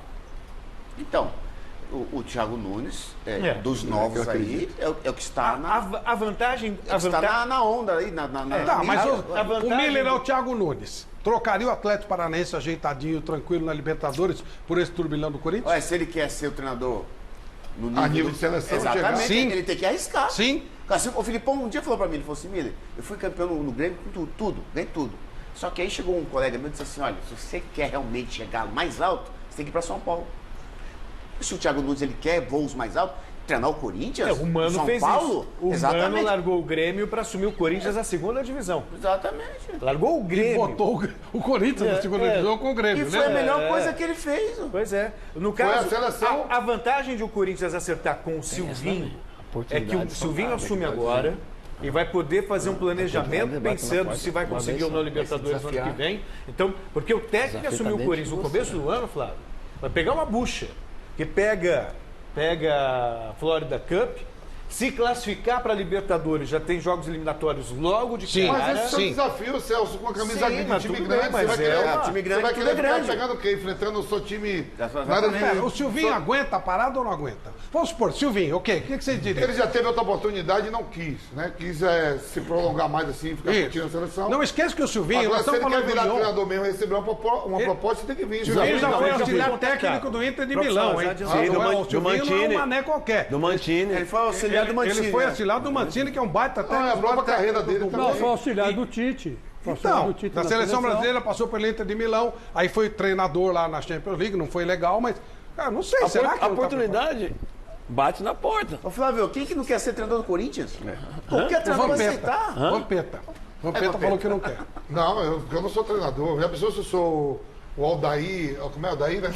Então, o Thiago Nunes, dos novos aí, é o que está a vantagem... está na onda aí. Mas o Miller é o Thiago Nunes. Trocaria o Atlético Paranaense ajeitadinho, tranquilo na Libertadores por esse turbilhão do Corinthians? Olha, se ele quer ser o treinador no nível de seleção, exatamente, sim. Ele tem que arriscar. Sim. O Filipão um dia falou pra mim, ele falou assim, Miller, eu fui campeão no Grêmio com tudo, ganhei tudo. Só que aí chegou um colega meu e disse assim, olha, se você quer realmente chegar mais alto, você tem que ir pra São Paulo. E se o Thiago Nunes ele quer voos mais altos, treinar o Corinthians, o Mano São fez Paulo, isso. O Mano largou o Grêmio para assumir o Corinthians na segunda divisão. Exatamente. Largou o Grêmio. E botou o Corinthians na segunda divisão com o Grêmio. E foi a melhor coisa que ele fez. Pois é. No caso, a vantagem de o Corinthians acertar com o Silvinho é que o Silvinho assume agora e vai poder fazer um planejamento pensando se vai conseguir ou não a Libertadores no ano que vem. Então, porque o técnico assumiu o Corinthians no começo do ano, Flávio, vai pegar uma bucha, que pega a Florida Cup, se classificar para a Libertadores, já tem jogos eliminatórios logo de cara. Mas esse é um desafio, Celso, com a camisa de time grande. Mas time grande, você vai querer ficar pegando o quê? Enfrentando o seu time... O Silvinho aguenta a parada ou não aguenta? Vamos supor, Silvinho, ok, o que você diria? Ele já teve outra oportunidade e não quis, né? Quis se prolongar mais assim, ficar curtindo a seleção. Não esquece que o Silvinho... Agora, se ele quer virar treinador mesmo e receber uma proposta, tem que vir. O Silvinho já foi auxiliar técnico do Inter de Milão, hein? O Silvinho não é um mané qualquer. Do Mancini. Ele foi auxiliar do Mancini. Ele foi auxiliar do Mancini, que é um baita técnico. É a própria carreira dele também. Não, foi auxiliar do Tite. Então, na seleção brasileira passou pelo Inter de Milão, aí foi treinador lá na Champions League, não foi legal, mas, cara, não sei, será que a oportunidade bate na porta. Ô Flávio, quem que não quer ser treinador do Corinthians? Qualquer treinador vai aceitar. Vampeta falou que não quer. Não, eu não sou treinador. Já pensou se eu sou o Aldair, como é Aldair, né?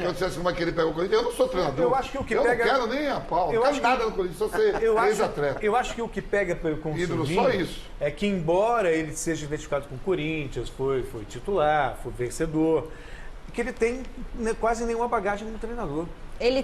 Eu dissesse como é que ele pega o Corinthians, eu não sou treinador. Eu acho que o que eu pega... não quero nem a pau, não quero nada no Corinthians, só ser ex-atleta. Eu acho que o que pega com o Silvinho só isso. É que, embora ele seja identificado com o Corinthians, foi titular, foi vencedor, que ele tem quase nenhuma bagagem como treinador. Ele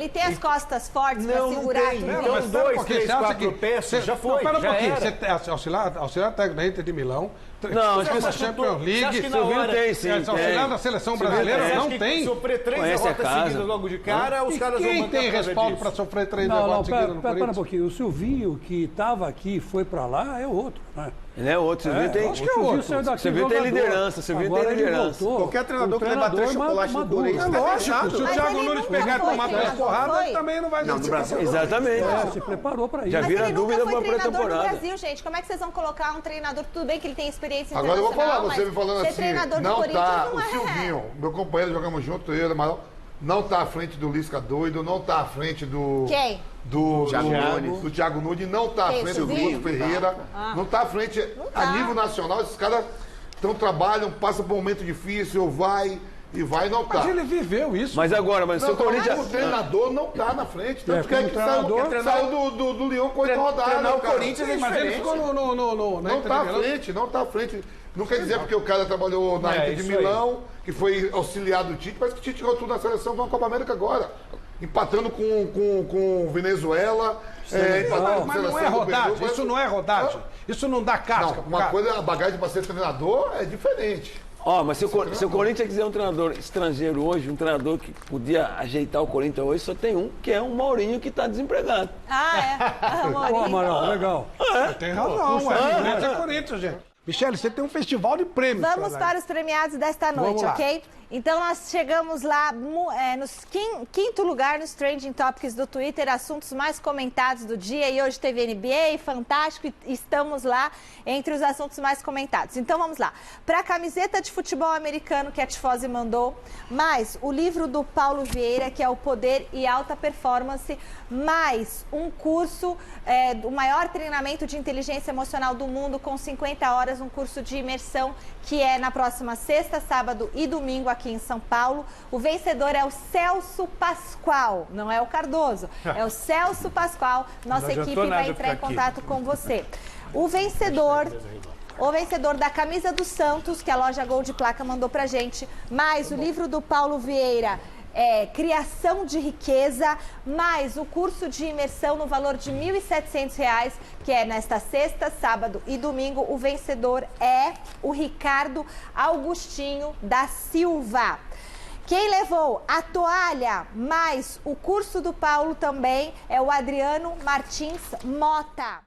tem as costas fortes para segurar tudo. Então, 2, 3, 4 peças, já foi. Espera um pouquinho, você é auxiliar técnico da Inter de Milão. Não, acho que você Champions League. Silvinho tem, sim. Auxiliar da seleção brasileira não tem. Sofrer 3 derrotas seguidas logo de cara, os caras vão quem tem respaldo para sofrer 3 derrotas seguidas no Corinthians? Pera um pouquinho, o Silvinho que estava aqui e foi para lá é outro, né? Ele é outro, Silvinho tem. Acho que é outro. Silvinho tem liderança, Silvinho tem liderança. Qualquer treinador que levar 3 chocolates no Corinthians. É lógico, se o Thiago Nunes pegar e tomar 3 porradas, ele também não vai no Brasil. Exatamente. Se preparou para isso. Já vira dúvida para a pré-temporada. pré-temporada. No Brasil, gente, como é que vocês vão colocar um treinador, tudo bem que ele tem experiência Agora eu vou falar, internacional, você me falando assim, treinador do não Corinthians tá, não o é. Silvinho, meu companheiro, jogamos junto, eu e ele, mas não tá à frente do Lisca doido, não tá à frente do... Quem? Do Thiago Nunes, não tá à frente do Guto Ferreira, não tá à frente a nível nacional, esses caras trabalham, passam por um momento difícil, vai não tá. Mas ele viveu isso. Mas agora, o seu Corinthians... O treinador não tá na frente, tanto que saiu do Lyon com 8 rodadas. O Corinthians é mas ele ficou não tá à frente. Não quer dizer porque o cara trabalhou na Inter de Milão, que foi auxiliar do Tite, mas que o Tite tirou tudo na seleção da Copa América agora. Empatando com Venezuela. Mas não é rodagem, isso não é rodagem. Isso não dá casca. Não, uma coisa, a bagagem para ser treinador é diferente. Mas se o Corinthians quiser um treinador estrangeiro hoje, um treinador que podia ajeitar o Corinthians hoje, só tem um, que é o Maurinho, que está desempregado. Maurinho. Pô, Amaral, legal. Tem razão, é Corinthians, gente. Michele, você tem um festival de prêmios. Vamos para os premiados desta noite, ok? Então nós chegamos lá no quinto lugar nos Trending Topics do Twitter, assuntos mais comentados do dia. E hoje teve NBA, fantástico, e estamos lá entre os assuntos mais comentados. Então vamos lá. Para a camiseta de futebol americano que a Tifose mandou, mais o livro do Paulo Vieira, que é o Poder e Alta Performance, mais um curso do maior treinamento de inteligência emocional do mundo, com 50 horas, um curso de imersão, que é na próxima sexta, sábado e domingo aqui em São Paulo. O vencedor é o Celso Pascoal, não é o Cardoso, é o Celso Pascoal. Nossa equipe vai entrar em contato com você. O vencedor da camisa do Santos, que a loja Gol de Placa mandou pra gente, mais o livro do Paulo Vieira, Criação de Riqueza, mais o curso de imersão no valor de R$ 1.700, que é nesta sexta, sábado e domingo. O vencedor é o Ricardo Augustinho da Silva. Quem levou a toalha mais o curso do Paulo também é o Adriano Martins Mota.